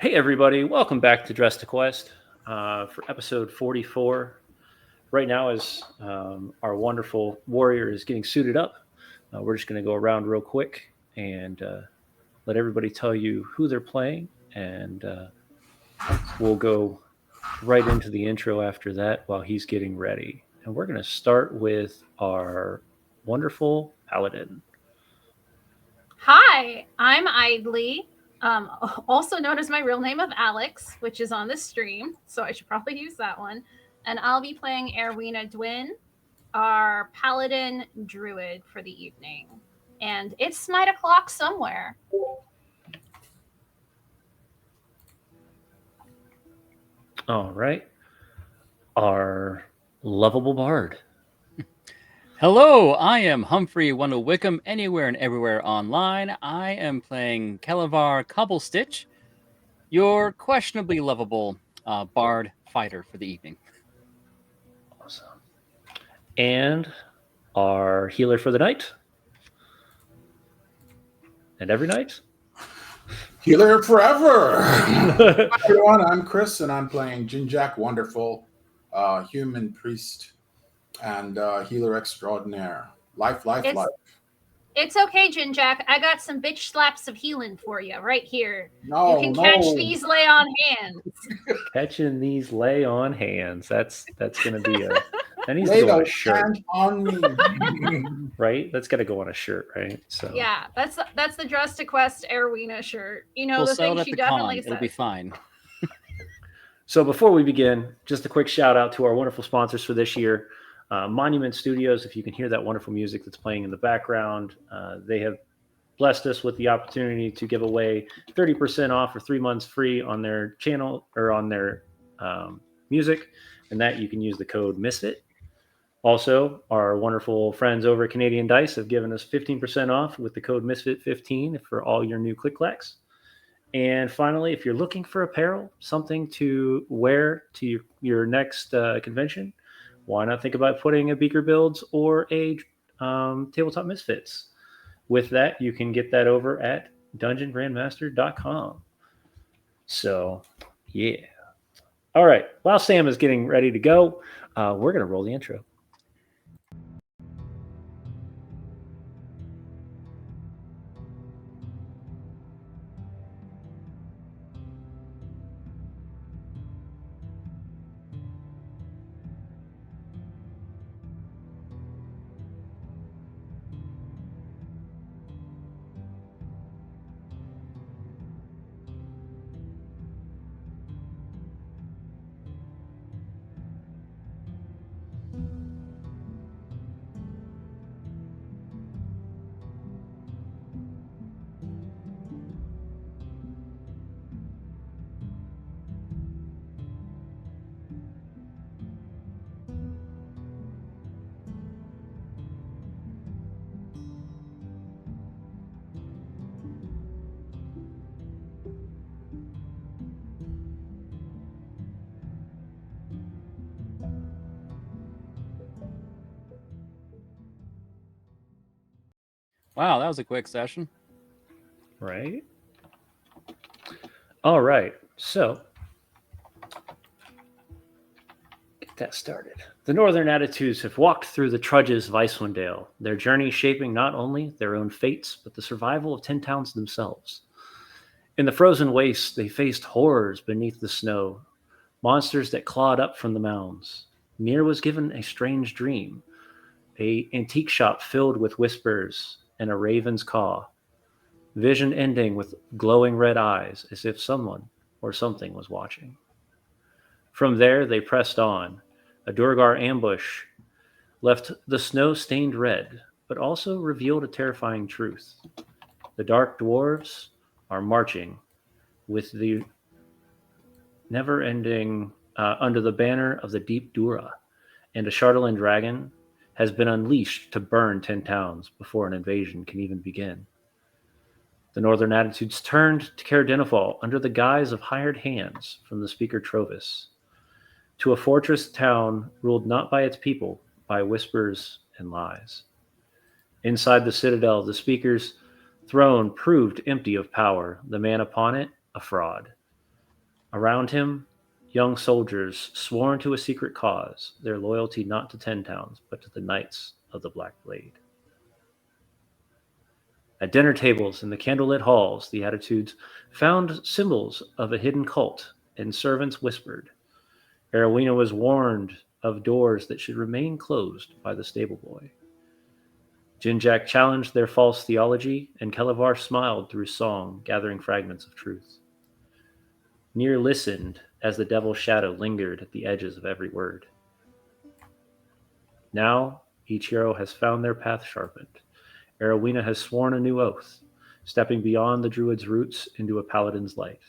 Hey, everybody, welcome back to Dress to Quest for episode 44. Right now, as our wonderful warrior is getting suited up, we're just going to go around real quick and let everybody tell you who they're playing, and we'll go right into the intro after that while he's getting ready. And we're going to start with our wonderful paladin. Hi, I'm Idly, also known as my real name of Alex, which is on the stream, so I should probably use that one. And I'll be playing Erwina Dwin, our paladin druid for the evening. And it's smite o'clock somewhere. All right, our lovable bard. Hello, I am Humphrey Wendell Wickham, anywhere and everywhere online. I am playing Calavar Cobblestitch, your questionably lovable bard fighter for the evening. Awesome. And our healer for the night. And every night. Healer forever. Hi everyone, I'm Chris, and I'm playing Jinjak Wonderful, human priest and healer extraordinaire. Life. It's okay, Jinjack. I got some bitch slaps of healing for you right here. No, you can catch these lay on hands. Catching these lay on hands. That's gonna be a that needs Lay to go on a those shirt. hands on me. Right? That's gotta go on a shirt, right? So Yeah, that's the Dress to Quest Erwina shirt. You know, We'll the sell thing it at she the definitely con. says. It'll be fine. So before we begin, just a quick shout out to our wonderful sponsors for this year. Monument Studios, if you can hear that wonderful music that's playing in the background, they have blessed us with the opportunity to give away 30% off or 3 months free on their channel or on their music, and that you can use the code MISFIT. Also, our wonderful friends over at Canadian Dice have given us 15% off with the code MISFIT15 for all your new click-clacks. And finally, if you're looking for apparel, something to wear to your next convention, why not think about putting a Beaker Builds or a Tabletop Misfits? With that, you can get that over at dungeongrandmaster.com. So, yeah. All right. While Sam is getting ready to go, we're going to roll the intro. Wow, that was a quick session. Right. All right. So, get that started. The Northern Attitudes have walked through the trudges of Icewind Dale, their journey shaping not only their own fates, but the survival of 10 towns themselves. In the frozen wastes, they faced horrors beneath the snow, monsters that clawed up from the mounds. Mir was given a strange dream, a antique shop filled with whispers and a raven's caw, vision ending with glowing red eyes as if someone or something was watching. From there, they pressed on. A Durgar ambush left the snow stained red, but also revealed a terrifying truth. The dark dwarves are marching with the never ending under the banner of the Deep Dura, and a Chardelin dragon has been unleashed to burn 10 towns before an invasion can even begin. The Northern Attitudes turned to Caer Dineval under the guise of hired hands from the Speaker Trovis, to a fortress town ruled not by its people, by whispers and lies. Inside the citadel, the Speaker's throne proved empty of power, the man upon it a fraud. Around him, young soldiers sworn to a secret cause, their loyalty not to Ten Towns, but to the Knights of the Black Blade. At dinner tables in the candlelit halls, the Attitudes found symbols of a hidden cult, and servants whispered. Arowena was warned of doors that should remain closed by the stable boy. Jinjak challenged their false theology, and Kelevar smiled through song, gathering fragments of truth. Nier listened as the devil's shadow lingered at the edges of every word. Now, each hero has found their path sharpened. Arowena has sworn a new oath, stepping beyond the druid's roots into a paladin's light.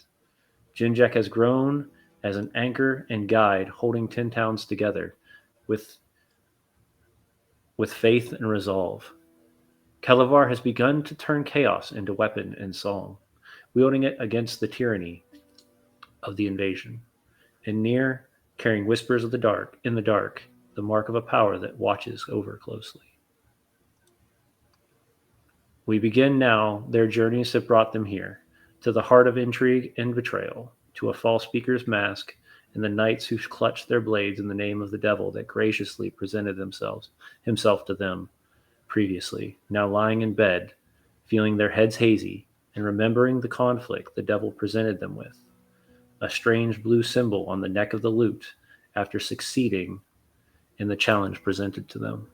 Jinjak has grown as an anchor and guide, holding 10 towns together with faith and resolve. Kelevar has begun to turn chaos into weapon and song, wielding it against the tyranny of the invasion. And Nier, carrying whispers of the dark, the mark of a power that watches over closely. We begin now. Their journeys have brought them here, to the heart of intrigue and betrayal, to a false speaker's mask, and the knights who clutched their blades in the name of the devil that graciously presented himself to them previously, now lying in bed, feeling their heads hazy, and remembering the conflict the devil presented them with. A strange blue symbol on the neck of the lute after succeeding in the challenge presented to them.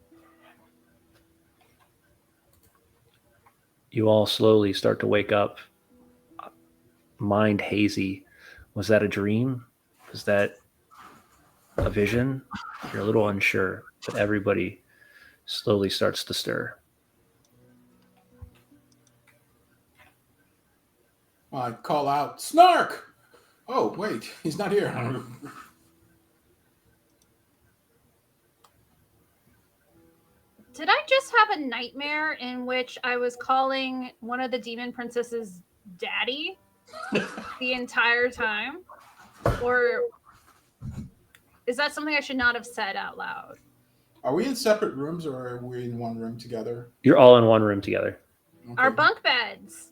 You all slowly start to wake up, mind hazy. Was that a dream? Was that a vision? You're a little unsure, but everybody slowly starts to stir. I call out, Snark! Oh, wait, he's not here. Did I just have a nightmare in which I was calling one of the demon princesses daddy the entire time? Or is that something I should not have said out loud? Are we in separate rooms or are we in one room together? You're all in one room together. Okay. Our bunk beds.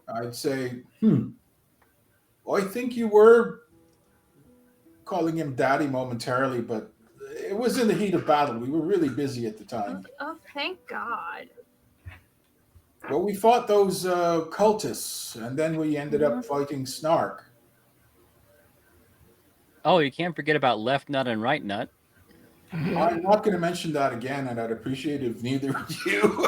I'd say, well, I think you were calling him daddy momentarily, but it was in the heat of battle. We were really busy at the time. Oh, thank God. Well, we fought those cultists, and then we ended up fighting Snark. Oh, you can't forget about left nut and right nut. I'm not going to mention that again, and I'd appreciate it if neither of you.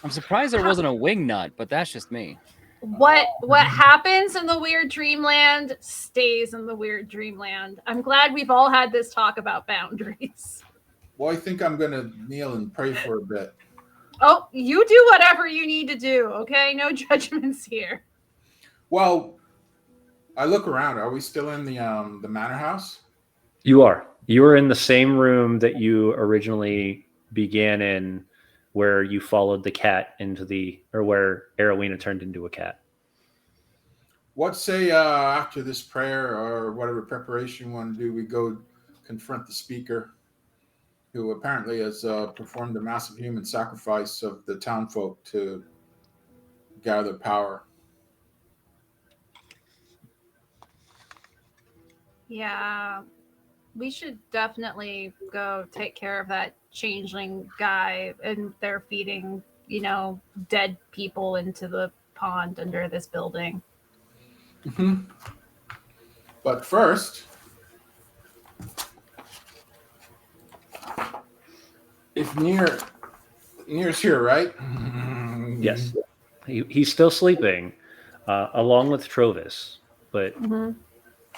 I'm surprised there wasn't a wing nut, but that's just me. What happens in the weird dreamland stays in the weird dreamland. I'm glad we've all had this talk about boundaries. Well, I think I'm going to kneel and pray for a bit. Oh, you do whatever you need to do, okay? No judgments here. Well, I look around. Are we still in the manor house? You are. You are in the same room that you originally began in, where you followed the cat or where Arowena turned into a cat. What say after this prayer or whatever preparation you want to do, we go confront the speaker, who apparently has performed a massive human sacrifice of the townfolk to gather power. Yeah, we should definitely go take care of that changeling guy, and they're feeding, dead people into the pond under this building. Mm-hmm. But first, if Nier's here, right? Yes. He's still sleeping, along with Trovis. But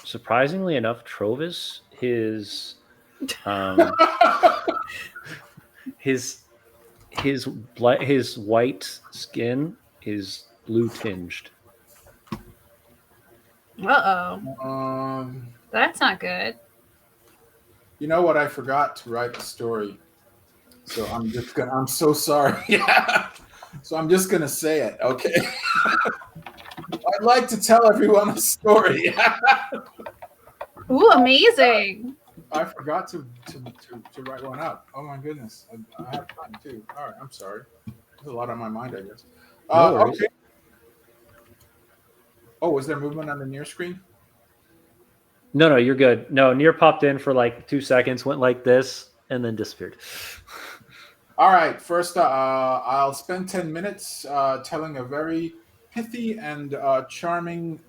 surprisingly enough, Trovis, his white skin is blue tinged. That's not good. You know what? I forgot to write the story, so I'm so sorry. Yeah. So I'm just gonna say it. Okay. I'd like to tell everyone a story. Ooh, amazing. I forgot to write one up. Oh my goodness. I have time too. All right, I'm sorry. There's a lot on my mind, I guess. No worries. Okay. Oh, was there movement on the near screen? No, you're good. No, Near popped in for like 2 seconds, went like this, and then disappeared. All right. First, I'll spend 10 minutes telling a very pithy and charming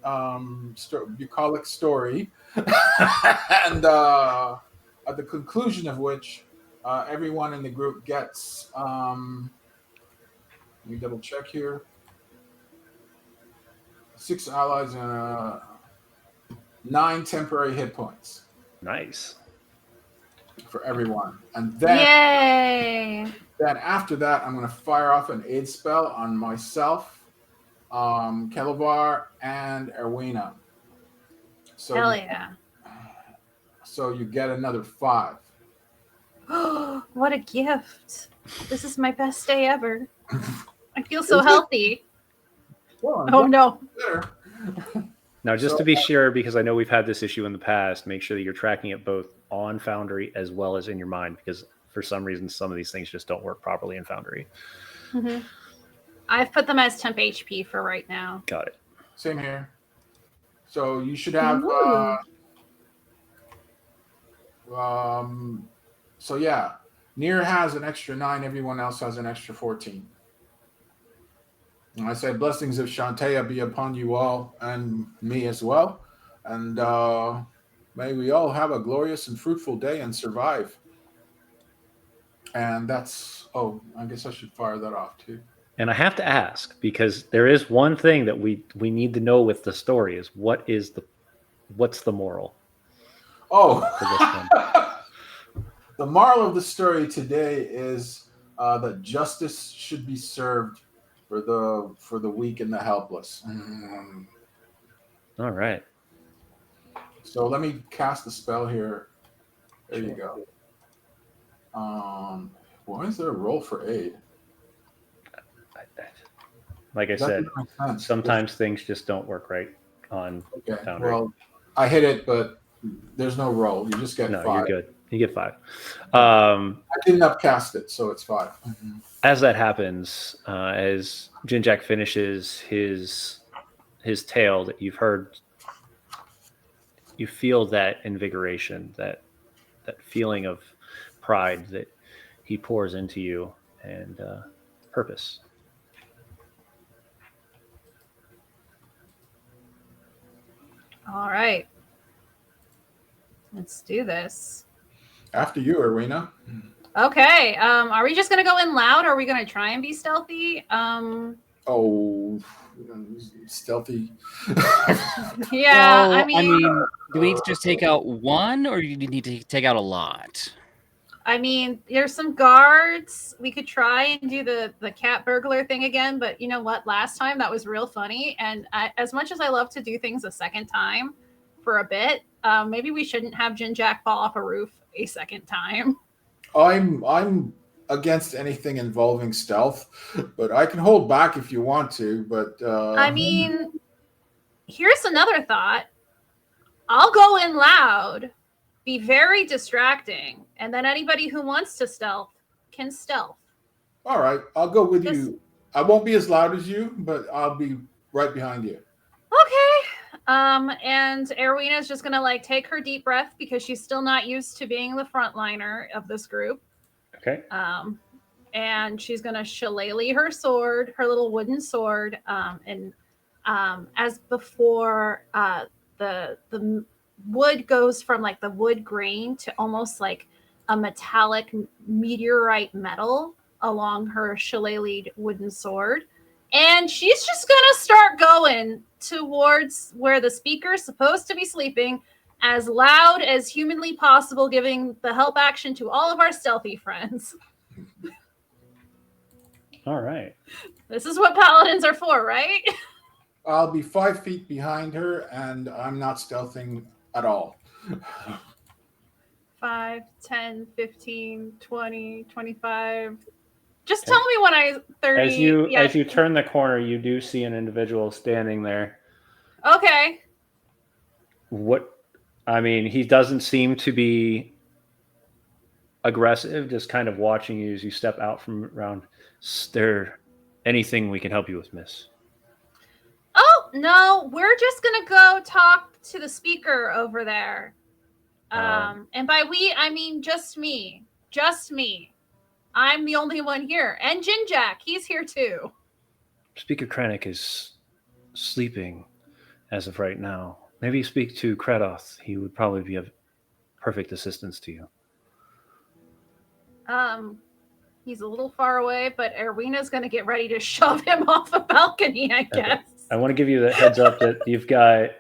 bucolic story, and at the conclusion of which, everyone in the group gets. Let me double check here. 6 allies and 9 temporary hit points Nice. for everyone, and Yay! then after that, I'm going to fire off an aid spell on myself, Kelevar, and Erwina. So Hell yeah. So you get another 5. What a gift. This is my best day ever. I feel so healthy. Well, Oh no. better. Now, just So- to be sure, because I know we've had this issue in the past, make sure that you're tracking it both on Foundry as well as in your mind, because for some reason, some of these things just don't work properly in Foundry. Mhm. I've put them as temp HP for right now. Got it. Same here. So you should have. Ooh. So yeah, Nier has an extra 9. Everyone else has an extra 14. And I say, blessings of Shantae be upon you all and me as well. And may we all have a glorious and fruitful day and survive. And that's, I guess I should fire that off too. And I have to ask, because there is one thing that we need to know with the story is what's the moral Oh, for this one? the moral of the story today is that justice should be served for the weak and the helpless. All right. So let me cast the spell here. There you go. Why is there a roll for aid? Like I That said, doesn't make sense. sometimes things just don't work right on Okay. Foundry. Well, I hit it, but there's no roll. You just get No, 5. you're good. You get 5. I didn't upcast it, so it's 5. As that happens, as Jinjak finishes his tale that you've heard, you feel that invigoration, that feeling of pride that he pours into you, and purpose. All right. Let's do this. After you, Erwina. Okay. Are we just gonna go in loud, or are we gonna try and be stealthy? Oh, stealthy. Yeah, Well, I mean, do we need to just take out one, or do you need to take out a lot? there's some guards. We could try and do the cat burglar thing again, but you know what? Last time that was real funny, and as much as I love to do things a second time for a bit, maybe we shouldn't have Jinjak fall off a roof a second time. I'm against anything involving stealth, but I can hold back if you want to. But Here's another thought. I'll go in loud, be very distracting, and then anybody who wants to stealth can stealth. all right, I'll go with Just- you. I won't be as loud as you, but I'll be right behind you. Okay. And Erwina is just gonna take her deep breath because she's still not used to being the frontliner of this group. Okay. And she's gonna shillelagh her sword, her little wooden sword, and as before, the wood goes from the wood grain to almost like a metallic meteorite metal along her shillelagh'd wooden sword. And she's just gonna start going towards where the speaker's supposed to be sleeping, as loud as humanly possible, giving the help action to all of our stealthy friends. All right. This is what paladins are for, right? I'll be 5 feet behind her, and I'm not stealthing at all. 5, 10, 15, 20, 25. Just Okay. tell me when I 30. As you turn the corner, you do see an individual standing there. Okay. He doesn't seem to be aggressive, just kind of watching you as you step out from around. Is there anything we can help you with, miss? Oh, No, we're just gonna go talk to the speaker over there. And by we, I mean just me. Just me. I'm the only one here. And Jinjack, he's here too. Speaker Krennic is sleeping as of right now. Maybe you speak to Kratos. He would probably be of perfect assistance to you. He's a little far away, but Erwina's gonna get ready to shove him off a balcony, I guess. I want to give you the heads up that you've got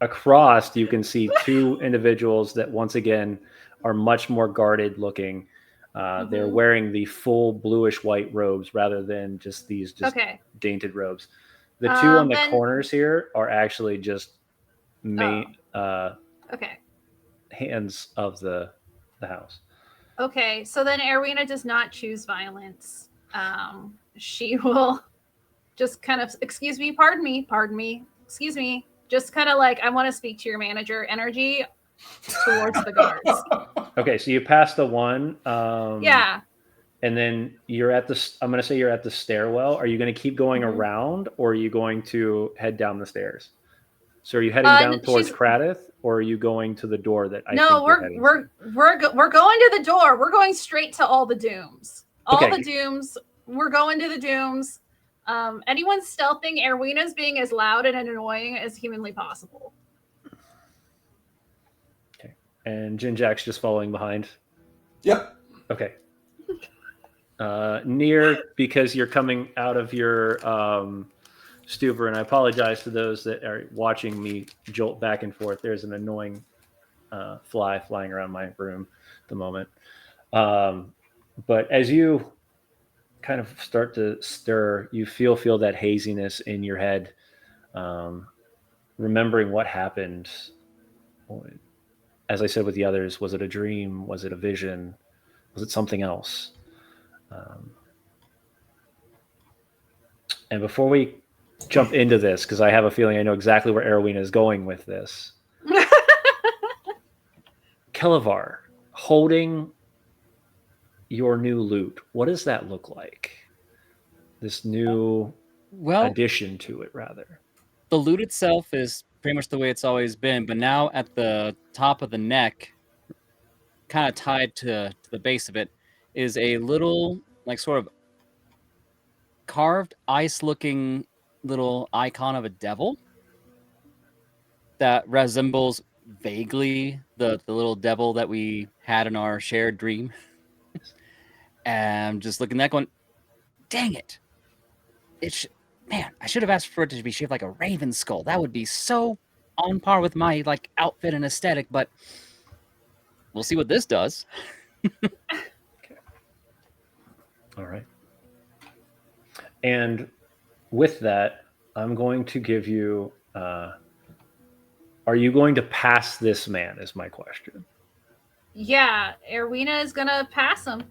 across, you can see two individuals that once again are much more guarded looking. They're wearing the full bluish white robes rather than just these dainted robes. The two on the corners here are actually just hands of the house. Okay, so then Erwina does not choose violence. She will just kind of, excuse me, pardon me, excuse me, just kind of like, I want to speak to your manager energy towards the guards. Okay, so you pass the one. Yeah. And then you're at the, I'm going to say you're at the stairwell. Are you going to keep going around, or are you going to head down the stairs? So are you heading down towards Kradith, or are you going to the door that I think we're going to the door. We're going straight to all the dooms. The dooms. We're going to the dooms. Anyone stealthing, Erwina's being as loud and annoying as humanly possible. Okay. And Jinjack's just following behind. Yep. Okay. Near, because you're coming out of your stupor, and I apologize to those that are watching me jolt back and forth. There's an annoying fly flying around my room at the moment. But as you kind of start to stir, you feel that haziness in your head, remembering what happened. As I said with the others, was it a dream? Was it a vision? Was it something else? And before we jump into this, because I have a feeling I know exactly where Erwina is going with this. Kelevar, holding your new loot, what does that look like? This new addition to it, rather. The loot itself is pretty much the way it's always been, but now at the top of the neck, kind of tied to the base of it, is a little, like, sort of carved ice-looking little icon of a devil that resembles vaguely the little devil that we had in our shared dream. And just looking at that going, dang it. Man, I should have asked for it to be shaped like a raven skull. That would be so on par with my outfit and aesthetic, but we'll see what this does. Okay. All right. And with that, I'm going to give you, are you going to pass this man is my question. Yeah, Erwina is going to pass him.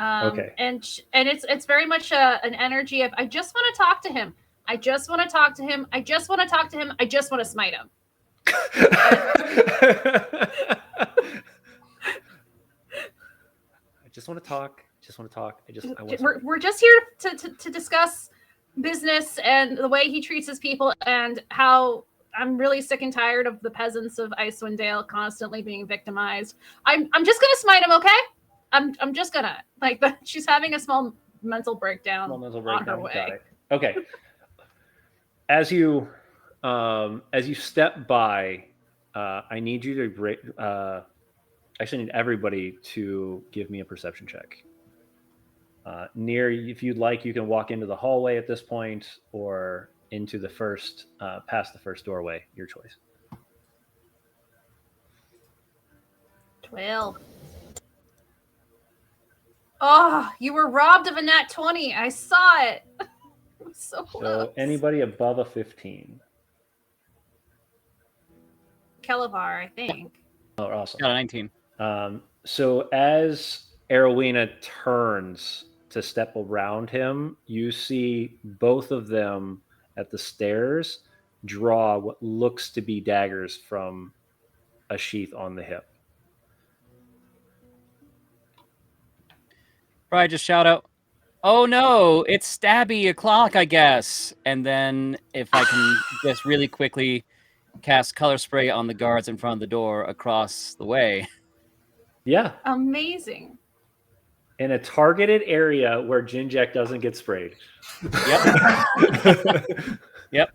Okay. And it's very much an energy of, I just want to talk to him. I just want to talk to him. I just want to talk to him. I just want to smite him. I just want to talk. We're just here to discuss business and the way he treats his people, and how I'm really sick and tired of the peasants of Icewind Dale constantly being victimized. I'm just gonna smite him, okay? I'm just gonna she's having a small mental breakdown. On her way. Got it. Okay. As you step by, I need you to actually need everybody to give me a perception check. Near, if you'd like, you can walk into the hallway at this point, or into the first, past the first doorway. Your choice. 12. Oh, you were robbed of a nat 20. I saw it. It was so close. So anybody above a 15? Kelevar, I think. Oh, awesome. Got a 19. So as Erwina turns to step around him, you see both of them at the stairs draw what looks to be daggers from a sheath on the hip. Probably just shout out, oh no, it's stabby o'clock, I guess. And then if I can just really quickly cast color spray on the guards in front of the door across the way. Yeah, Amazing. in a targeted area where Jinjek doesn't get sprayed. Yep. Yep.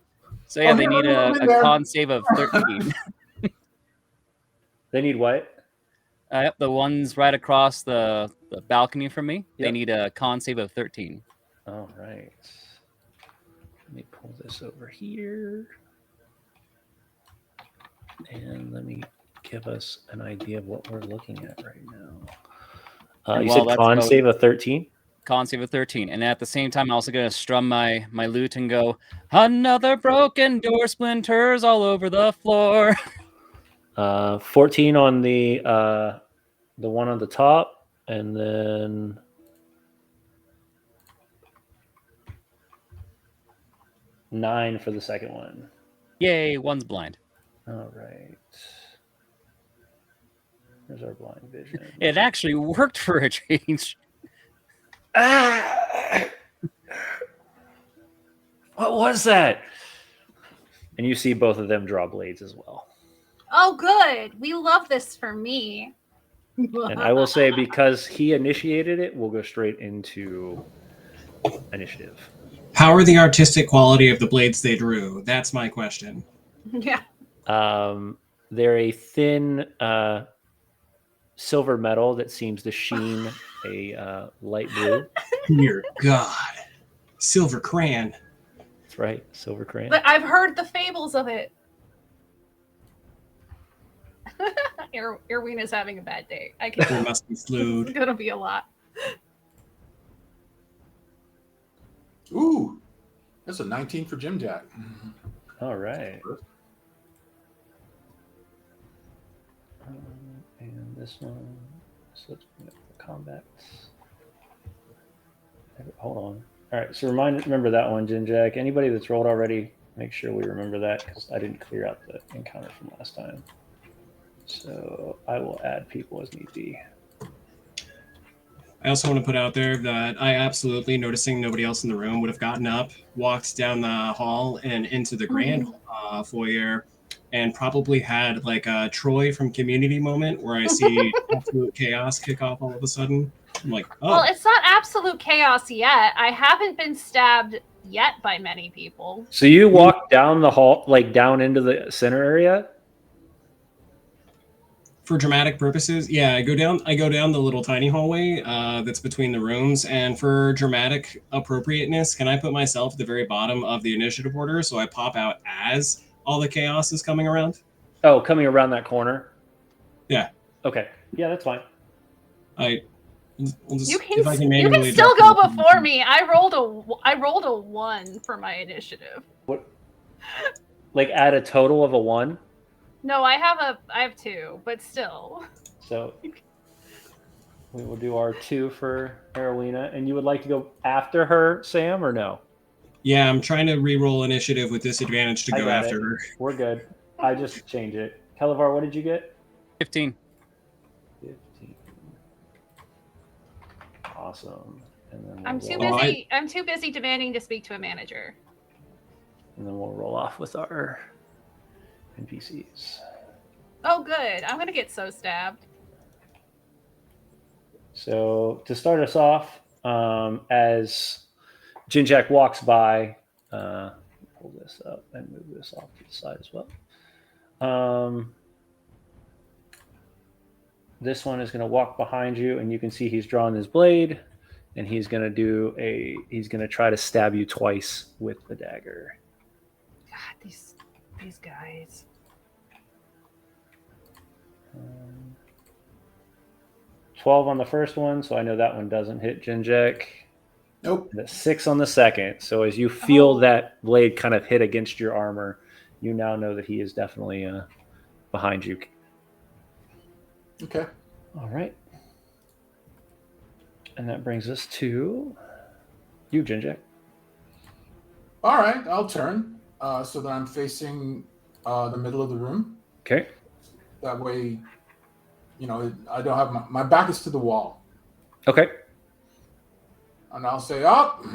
So yeah, Oh, they yeah, need I'm a in there. con save of 13. They need what? Yep, the ones right across the balcony from me. They Yep. need a con save of 13. All right. Let me pull this over here. And let me give us an idea of what we're looking at right now. And You while said that's con going- save of 13? Con save of 13. And at the same time, I'm also going to strum my lute and go, another broken door, splinters all over the floor. 14 on the one on the top, and then nine for the second one. Yay, one's blind. All right. There's our blind vision. It actually worked for a change. Ah! What was that? And you see both of them draw blades as well. Oh, good. We love this for me. And I will say, because he initiated it, we'll go straight into initiative. How are the artistic quality of the blades they drew? That's my question. Yeah. They're a thin silver metal that seems to sheen a light blue. Dear God. Silver crayon. That's right, silver crayon. But I've heard the fables of it. Irwina's having a bad day. I can There tell. must be It's fluid. gonna be a lot. Ooh, that's a 19 for Jim Jack. All right. And this one, so let's bring up the combat. Hold on. All right, so remember that one, Jinjak. Anybody that's rolled already, make sure we remember that, because I didn't clear out the encounter from last time. So I will add people as need be. I also want to put out there that I absolutely, noticing nobody else in the room, would have gotten up, walked down the hall and into the grand foyer, and probably had like a Troy from Community moment where I see absolute chaos kick off all of a sudden. I'm like, oh, Well, it's not absolute chaos yet. I haven't been stabbed yet by many people. So you walk down the hall, like down into the center area? for dramatic purposes, yeah, I go down the little tiny hallway that's between the rooms, and for dramatic appropriateness, can I put myself at the very bottom of the initiative order so I pop out as all the chaos is coming around? Oh, coming around that corner? Yeah. Okay. Yeah, that's fine. We'll just, You if I can manually still drop go it. before me. I rolled a 1 for my initiative. What? Like add a total of a 1? No, I have 2, but still. So we will do our 2 for Arowena. And you would like to go after her, Sam, or no? Yeah, I'm trying to re-roll initiative with disadvantage to I go got after it. her. We're good. I just change it. Kelevar, what did you get? 15. 15. Awesome. And then I'm we'll too roll- busy. I'm too busy demanding to speak to a manager. And then we'll roll off with our NPCs. Oh, good. I'm gonna get so stabbed. So to start us off, as Jinjak walks by, pull this up and move this off to the side as well. This one is going to walk behind you, and you can see he's drawing his blade, and he's going to try to stab you twice with the dagger. God, these guys. 12 on the first one, so I know that one doesn't hit Jinjak. Nope. And a 6 on the second. So as you feel Oh. that blade kind of hit against your armor, you now know that he is definitely behind you. Okay. All right. And that brings us to you, Jinjak. All right. I'll turn so that I'm facing the middle of the room. Okay. That way, I don't have my back is to the wall. Okay. And I'll say, "Up!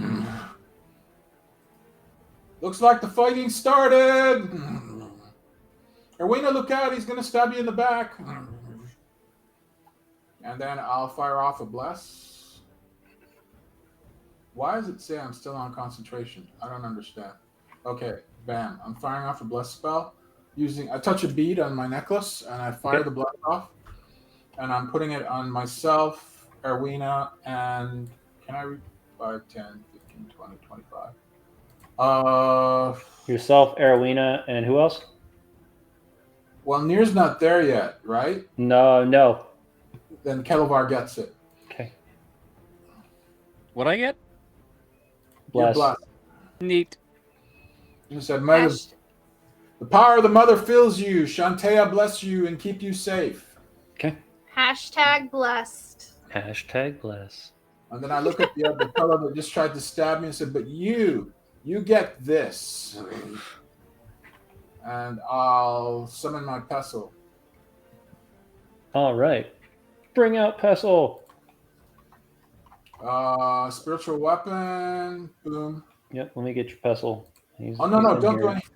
Looks like the fighting started. Erwina, look out! He's gonna stab you in the back." And then I'll fire off a bless. Why does it say I'm still on concentration? I don't understand. Okay, bam! I'm firing off a bless spell. I touch a bead on my necklace and I fire the bless off. And I'm putting it on myself, Erwina, and can I read 5, 10, 15, 20, 25? Yourself, Arowena, and who else? Well, Nir's not there yet, right? No. Then Kelevar gets it. Okay. What I get? You're Bless. blessed. Neat. You said, the power of the mother fills you. Shantea bless you and keep you safe. Okay. Hashtag blessed. Hashtag bless. And then I look at the other fellow that just tried to stab me and said, but you get this. And I'll summon my pestle. All right. Bring out Pestle. Spiritual weapon. Boom. Yep, let me get your Pestle. No, in don't do here. anything.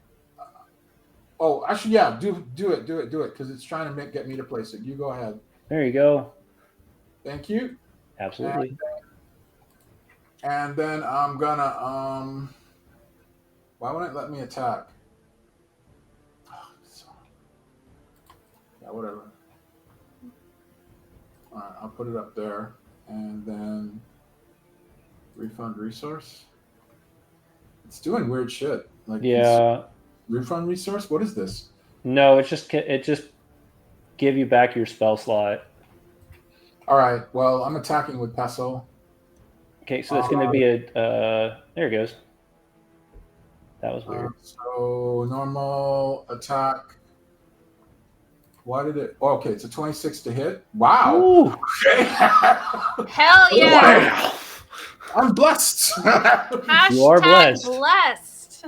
Oh, actually, yeah, do it, because it's trying to get me to place it. You go ahead. There you go. Thank you. Absolutely. And then I'm gonna why won't it let me attack? Yeah, whatever. All right, I'll put it up there, and then refund resource. It's doing weird shit. Like Yeah. refund resource. What is this? No, it just give you back your spell slot. All right. Well, I'm attacking with Pestle. Okay, so that's going to be a there it goes. That was weird. So normal attack. Why did it? Oh, okay, it's a 26 to hit. Wow. Ooh. Okay. Hell yeah! Wow. I'm blessed. Hashtag You are blessed. blessed.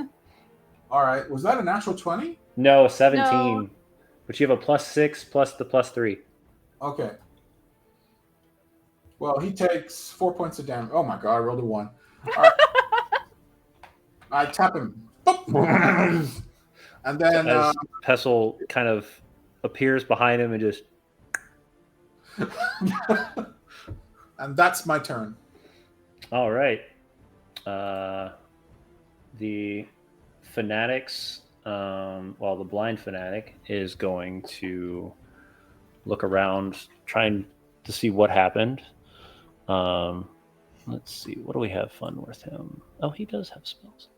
All right. Was that a natural 20? No, 17. No. But you have a +6 plus the +3. Okay. Well, he takes 4 points of damage. Oh my god, I rolled a 1. All right. I tap him. And then As Pestle kind of appears behind him and just and that's my turn. all right. The fanatics, the blind fanatic is going to look around, trying to see what happened. Let's see. What do we have fun with him? Oh, he does have spells.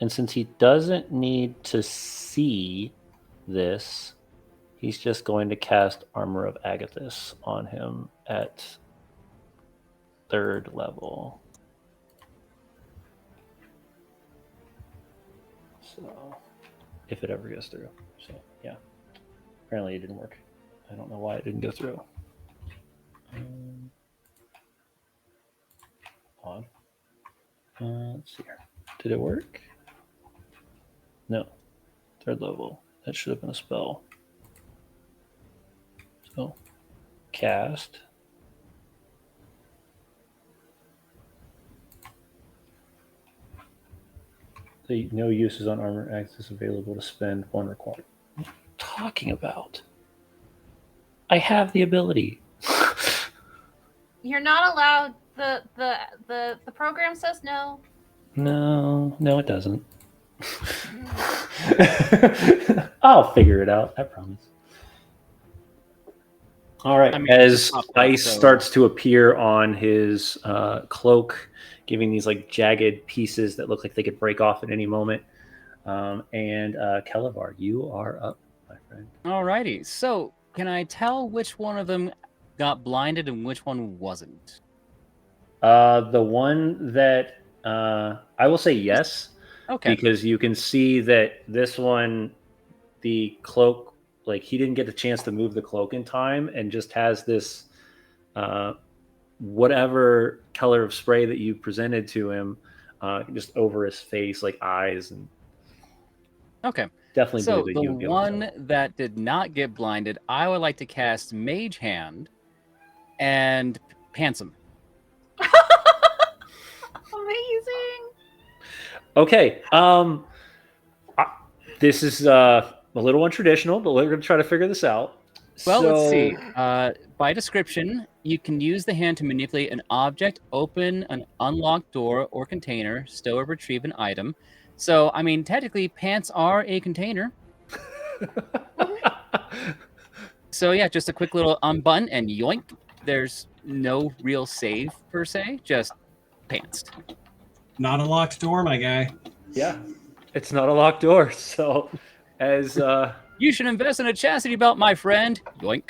And since he doesn't need to see this, he's just going to cast Armor of Agathis on him at 3rd level. So, if it ever goes through. So, yeah. Apparently it didn't work. I don't know why it didn't go through. Odd. Let's see here. Did it work? No. 3rd level. That should have been a spell. So, cast. No uses on armor access available to spend 1 required. What are you talking about? I have the ability. You're not allowed. The program says no. No, it doesn't. I'll figure it out. I promise. All right. I mean, As it's not ice so- starts to appear on his cloak, giving these like jagged pieces that look like they could break off at any moment. And Kelevar, you are up, my friend. Alrighty. So, can I tell which one of them got blinded and which one wasn't? The one that I will say yes, Okay. because you can see that this one, the cloak, like he didn't get the chance to move the cloak in time and just has this whatever color of spray that you presented to him just over his face, like eyes, and Okay. definitely So, believe that the you'll be able to one tell. that did not get blinded, I would like to cast Mage Hand and pants him. Amazing. Okay. This is a little untraditional, but we're going to try to figure this out. Well, let's see. So- By description, you can use the hand to manipulate an object, open an unlocked door or container, stow or retrieve an item. So, I mean, technically, pants are a container. So, yeah, just a quick little unbutton and yoink. There's no real save per se, just pantsed. Not a locked door, my guy. Yeah, it's not a locked door. So, as You should invest in a chastity belt, my friend. Yoink.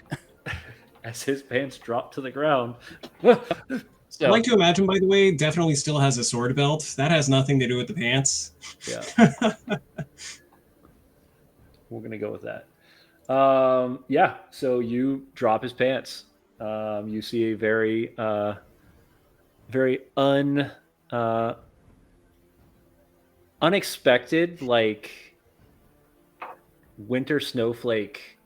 as his pants drop to the ground, So, I'd like to imagine, by the way, definitely still has a sword belt. That has nothing to do with the pants. yeah, we're gonna go with that. Yeah, so you drop his pants. You see a very, very unexpected, like winter snowflake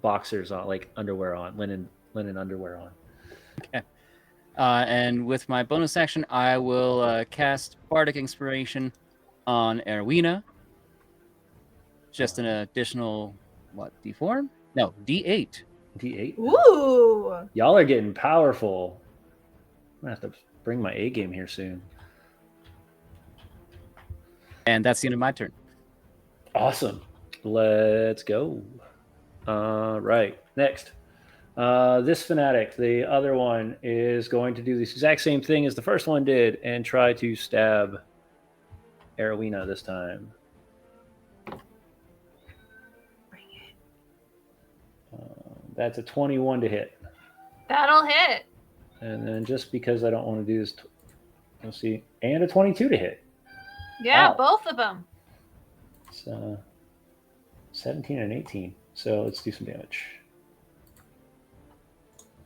boxers on, like underwear on, linen underwear on. and with my bonus action, I will cast Bardic Inspiration on Erwina. Just an additional, what, D4? No, D8. D8. Ooh. Y'all are getting powerful. I'm gonna have to bring my A game here soon. And that's the end of my turn. Awesome. Let's go. Right. Next. This fanatic, the other one, is going to do the exact same thing as the first one did and try to stab Erwina this time. Bring it. That's a 21 to hit. That'll hit. And then just because I don't want to do this, you'll see, and a 22 to hit. Yeah, Wow. both of them. It's 17 and 18. So let's do some damage.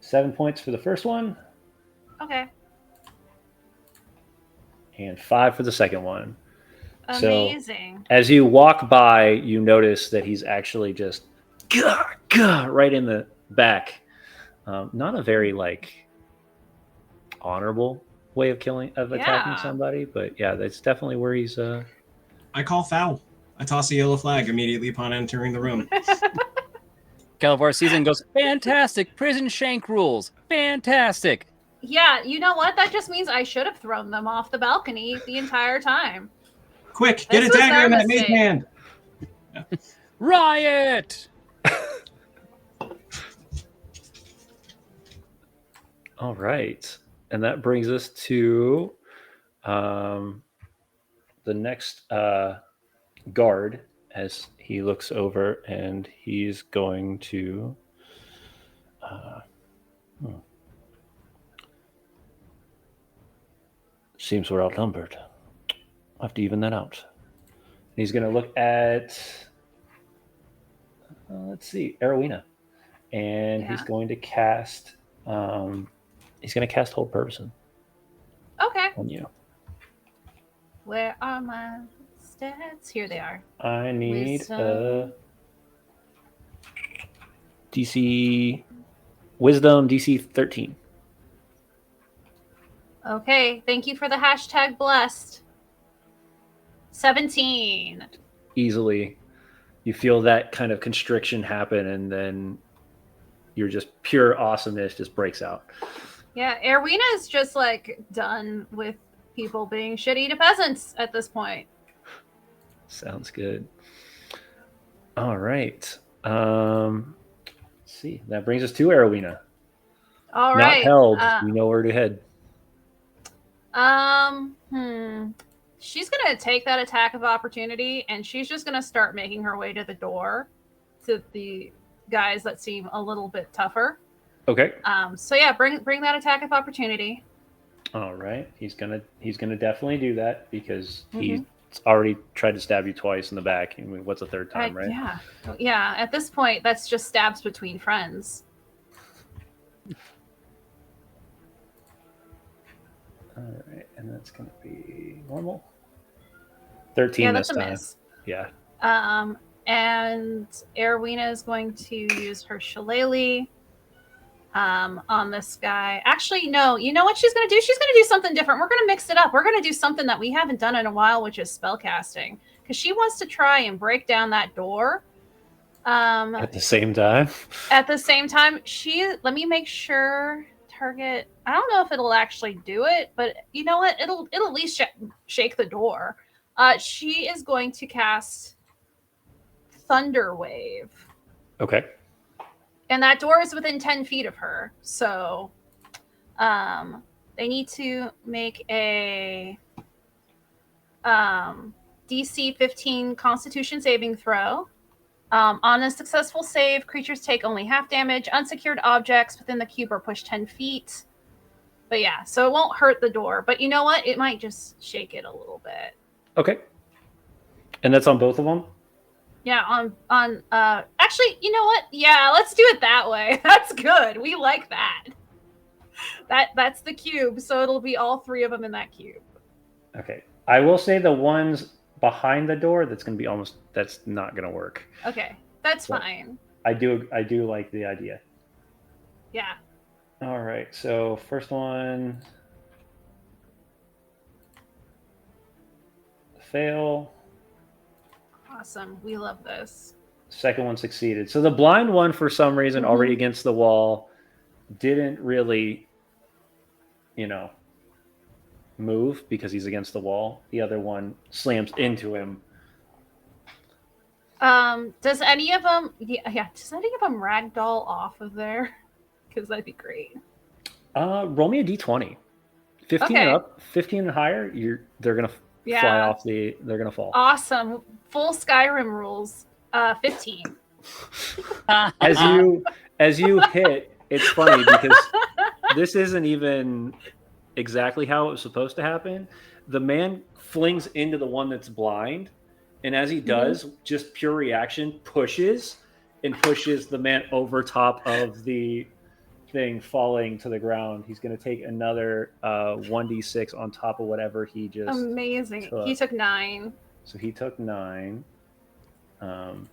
7 points for the first one, Okay. and 5 for the second one. So- Amazing. As you walk by, you notice that he's actually just right in the back. Not a very honorable way of attacking Yeah. somebody, but yeah, that's definitely where he's. I call foul. I toss a yellow flag immediately upon entering the room. Calavar sees it and goes, fantastic! Prison shank rules! Fantastic! Yeah, you know what? That just means I should have thrown them off the balcony the entire time. Quick, get This a was dagger our in that mage mistake. hand. Riot! All right, and that brings us to the next guard as he looks over and he's going to. Seems we're outnumbered. I'll have to even that out. He's going to look at, let's see, Erwina, and he's Yeah. going to cast. He's going to cast Hold Person Okay. on you. Where are my stats? Here they are. I need a Wisdom. DC Wisdom DC 13. Okay. Thank you for the hashtag blessed. 17. Easily, you feel that kind of constriction happen, and then you're just pure awesomeness just breaks out. Yeah, Erwina is just done with people being shitty to peasants at this point. Sounds good. All right. Let's see. That brings us to Erwina. All Not right. held. We know where to head. She's gonna take that attack of opportunity and she's just gonna start making her way to the door to the guys that seem a little bit tougher. Okay. So yeah, bring that attack of opportunity. All right. He's gonna definitely do that because Mm-hmm. he's already tried to stab you twice in the back. I mean, what's the third time, right? Yeah. At this point, that's just stabs between friends. All right, and that's gonna be normal. 13 Yeah, this that's a time. miss. Yeah. And Erwina is going to use her shillelagh on this guy. Actually, no. You know what she's going to do? She's going to do something different. We're going to mix it up. We're going to do something that we haven't done in a while, which is spellcasting. Because she wants to try and break down that door. At the same time. At the same time, let me make sure target. I don't know if it'll actually do it, but you know what? It'll at least shake the door. She is going to cast Thunder Wave. Okay. And that door is within 10 feet of her. So they need to make a DC 15 Constitution saving throw. On a successful save, creatures take only half damage. Unsecured objects within the cube are pushed 10 feet. But yeah, so it won't hurt the door. But you know what? It might just shake it a little bit. Okay. And that's on both of them? Yeah, on actually, you know what? Yeah, let's do it that way. That's good. We like that. That's the cube, so it'll be all three of them in that cube. Okay. I will say the ones behind the door, that's not going to work. Okay, that's So- fine. I do like the idea. Yeah. All right. So first one, fail. Awesome. We love this. Second one succeeded. So the blind one, for some reason, already against the wall, didn't really, move because he's against the wall. The other one slams into him. Does any of them does any of them ragdoll off of there? Because that'd be great. Roll me a d20. 15 Okay. and up, 15 and higher, they're gonna fly off they're gonna fall. Awesome. Full Skyrim rules. 15. As you hit, it's funny because this isn't even exactly how it was supposed to happen. The man flings into the one that's blind, and as he does, just pure reaction, pushes the man over top of the thing, falling to the ground. He's going to take another 1d6 on top of whatever he just Amazing. took. He took 9. So he took 9. And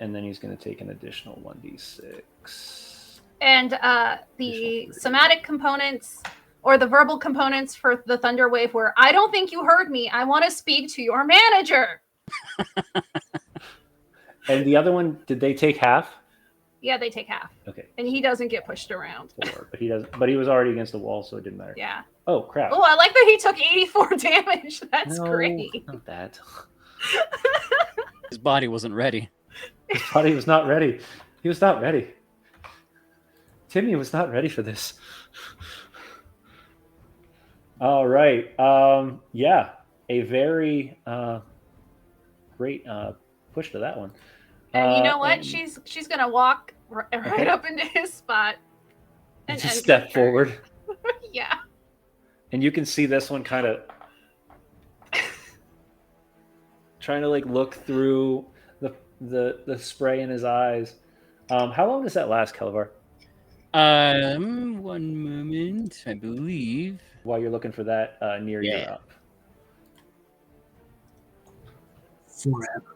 then he's going to take an additional 1d6. And the somatic components or the verbal components for the Thunder Wave were, I don't think you heard me. I want to speak to your manager. And the other one, did they take half? Yeah, they take half. Okay. And he doesn't get pushed around. 4. But he was already against the wall, so it didn't matter. Yeah. Oh, crap. Oh, I like that he took 84 damage. That's No, great. Not that. His body wasn't ready. His body was not ready. He was not ready. Timmy was not ready for this. All right. Yeah. A very great push to that one. And you know what? and She's gonna walk right up into his spot and just end step her. forward. Yeah. And you can see this one kind of trying to look through the spray in his eyes. How long does that last, Kelevar? 1 moment, I believe. While you're looking for that, near Yeah. you're up. Forever.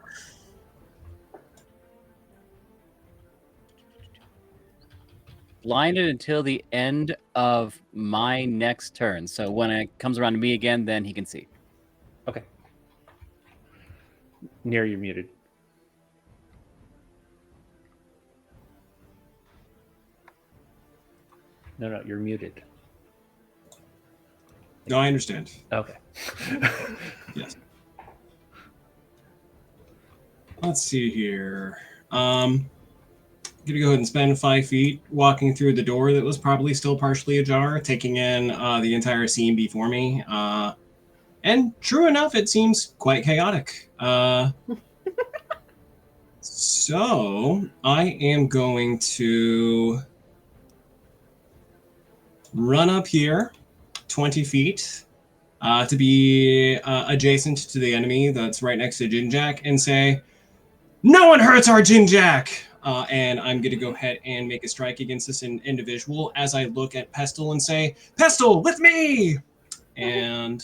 Blinded until the end of my next turn. So when it comes around to me again, then he can see. Okay. Near you're muted. No, you're muted. No, I understand. Okay. Yes. Let's see here. Gonna go ahead and spend 5 feet walking through the door that was probably still partially ajar, taking in the entire scene before me. And true enough, it seems quite chaotic. So I am going to run up here 20 feet to be adjacent to the enemy that's right next to Jinjack and say, "No one hurts our Jinjack!" And I'm going to go ahead and make a strike against this individual as I look at Pestle and say, "Pestle, with me!" And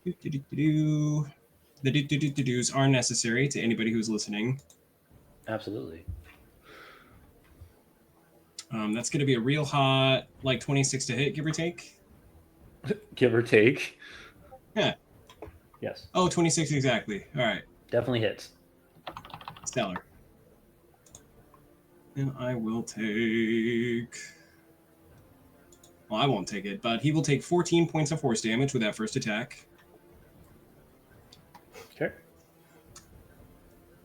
the do-do-do-do's are necessary to anybody who's listening. Absolutely. That's going to be a real hot, like 26 to hit, give or take. Give or take. Yeah. Yes. Oh, 26 exactly. All right. Definitely hits. Stellar. And I will take... Well, I won't take it, but he will take 14 points of force damage with that first attack. Okay.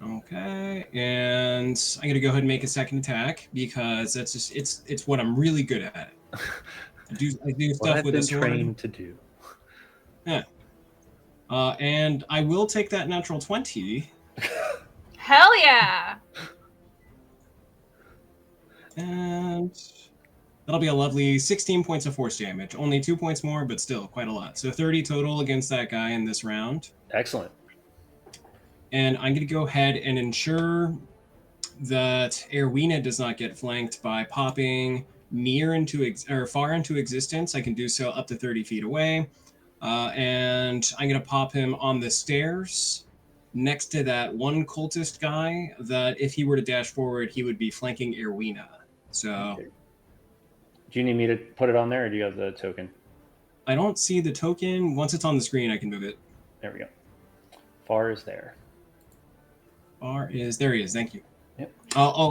Okay, and I'm gonna go ahead and make a second attack because that's just it's what I'm really good at. I do What stuff I've with been the sword. trained to do. Yeah. And I will take that natural 20. Hell yeah! And that'll be a lovely 16 points of force damage. Only 2 points more, but still quite a lot. So 30 total against that guy in this round. Excellent. And I'm going to go ahead and ensure that Erwina does not get flanked by popping far into existence. I can do so up to 30 feet away. And I'm going to pop him on the stairs next to that one cultist guy that if he were to dash forward, he would be flanking Erwina. So Okay. Do you need me to put it on there, or do you have the token? I don't see the token. Once it's on the screen, I can move it. There we go. Far is there. There he is. Thank you. Yep.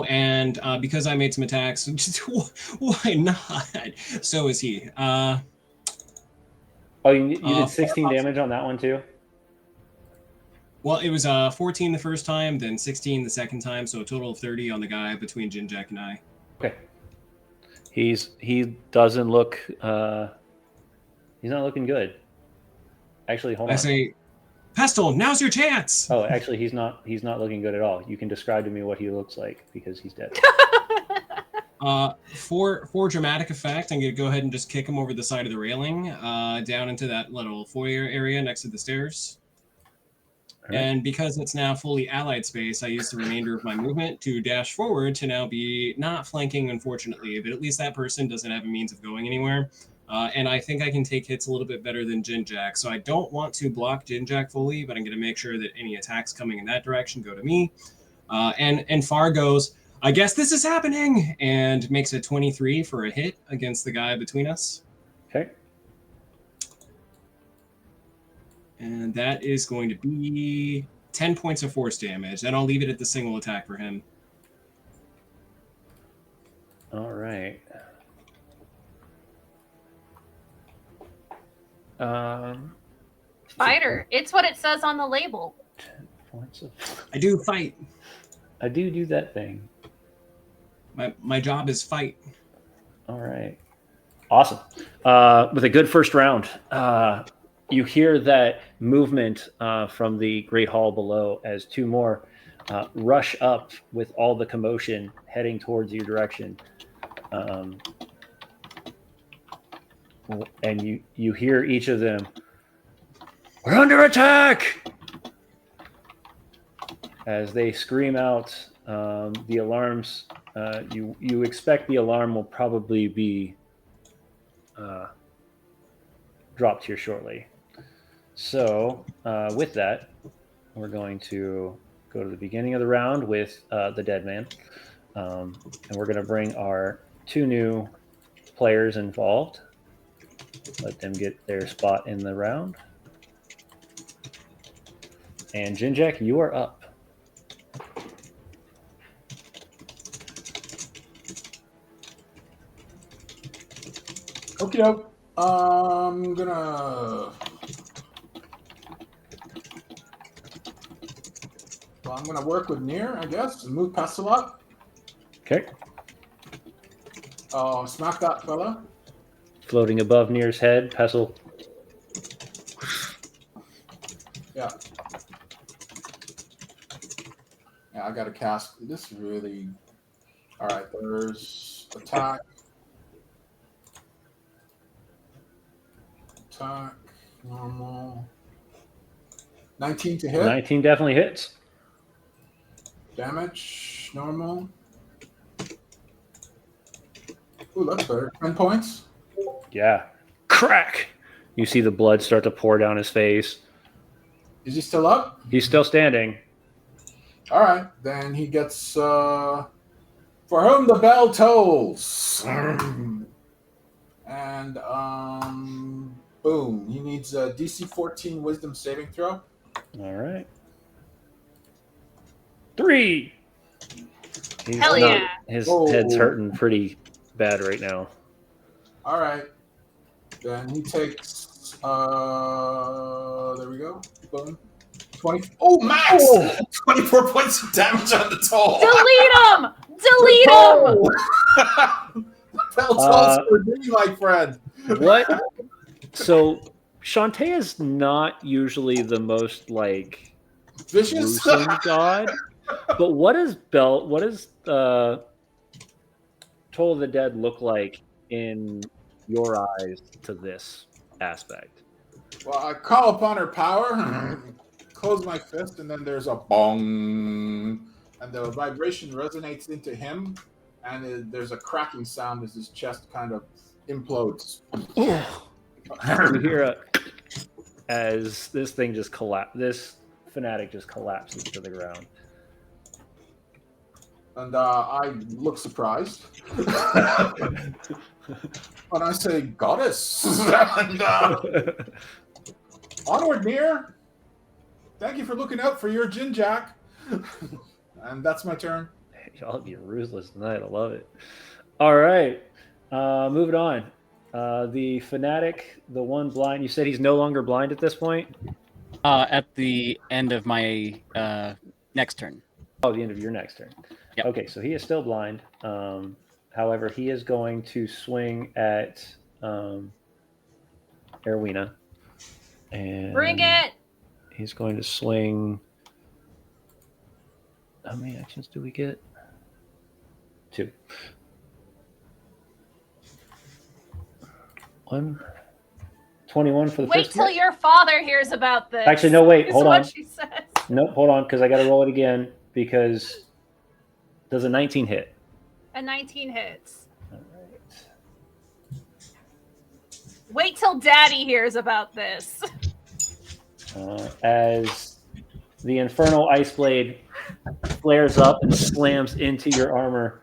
And because I made some attacks, why not? So is he. Oh, you did 16 damage on that one too? Well, it was 14 the first time, then 16 the second time, so a total of 30 on the guy between Jinjak and I. Okay. He doesn't look he's not looking good. Actually, hold on. I say, Pestle, now's your chance. Oh, actually he's not looking good at all. You can describe to me what he looks like because he's dead. For dramatic effect, I'm gonna go ahead and just kick him over the side of the railing, down into that little foyer area next to the stairs. All right. And because it's now fully allied space, I use the remainder of my movement to dash forward to now be not flanking, unfortunately, but at least that person doesn't have a means of going anywhere. And I think I can take hits a little bit better than Jinjak. So I don't want to block Jinjak fully, but I'm going to make sure that any attacks coming in that direction go to me. And Far goes, I guess this is happening, and makes a 23 for a hit against the guy between us. Okay. And that is going to be 10 points of force damage. And I'll leave it at the single attack for him. All right. Fighter. It's what it says on the label. 10 points of... I do fight. I do that thing. My job is fight. All right. Awesome. With a good first round, you hear that movement from the Great Hall below as two more rush up with all the commotion heading towards your direction. And you hear each of them, "We're under attack!" As they scream out the alarms. You expect the alarm will probably be dropped here shortly. So with that, we're going to go to the beginning of the round with the dead man. And we're going to bring our two new players involved. Let them get their spot in the round. And Jinjak, you are up. Okie doke. I'm gonna. Well, I'm gonna work with Nier, I guess, and move past a lot. Okay. Smack that fella. Floating above Nier's head, Pestle. Yeah. Yeah, I gotta cast. This really. All right, there's attack. Attack, normal. 19 to hit. 19 definitely hits. Damage, normal. Ooh, that's better. 10 points. Yeah. Crack! You see the blood start to pour down his face. Is he still up? He's still standing. All right, then he gets For whom the bell tolls. And boom. He needs a DC 14 Wisdom saving throw. All right. 3. He's Hell not- yeah. His Oh. head's hurting pretty bad right now. All right. Then he takes. There we go. Boom. 20. Oh, max! 24 points of damage on the toll. Delete him! Delete him! Bell tolls for me, my friend. What? So Shantae is not usually the most like Vicious. gruesome god, but what does Toll of the Dead look like in your eyes to this aspect? Well, I call upon her power, close my fist, and then there's a bong, and the vibration resonates into him, and there's a cracking sound as his chest kind of implodes. You hear as this thing just this fanatic just collapses to the ground. And I look surprised. And I say, Goddess! And, onward, Mir! Thank you for looking out for your Jinjack. And that's my turn. Y'all be ruthless tonight. I love it. All right. Moving on. The fanatic, the one blind, you said he's no longer blind at this point? At the end of my next turn. Oh, the end of your next turn. Yep. Okay, so he is still blind. However, he is going to swing at Erwina. And Bring it! he's going to swing. How many actions do we get? 2. 1. 21 for the Wait first till hit. your father hears about this. Actually, no, wait, is hold what on. she says. Nope, hold on, because I got to roll it again. Because does a 19 hit? A 19 hits. All right. Wait till Daddy hears about this. As the infernal ice blade flares up and slams into your armor,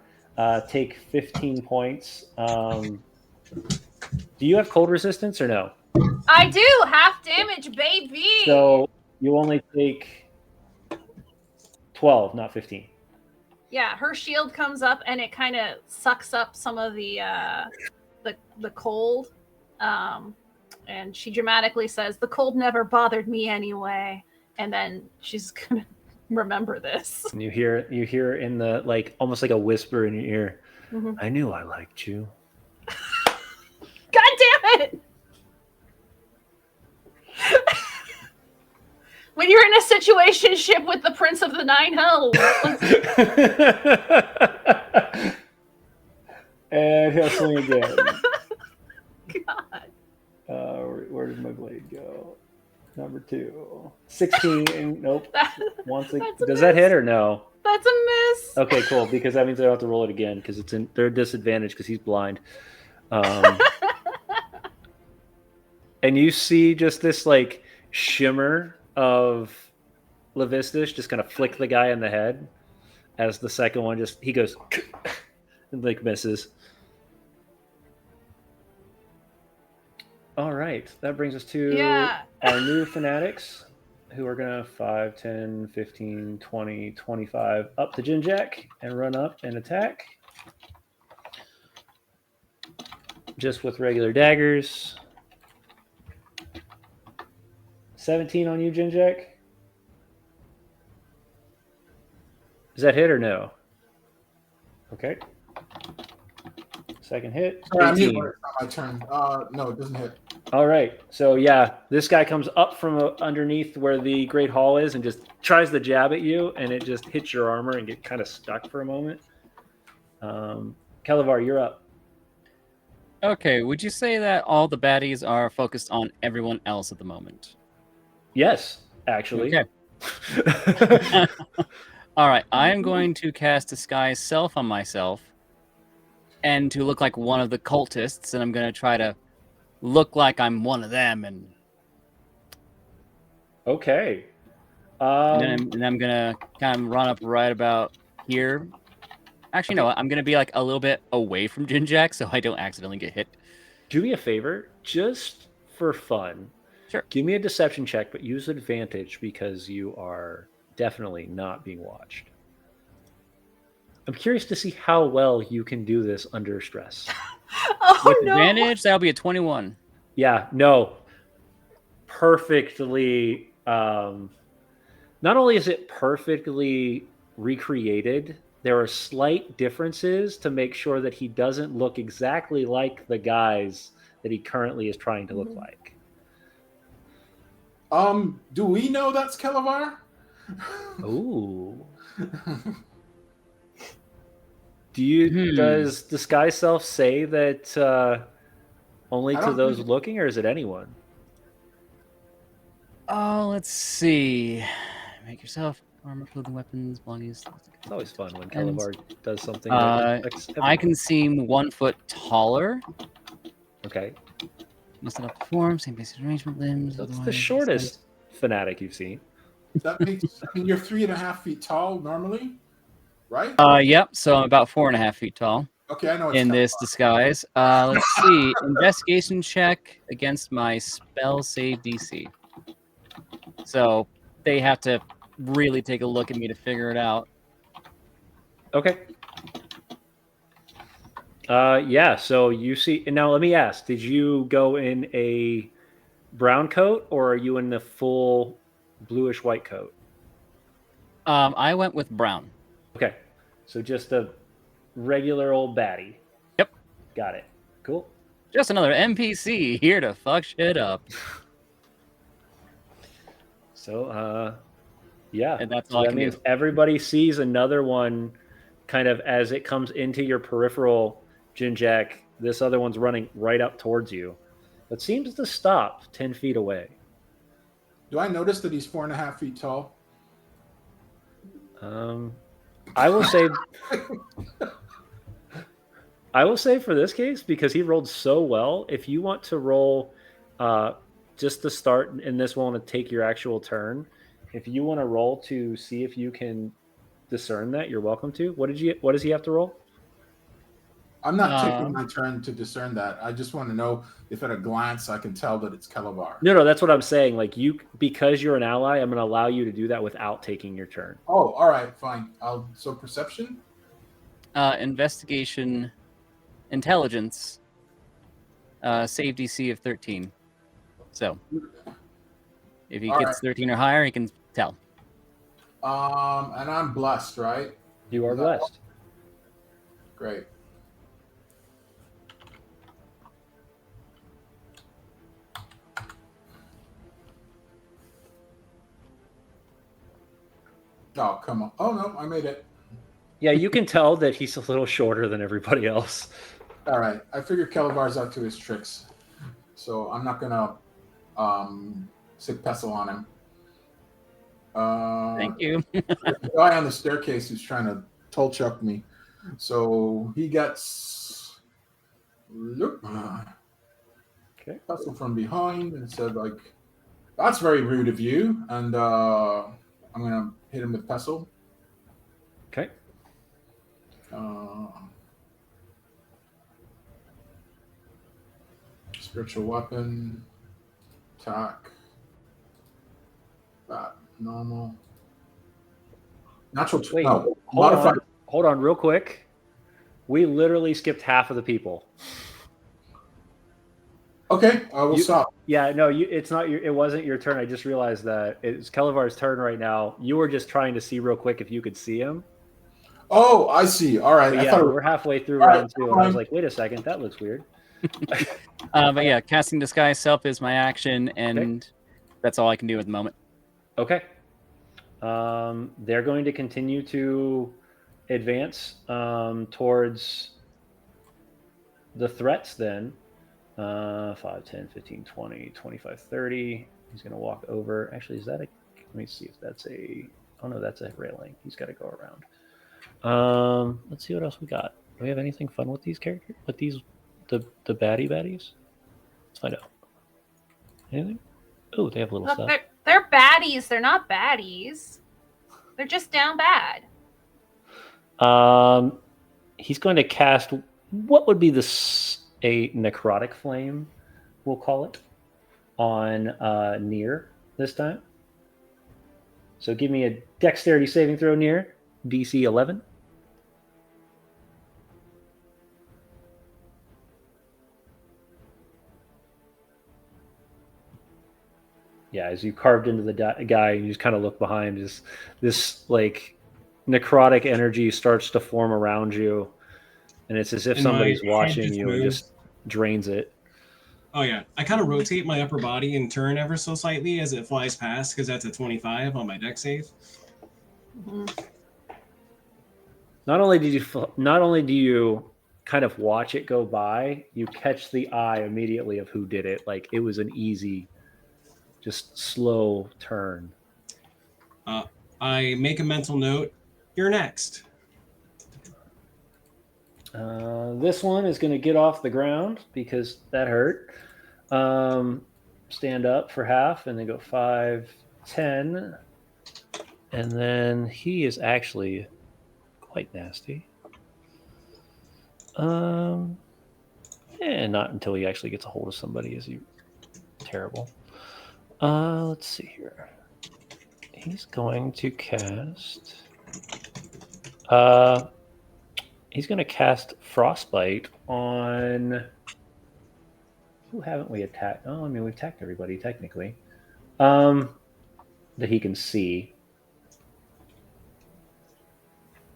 take 15 points. Do you have cold resistance or no? I do! Half damage, baby! So you only take 12, not 15. Yeah, her shield comes up and it kind of sucks up some of the cold. And she dramatically says, "The cold never bothered me anyway." And then she's gonna remember this. And you hear in the like almost like a whisper in your ear, Mhm. "I knew I liked you." God damn it! When you're in a situationship with the Prince of the Nine Hells. And he'll swing again. God. Where did my blade go? Number 2. 16. Nope. Once That's a does that miss. hit or no? That's a miss. Okay, cool. Because that means I don't have to roll it again because they're disadvantaged because he's blind. And you see just this like shimmer of Levistus just kind of flick the guy in the head as the second one he goes and like misses. All right, that brings us to Yeah. our new fanatics who are gonna 5, 10, 15, 20, 25 up to Jinjack and run up and attack. Just with regular daggers. 17 on you, Jinjack. Does that hit or no? Okay. Second hit. Sorry, I'm 18. muted. It's not my turn. No, it doesn't hit. All right. So yeah, this guy comes up from underneath where the Great Hall is and just tries to jab at you, and it just hits your armor and get kind of stuck for a moment. Kalavar, you're up. Okay, would you say that all the baddies are focused on everyone else at the moment? Yes, actually. Okay. All right, I am going to cast Disguise Self on myself and to look like one of the cultists, and I'm going to try to look like I'm one of them, and Okay. then I'm going to kind of run up right about here Actually, no. I'm gonna be like a little bit away from Jinjack, so I don't accidentally get hit. Do me a favor, just for fun. Sure. Give me a deception check, but use advantage because you are definitely not being watched. I'm curious to see how well you can do this under stress. Oh With no! advantage, that'll be a 21. Yeah, no. Perfectly. Not only is it perfectly recreated, there are slight differences to make sure that he doesn't look exactly like the guys that he currently is trying to look like. Do we know that's Kelevar? Ooh. Does Disguise Self say that only I to don't those think- looking, or is it anyone? Oh, let's see. Make yourself armor, clothing, weapons, belongings. It's always fun when And, Kelevar does something Uh, that affects I everyone. can seem 1 foot taller. Okay. Must not perform, same basic arrangement, limbs. That's the otherwise- shortest fanatic you've seen. That makes. I mean, you're 3.5 feet tall normally, right? Yep. So I'm about 4.5 feet tall Okay, I know it's in this Kelevar. disguise. Let's see. Investigation check against my spell save DC. So they have to really take a look at me to figure it out. Okay. Yeah, so you see, and now let me ask, did you go in a brown coat or are you in the full bluish white coat? I went with brown. Okay. So just a regular old baddie. Yep. Got it. Cool. Just another NPC here to fuck shit up. So, yeah. And that's So all I that can means do. everybody sees another one kind of as it comes into your peripheral, Jinjack. This other one's running right up towards you, but seems to stop 10 feet away. Do I notice that he's 4.5 feet tall? I will say, I will say for this case, because he rolled so well, if you want to roll just to start in this one to take your actual turn, if you want to roll to see if you can discern that, you're welcome to. What does he have to roll? I'm not taking my turn to discern that. I just want to know if at a glance I can tell that it's Kelevar. No, that's what I'm saying. Like because you're an ally, I'm going to allow you to do that without taking your turn. Oh, all right, fine. So perception? Investigation, intelligence, save DC of 13. So if he All gets 13 or higher, he can tell. And I'm blessed, right? You are Is that blessed. Great. Oh, come on. Oh, no, I made it. Yeah, you can tell that he's a little shorter than everybody else. All right. I figure Kelevar's up to his tricks. So I'm not going to sick pestle on him. Thank you. The guy on the staircase who's trying to toe chuck me. So he gets Okay. pestle from behind and said, like, that's very rude of you. And I'm going to hit him with pestle. Okay. Spiritual weapon, attack, that normal, natural. Wait, no, hold modified. Hold on real quick. We literally skipped half of the people. Okay, I will stop. Yeah, no, it wasn't your turn. I just realized that it's Kelevar's turn right now. You were just trying to see real quick if you could see him. Oh, I see. All right, But I yeah, thought it we're halfway through All right, round 2, and I was fine. like, wait a second, that looks weird. But yeah, casting disguise self is my action, and that's all I can do at the moment. Okay. They're going to continue to advance towards the threats then. 5, 10, 15, 20, 25, 30. He's going to walk over. Actually, let me see if that's oh no, that's a railing. He's got to go around. Let's see what else we got. Do we have anything fun with these characters? With these, the baddies? Let's find out. Anything? Oh, they have little Look, stuff. they're baddies. They're not baddies. They're just down bad. he's going to cast what would be a necrotic flame, we'll call it, on Nier this time. So give me a dexterity saving throw, Nier, DC 11. Yeah, as you carved into the guy, you just kind of look behind. This like necrotic energy starts to form around you, and it's as if And somebody's my head watching just you and moves. just drains it. Oh yeah, I kind of rotate my upper body and turn ever so slightly as it flies past because that's a 25 on my dex save. Not only do you kind of watch it go by, you catch the eye immediately of who did it. Like it was an easy, just slow turn. I make a mental note. You're next. This one is going to get off the ground because that hurt. Stand up for half and then go 5, 10. And then he is actually quite nasty. And not until he actually gets a hold of somebody is he terrible. Let's see here. He's going to cast. He's going to cast Frostbite on. Who haven't we attacked? Oh, I mean, we've attacked everybody technically. That he can see.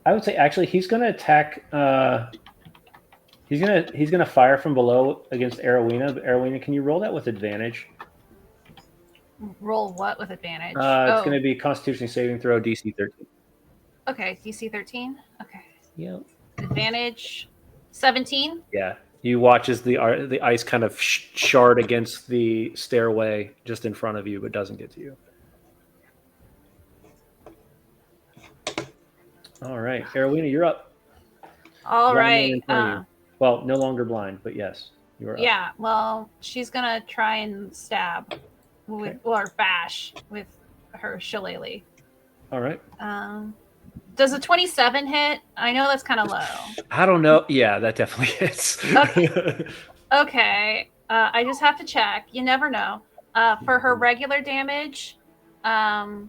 I would say actually he's going to attack. He's gonna fire from below against Arowina. But Arowina, can you roll that with advantage? Roll what with advantage? It's going to be Constitution saving throw DC 13. Okay, DC 13. Okay. Yep. Advantage 17. Yeah. You watch as the ice kind of shard against the stairway just in front of you, but doesn't get to you. All right, Arowina, you're up. All Blind man right. in front of you. Well, no longer blind, but yes, you are up. Yeah. Well, she's gonna try and stab with or bash with her shillelagh. All right. Does a 27 hit? I know that's kind of low. I don't know. Yeah, that definitely hits. Okay. Okay. I just have to check. You never know. For her regular damage, I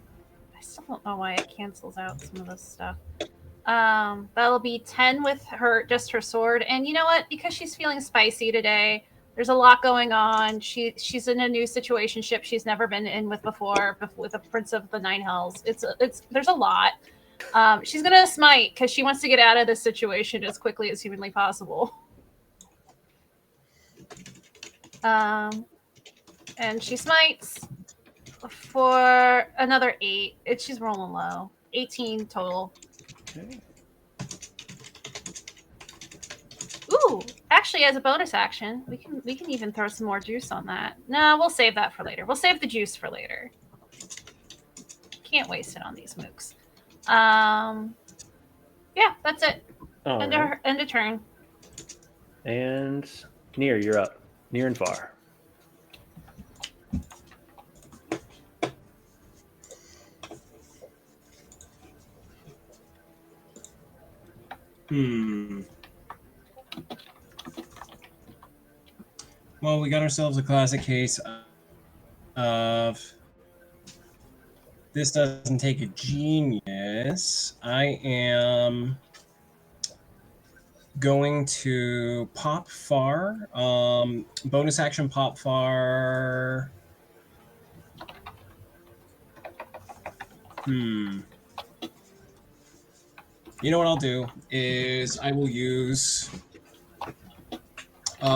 still don't know why it cancels out some of this stuff. That'll be 10 with her, just her sword. And you know what? Because she's feeling spicy today, there's a lot going on. She's in a new situationship she's never been in with before with the Prince of the Nine Hells. There's a lot. She's gonna smite because she wants to get out of this situation as quickly as humanly possible. And she smites for another 8. She's rolling low. 18 total. Okay. Ooh, actually, as a bonus action, we can even throw some more juice on that. No, we'll save that for later. We'll save the juice for later. Can't waste it on these mooks. Yeah, that's it. End of turn. And Nier, you're up. Near and far. Well, we got ourselves a classic case of this doesn't take a genius. I am going to pop far. Bonus action pop far. You know what I'll do is I will use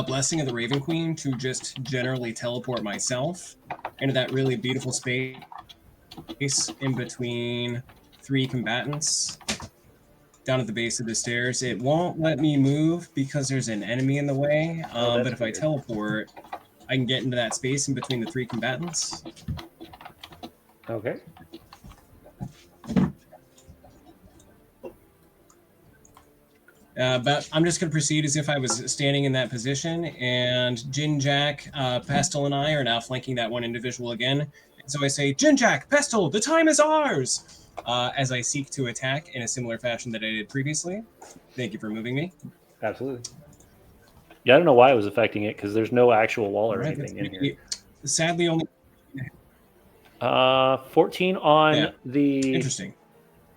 Blessing of the Raven Queen to just generally teleport myself into that really beautiful space in between 3 combatants down at the base of the stairs. It won't let me move because there's an enemy in the way, but if I teleport, I can get into that space in between the 3 combatants. Okay. But I'm just going to proceed as if I was standing in that position, and Jin, Jack, Pestle, and I are now flanking that one individual again. And so I say, Jin, Jack, Pestle, the time is ours! as I seek to attack in a similar fashion that I did previously. Thank you for moving me. Absolutely. Yeah, I don't know why it was affecting it because there's no actual wall or All right, anything that's in here. pretty- Sadly, only 14 on Yeah. the interesting.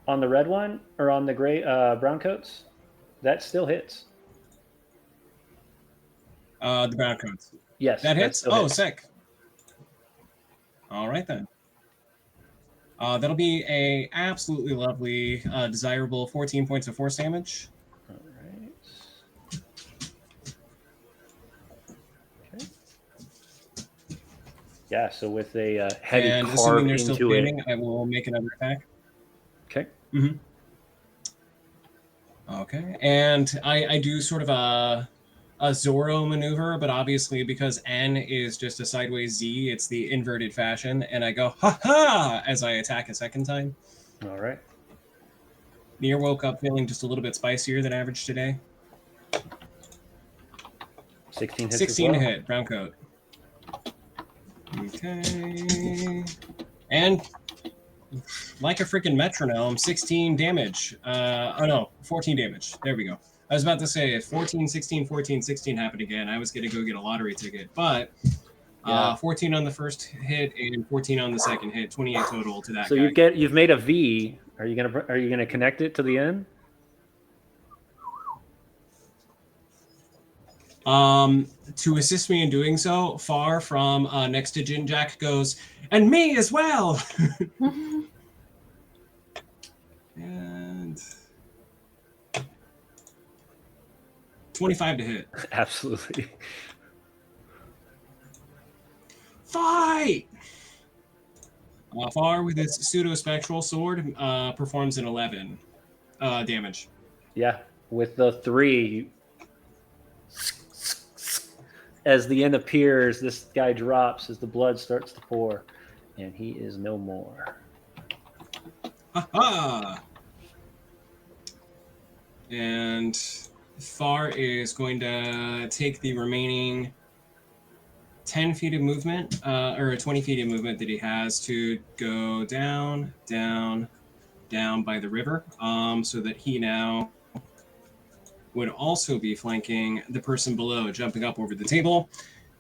on the red one or on the gray brown coats. That still hits. The brown coats. Yes, That hits? still Oh, hits. sick. All right, then. That'll be a absolutely lovely, desirable 14 points of force damage. All right. Okay. Yeah, so with a heavy And carve assuming they're still into it. standing, I will make another attack. Okay. Mm-hmm. Okay, and I do sort of a Zorro maneuver, but obviously because N is just a sideways Z, it's the inverted fashion, and I go ha ha as I attack a second time. All right. Nier woke up feeling just a little bit spicier than average today. 16 hits 16 as well. to hit, brown coat. Okay, and like a freaking metronome, 16 damage. Oh no, 14 damage. There we go. I was about to say if 14, 16, 14, 16 happened again, I was going to go get a lottery ticket. But Yeah. 14 on the first hit and 14 on the second hit, 28 total to that So guy. you've made a V. Are you gonna connect it to the end? To assist me in doing so, far from next to Jinjack goes, and me as well. And 25 to hit. Absolutely. Fight! Far with his pseudo-spectral sword performs an 11 damage. Yeah. With the 3, as the end appears, this guy drops as the blood starts to pour, and he is no more. Ha-ha! And Far is going to take the remaining 10 feet of movement, or 20 feet of movement that he has to go down, down, down by the river, so that he now would also be flanking the person below, jumping up over the table.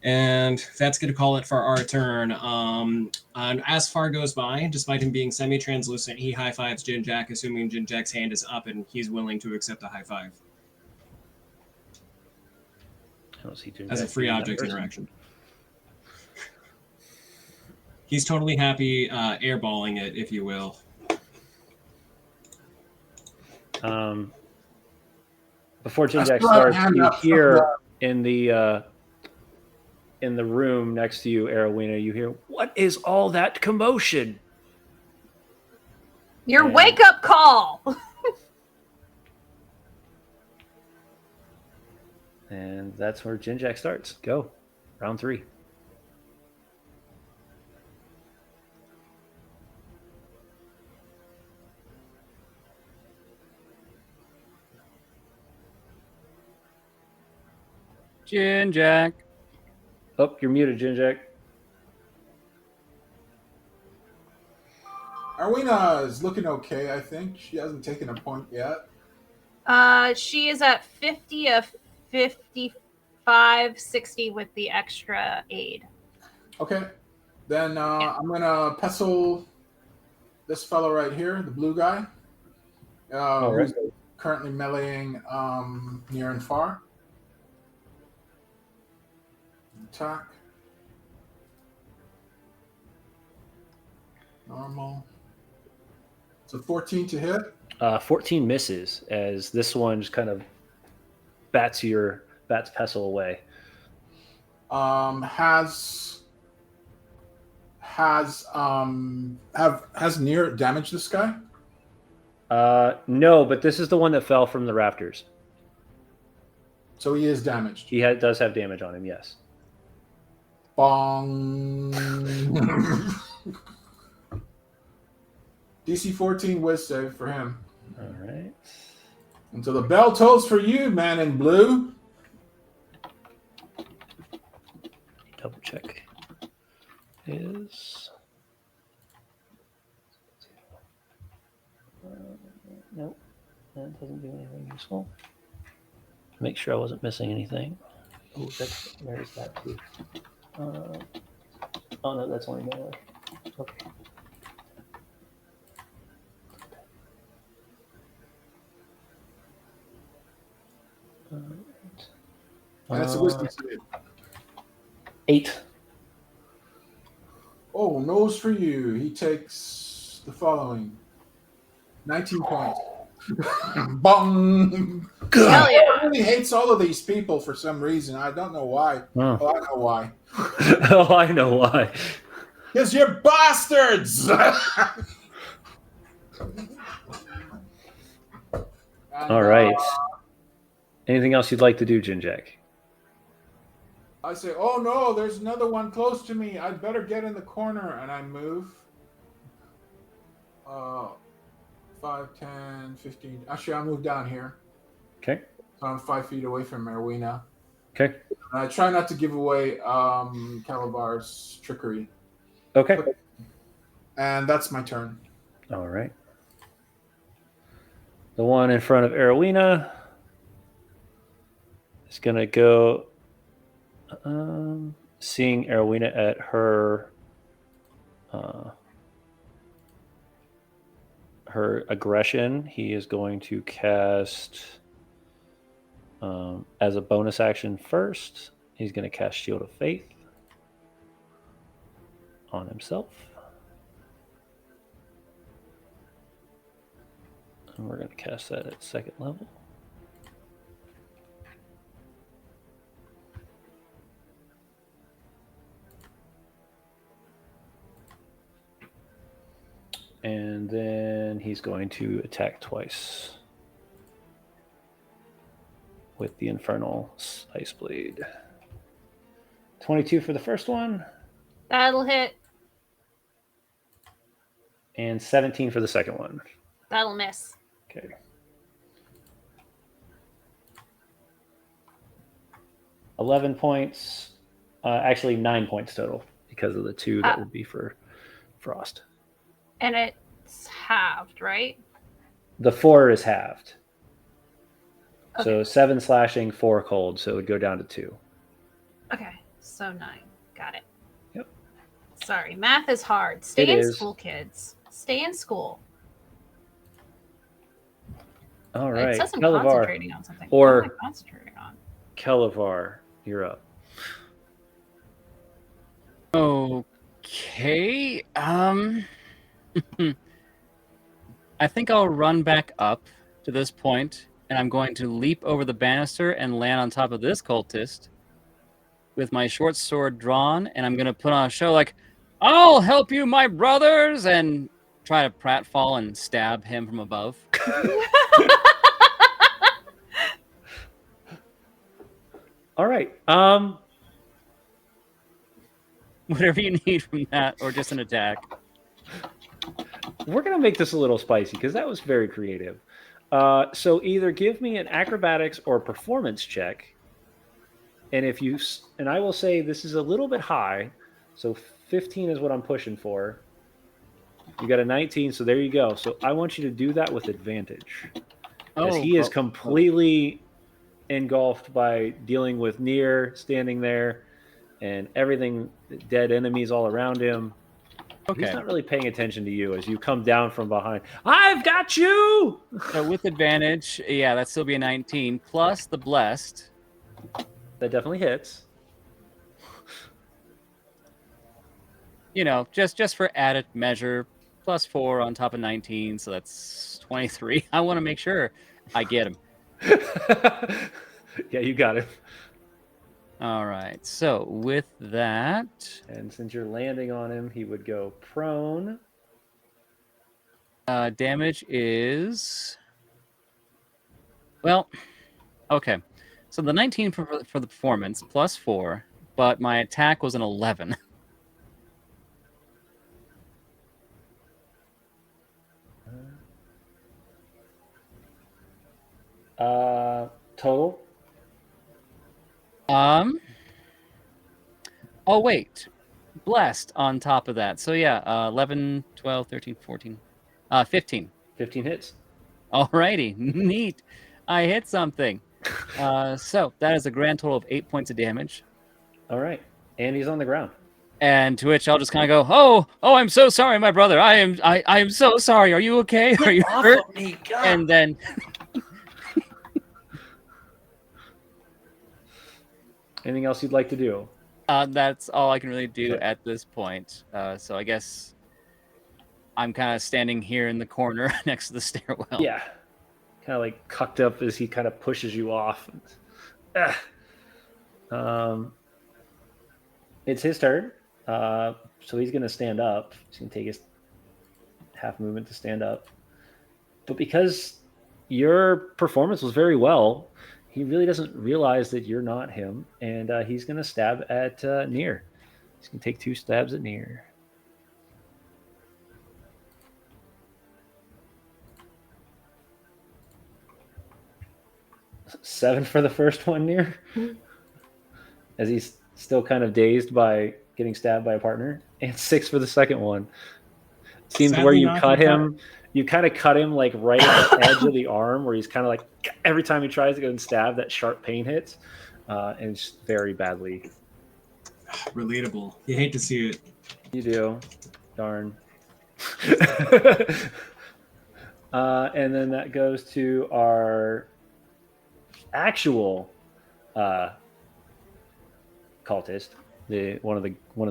And that's going to call it for our turn. And as Far goes by, despite him being semi-translucent, he high-fives Jinjack, assuming Jinjack's hand is up and he's willing to accept a high five I don't see Jim as a Jack free being that object person. interaction. He's totally happy airballing it, if you will. Before Jim That's Jack right, starts, hand you up, hear in the room next to you, Arowena, you hear, "What is all that commotion?" Your And- wake up call. And that's where Jin Jack starts. Go. Round 3. Jinjack. Oh, you're muted, Jin Jack. Arwina is looking okay, I think. She hasn't taken a point yet. She is at 50 of 55, 60 with the extra aid. Okay. Then I'm going to pestle this fellow right here, the blue guy, All right. who's currently meleeing near and far. Attack. Normal. So 14 to hit. 14 misses as this one just kind of bats pestle away. Has Near damaged this guy? No, but this is the one that fell from the rafters. So he is damaged. He does have damage on him, yes. Bong. DC 14 whiz save for him. All right. Until the bell tolls for you, man in blue. Double check. Is That doesn't do anything useful. Make sure I wasn't missing anything. Oh, there's that too. Oh no, that's only melee. Okay. And it's a wisdom save. 8. Oh, nose for you. He takes the following 19 points. Bong! Hell yeah. He really hates all of these people for some reason. I don't know why. Oh. Oh, I know why. Oh, I know why. Because you're bastards! All right. Anything else you'd like to do, Jinjak? I say, oh no, there's another one close to me. I'd better get in the corner. And I move. 5, 10, 15. Actually, I'll move down here. Okay. So I'm 5 feet away from Erwina. Okay. And I try not to give away Calabar's trickery. Okay. And that's my turn. All right. The one in front of Erwina is going to go, seeing Erwina at her her aggression, he is going to cast, as a bonus action first, he's going to cast Shield of Faith on himself. And we're going to cast that at 2nd level. And then he's going to attack twice with the Infernal Ice Blade. 22 for the first one. That'll hit. And 17 for the second one. That'll miss. Okay. $11 points. Actually, 9 points total because of the 2 that would be for Frost. And it's halved, right? The 4 is halved. Okay. So 7 slashing, 4 cold. So it would go down to 2. Okay, so 9. Got it. Yep. Sorry, math is hard. Stay It in is. school, kids. Stay in school. All right. It says I'm Kalavar. concentrating on something. Or- What am I concentrating on? Kalavar, you're up. Okay. I think I'll run back up to this point, and I'm going to leap over the banister and land on top of this cultist with my short sword drawn, and I'm going to put on a show like, "I'll help you, my brothers," and try to pratfall and stab him from above. All right. Whatever you need from that, or just an attack. We're going to make this a little spicy because that was very creative. So either give me an acrobatics or performance check. And if you, and I will say this is a little bit high. So 15 is what I'm pushing for. You got a 19. So there you go. So I want you to do that with advantage. Because he is completely engulfed by dealing with Nier standing there and everything, dead enemies all around him. Okay. He's not really paying attention to you as you come down from behind. I've got you! So with advantage, yeah, that'd still be a 19 plus the blessed. That definitely hits. You know, just for added measure, plus 4 on top of 19, so that's 23. I want to make sure I get him. Yeah, you got it. All right. So with that, And since you're landing on him, he would go prone. damage is, well, okay. So the 19 for the performance plus 4, but my attack was an 11. Total. Oh wait, blessed on top of that. So yeah, 11, 12, 13, 14, 15. 15 hits. Alrighty, neat. I hit something. So that is a grand total of 8 points of damage. All right. And he's on the ground. And to which I'll just kind of go, oh, I'm so sorry, my brother. I am so sorry. Are you okay? Are you Off hurt? of me, God. And then Anything else you'd like to do? that's all I can really do Okay. at this point. So I guess I'm kind of standing here in the corner next to the stairwell. Yeah. Kind of like cucked up as he kind of pushes you off. It's his turn. So he's going to stand up. He's going to take his half movement to stand up. But because your performance was very well, he really doesn't realize that you're not him. And he's going to stab at Nier. He's going to take 2 stabs at Nier. Seven for the first one, Nier. As he's still kind of dazed by getting stabbed by a partner. And 6 for the second one. Seems Sadly where you not cut the him. You kind of cut him like right at the edge of the arm where he's kind of like every time he tries to go and stab, that sharp pain hits. And it's very badly. Relatable. You hate to see it. You do. Darn. And then that goes to our actual cultist, one of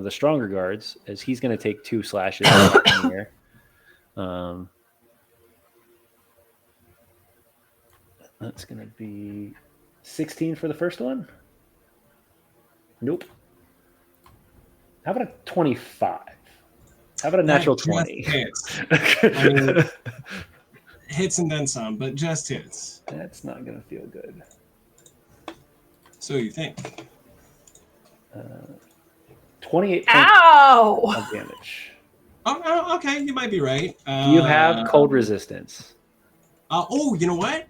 the stronger guards, as he's going to take 2 slashes here. That's going to be 16 for the first one. Nope. How about a 25? How about a natural That just 20? hits. I mean, hits and then some, but just hits. That's not going to feel good. So you think. 28 points Ow! of damage. Oh, okay, you might be right. Do you have cold resistance? You know what?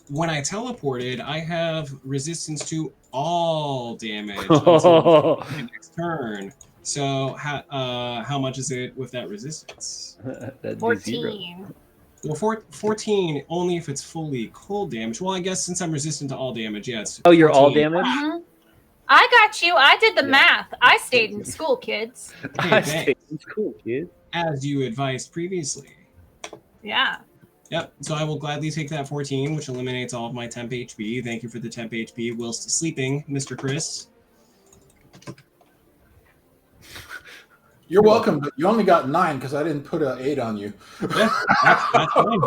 When I teleported, I have resistance to all damage until the next turn. So how much is it with that resistance? That'd be 0. 14. Well, 14 only if it's fully cold damage. Well, I guess since I'm resistant to all damage, yes. Oh, you're all 14. damage? Mhm. I got you. I did the Yeah. math. I stayed in school, kids. Okay, I thanks. stayed in school, kid. As you advised previously. Yeah. Yep. So I will gladly take that 14, which eliminates all of my temp HP. Thank you for the temp HP whilst sleeping, Mr. Chris. You're welcome, but you only got 9 because I didn't put an 8 on you. Yeah, that's fine.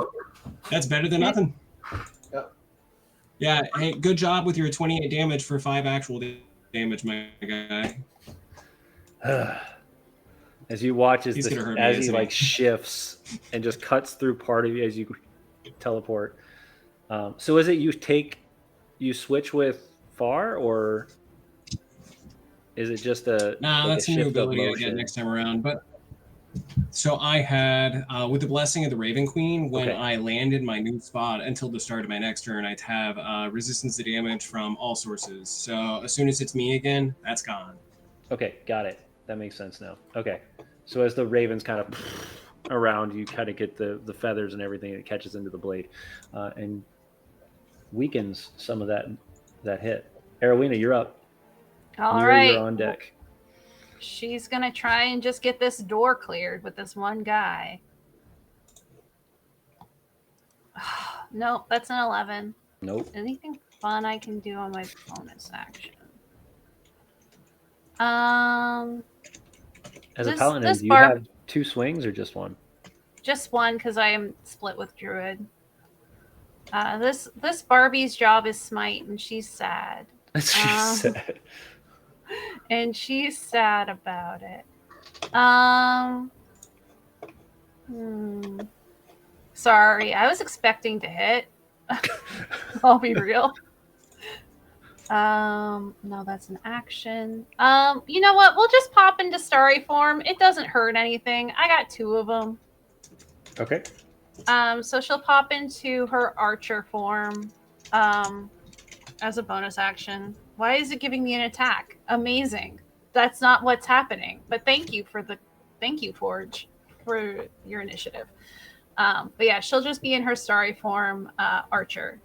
That's better than nothing. Yep. Yeah. Hey, good job with your 28 damage for 5 actual damage, my guy. As you watch He's gonna hurt me, as he isn't he? like shifts and just cuts through part of you as you teleport. So is it you switch with Far, or is it just a Nah, like that's a a new shift of ability I get motion? next time around. But so I had with the blessing of the Raven Queen, when Okay. I landed my new spot until the start of my next turn, I'd have resistance to damage from all sources. So as soon as it's me again, that's gone. Okay, got it. That makes sense now. Okay. So as the ravens kind of around, you kind of get the feathers and everything that catches into the blade and weakens some of that hit. Arowina, you're up. All You're right. on deck. She's going to try and just get this door cleared with this one guy. Nope, that's an 11. Nope. Anything fun I can do on my bonus action? As a This- paladin, this do you barb- have 2 swings or just one? Just one because I am split with Druid. This Barbie's job is smite, and she's sad. She said. And she's sad about it. Sorry, I was expecting to hit. I'll be real. No, that's an action. You know what? We'll just pop into starry form. It doesn't hurt anything. I got 2 of them. Okay. So she'll pop into her archer form as a bonus action. Why is it giving me an attack? Amazing. That's not what's happening. But thank you, Forge, for your initiative. But yeah, she'll just be in her starry form, archer,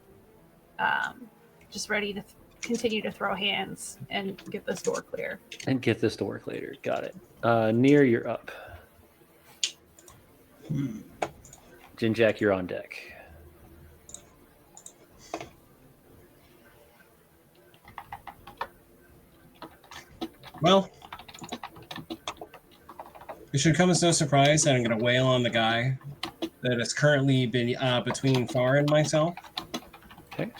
just ready to continue to throw hands and get this door clear. And get this to work later. Got it. Near, you're up. Jinjack, you're on deck. Well, it should come as no surprise that I'm going to wail on the guy that has currently been between Far and myself. Okay.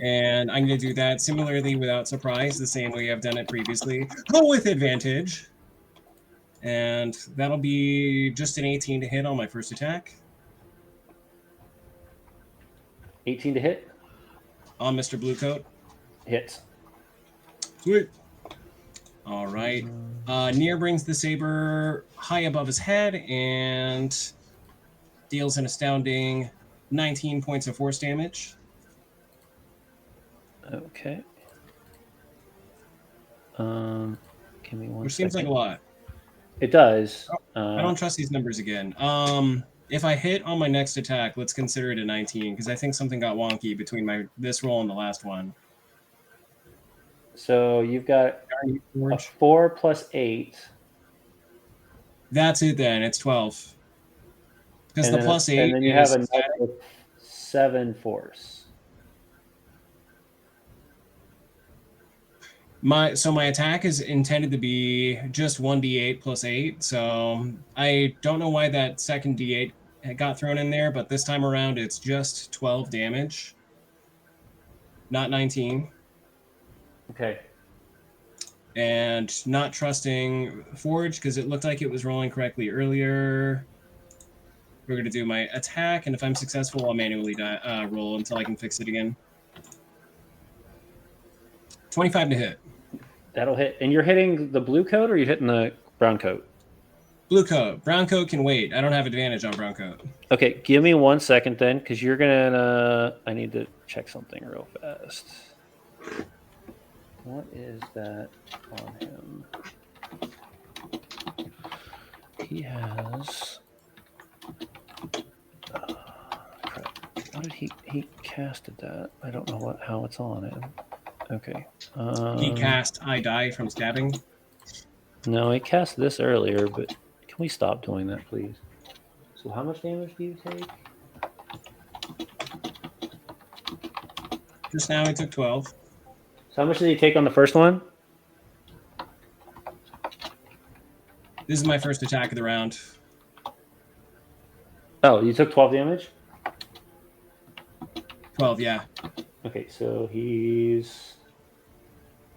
And I'm going to do that similarly without surprise, the same way I've done it previously. Go with advantage. And that'll be just an 18 to hit on my first attack. 18 to hit. On Mr. Bluecoat. Hits. Sweet. All right. Nier brings the saber high above his head and deals an astounding 19 points of force damage. Okay. Give me one Which seems like a lot. It does. I don't trust these numbers again. If I hit on my next attack, let's consider it a 19 because I think something got wonky between this roll and the last one. So you've got a 4 plus 8. That's it then. It's 12. Because the plus 8 and then you have another 7 force. My attack is intended to be just 1d8 plus 8, so I don't know why that second d8 got thrown in there, but this time around it's just 12 damage, not 19. Okay. And not trusting Forge because it looked like it was rolling correctly earlier. We're going to do my attack, and if I'm successful, I'll manually roll until I can fix it again. 25 to hit. That'll hit. And you're hitting the blue coat, or are you hitting the brown coat? Blue coat. Brown coat can wait. I don't have advantage on brown coat. Okay, give me 1 second then, because you're gonna. I need to check something real fast. What is that on him? He has. Crap. What did he casted that? I don't know how it's on him. Okay. He cast I Die from stabbing. No, he cast this earlier, but can we stop doing that, please? So how much damage do you take? Just now he took 12. So how much did he take on the first one? This is my first attack of the round. Oh, you took 12 damage? 12, yeah. Okay, so he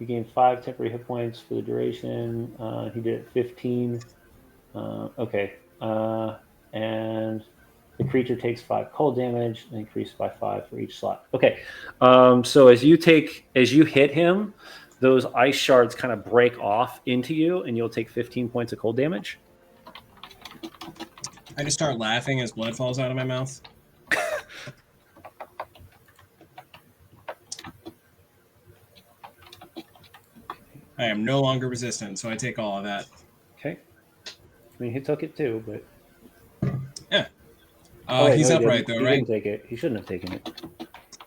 gained 5 temporary hit points for the duration. He did it 15. Okay. And the creature takes 5 cold damage and increased by 5 for each slot. Okay. So as you hit him, those ice shards kind of break off into you, and you'll take 15 points of cold damage. I just start laughing as blood falls out of my mouth. I am no longer resistant, so I take all of that. Okay. I mean, he took it too, but Yeah. wait, He's no, he upright, didn't. though, He right? didn't take it. He shouldn't have taken it.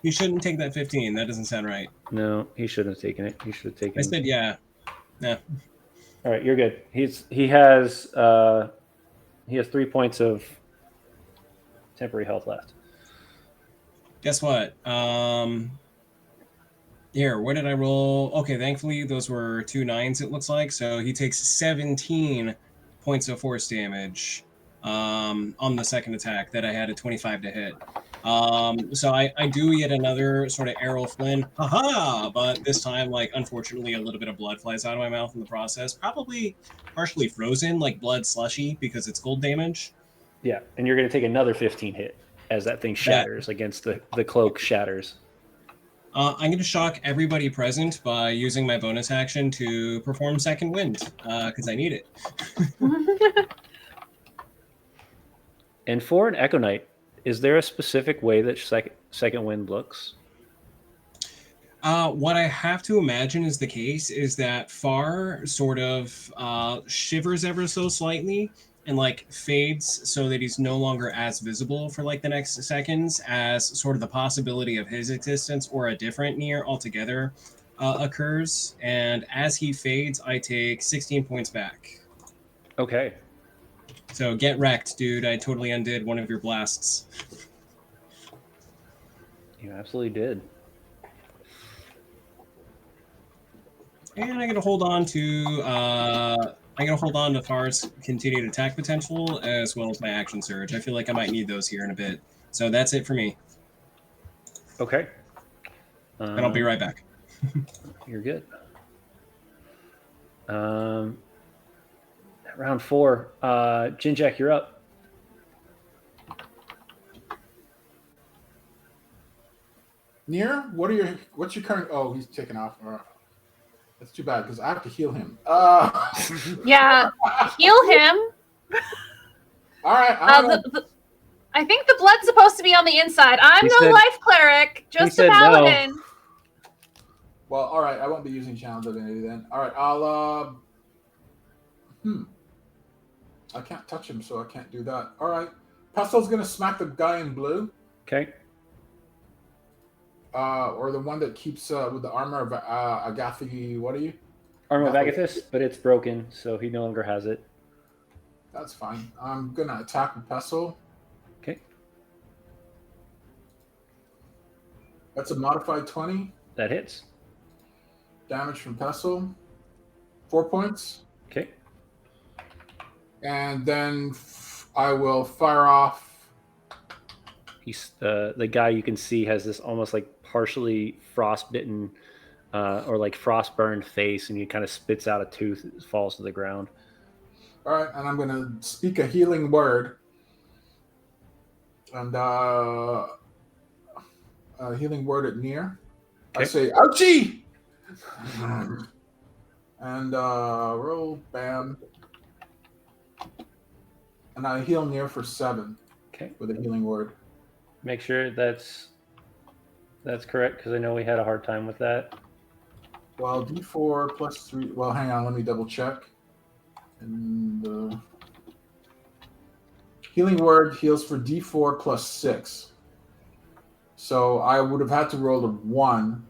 He shouldn't take that 15. That doesn't sound right. No, he shouldn't have taken it. He should have taken I said, yeah. Yeah. All right, you're good. He has 3 points of temporary health left. Guess what? Here, what did I roll? Okay, thankfully, those were 2 9s, it looks like. So he takes 17 points of force damage on the second attack that I had a 25 to hit. So I do yet another sort of Errol Flynn, haha, but this time, like, unfortunately, a little bit of blood flies out of my mouth in the process. Probably partially frozen, like blood slushy, because it's cold damage. Yeah, and you're going to take another 15 hit as that thing shatters against the cloak shatters. I'm going to shock everybody present by using my bonus action to perform Second Wind, because I need it. And for an Echo Knight, is there a specific way that second wind looks? What I have to imagine is the case is that Far sort of shivers ever so slightly, and like fades so that he's no longer as visible for like the next seconds, as sort of the possibility of his existence or a different Nier altogether occurs. And as he fades, I take 16 points back. Okay. So get wrecked, dude. I totally undid one of your blasts. You absolutely did. And I'm gonna hold on to Far's continued attack potential as well as my action surge. I feel like I might need those here in a bit. So that's it for me. Okay. And I'll be right back. You're good. Round 4. Jinjak, you're up. Nier, what's your current? Oh, he's taken off. All right. That's too bad because I have to heal him. Yeah, heal him. All right. I think the blood's supposed to be on the inside. I'm He no said- life cleric, just a said no. paladin. Well, all right. I won't be using Channel Divinity then. All right. I'll. I can't touch him, so I can't do that. All right. Pestil's gonna smack the guy in blue, Okay. or the one that keeps with the armor of Agathi. What are you? Arm of That was- Agathis, but it's broken, so he no longer has it. That's fine. I'm gonna attack with Pestil. Okay. That's a modified 20 That hits. damage from Pestil. 4 points. Okay. And then I will fire off. He's the guy you can see has this almost like partially frostbitten or like frost burned face, and he kind of spits out a tooth, it falls to the ground. All right, and I'm going to speak a healing word. And a healing word at Nier. I Okay. say, ouchie! And roll, bam. And I heal Nier for 7 Okay. with a healing word. Make sure that's correct, because I know we had a hard time with that. Well, D4 plus 3. Well, hang on, let me double check. And the healing word heals for D4 plus 6. So I would have had to roll a 1.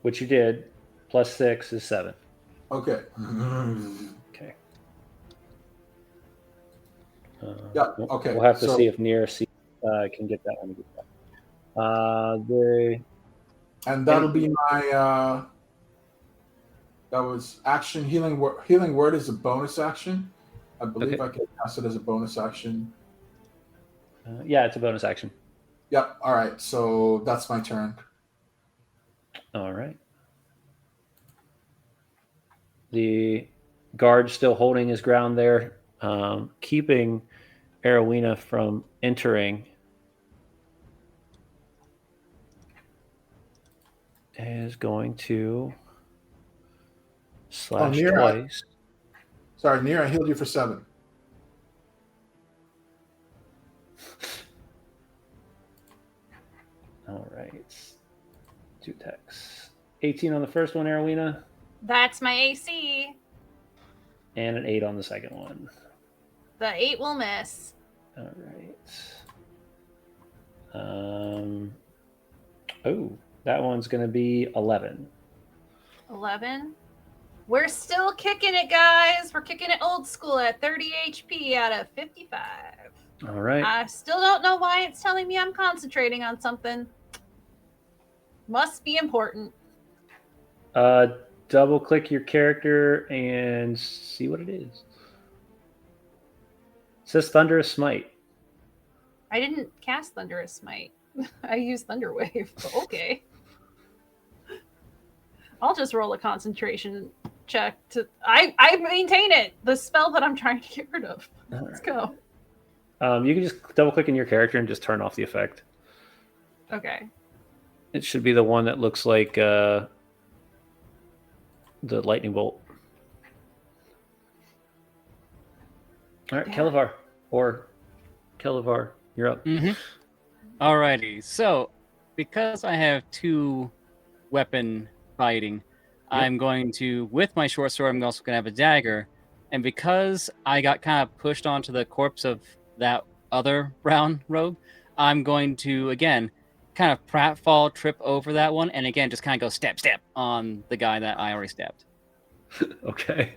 Which you did. Plus 6 is 7. Okay. Okay. Yeah, okay, We'll have to so- see if Nier can get that one. And that'll be my. That was action healing word. Healing word is a bonus action. I believe Okay. I can cast it as a bonus action. Yeah, it's a bonus action. Yep. All right. So that's my turn. All right. The guard still holding his ground there, keeping Arowina from entering. Is going to slash Nier, twice. Sorry, Nier. I healed you for 7. All right. 2 attacks. 18 on the first one, Arowina, That's my AC. and an 8 on the second one. The 8 will miss. All right. Oh, that one's going to be 11. 11. We're still kicking it, guys. We're kicking it old school at 30 HP out of 55. All right. I still don't know why it's telling me I'm concentrating on something. Must be important. Double click your character and see what it is. It says Thunderous Smite. I didn't cast Thunderous Smite. I used Thunderwave. Okay. I'll just roll a concentration check to. I maintain it. The spell that I'm trying to get rid of. All Let's right. go. You can just double click in your character and just turn off the effect. Okay. It should be the one that looks like the lightning bolt. All right, Yeah. Kelevar, you're up. Alrighty, so because I have 2 weapon fighting, I'm going to, with my short sword, I'm also going to have a dagger, And because I got kind of pushed onto the corpse of that other brown robe, I'm going to, again, kind of pratfall, trip over that one, and again, just kind of go stab on the guy that I already stabbed. Okay.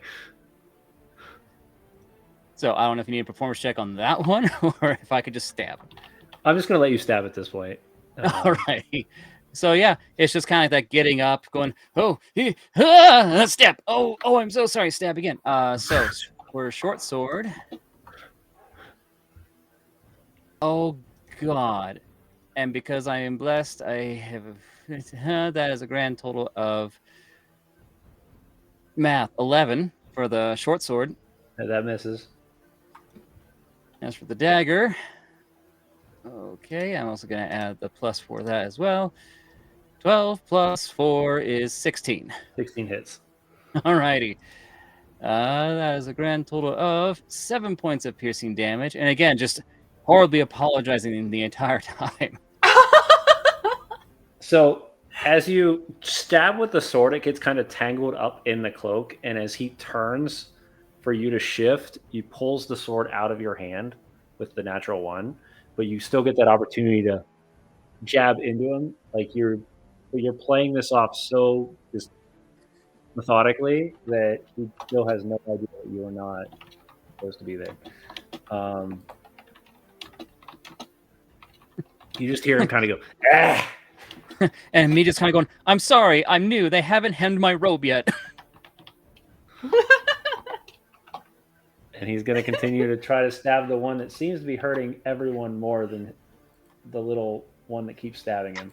So I don't know if you need a performance check on that one, or if I could just stab. I'm just going to let you stab at this point. All right. So yeah, it's just kind of like getting up, going, stab. Oh, I'm so sorry. Stab again. So for short sword. Oh God. And because I am blessed, I have that is a grand total of math 11 for the short sword. That misses. As for the dagger, okay, I'm also going to add the plus for that as well. 12 plus 4 is 16. 16 hits. Alrighty. That is a grand total of 7 points of piercing damage. And again, just horribly apologizing the entire time. So as you stab with the sword, it gets kind of tangled up in the cloak. And as he turns for you to shift, he pulls the sword out of your hand with the natural one. But you still get that opportunity to jab into him. Like you're playing this off so just methodically that he still has no idea that you are not supposed to be there. You just hear him kind of go, ah! And me just kind of going, I'm sorry, I'm new. They haven't hemmed my robe yet. And he's going to continue to try to stab the one that seems to be hurting everyone more than the little one that keeps stabbing him.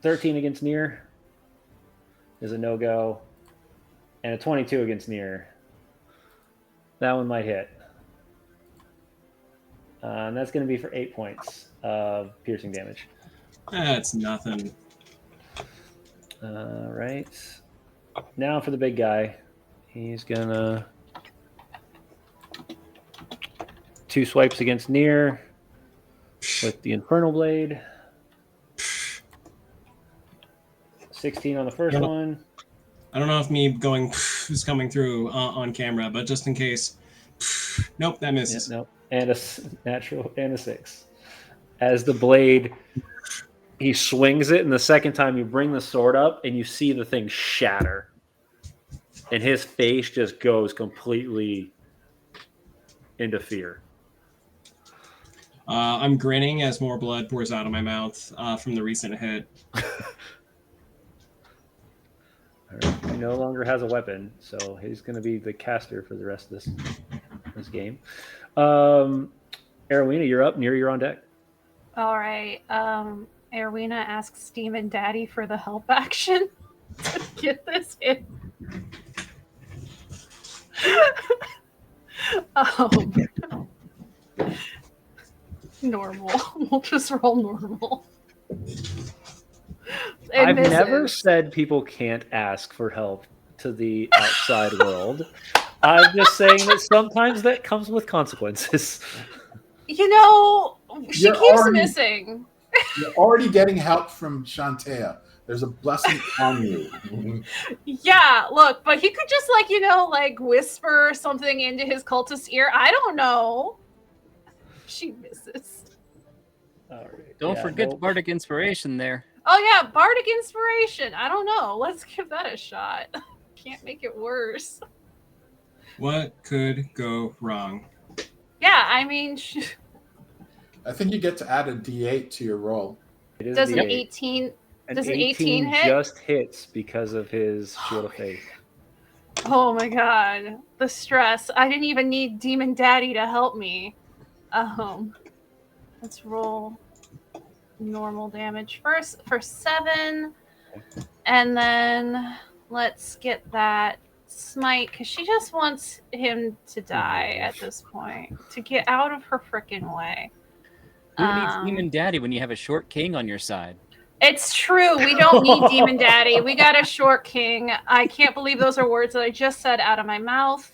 13 against Nier is a no-go. And a 22 against Nier. That one might hit. And that's going to be for 8 points of piercing damage. That's nothing. All right. Now for the big guy. He's going to... 2 swipes against Nier with the Infernal Blade. 16 on the first one. I don't know if me going is coming through on camera, but just in case. Nope, that misses. Yeah, nope. And a natural and a 6. As the blade, he swings it, and the second time you bring the sword up, and you see the thing shatter. And his face just goes completely into fear. I'm grinning as more blood pours out of my mouth from the recent hit. All right. He no longer has a weapon, so he's going to be the caster for the rest of this game. Erwina, you're up. Nier, you're on deck. All right. Erwina asks Demon Daddy for the help action to get this in. Normal. We'll just roll normal. I've never said people can't ask for help to the outside world. I'm just saying that sometimes that comes with consequences. You know, she You're keeps already- missing. You're already getting help from Shantea. There's a blessing on you. Yeah, look, but he could just whisper something into his cultist's ear. I don't know. She misses. All right. Don't forget Bardic Inspiration there. Oh yeah, Bardic Inspiration. I don't know. Let's give that a shot. Can't make it worse. What could go wrong? Yeah, I mean, I think you get to add a D8 to your roll. It is does the an 18 An does an 18 hit? just hits because of his Shield of Faith. Oh my god, the stress. I didn't even need Demon Daddy to help me. Let's roll normal damage first for 7, and then let's get that smite because she just wants him to die at this point to get out of her freaking way. Who needs Demon Daddy when you have a short king on your side? It's true. We don't need Demon Daddy. We got a short king. I can't believe those are words that I just said out of my mouth.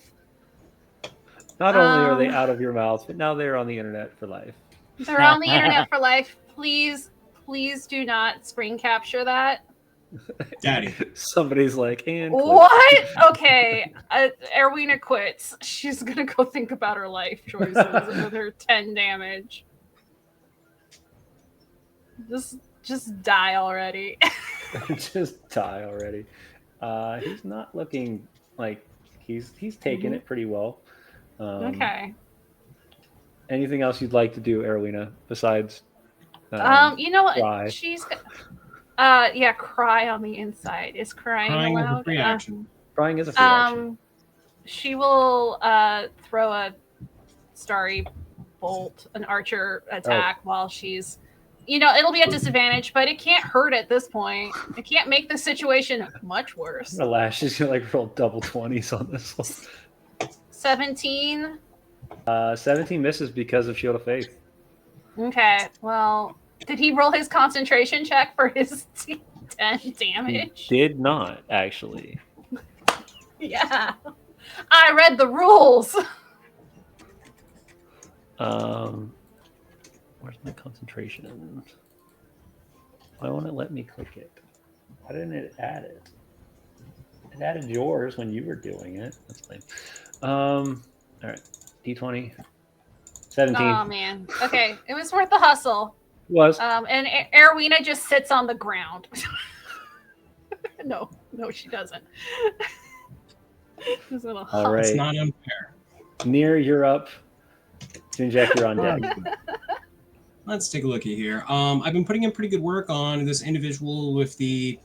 Not only are they out of your mouth, but now they're on the internet for life. They're on the internet for life. Please do not screen capture that. Daddy. Somebody's like, and click. What? Okay. Erwina quits. She's gonna go think about her life choices. Another 10 damage. Just die already. Just die already. He's not looking like he's taking it pretty well. Okay. Anything else you'd like to do, Erwina, besides? You know what? Cry. She's yeah, cry on the inside. Is crying Crying is a allowed? free action. Crying is a free action. She will throw a starry bolt, an archer attack while she's, it'll be at disadvantage, but it can't hurt at this point. It can't make the situation much worse. Alas, she's gonna like roll double 20s on this one. 17. 17 misses because of Shield of Faith. Okay, well, did he roll his concentration check for his 10 damage? He did not actually. Yeah. I read the rules. Where's my concentration? Why won't it let me click it? Why didn't it add it? It added yours when you were doing it. That's lame. All right. D20. 17. Oh man. Okay, it was worth the hustle. Was. And Erwina just sits on the ground. No, she doesn't. This little All right. It's not unfair. Near, you're up. Jinjek, you're on deck. Let's take a looky here. I've been putting in pretty good work on this individual with the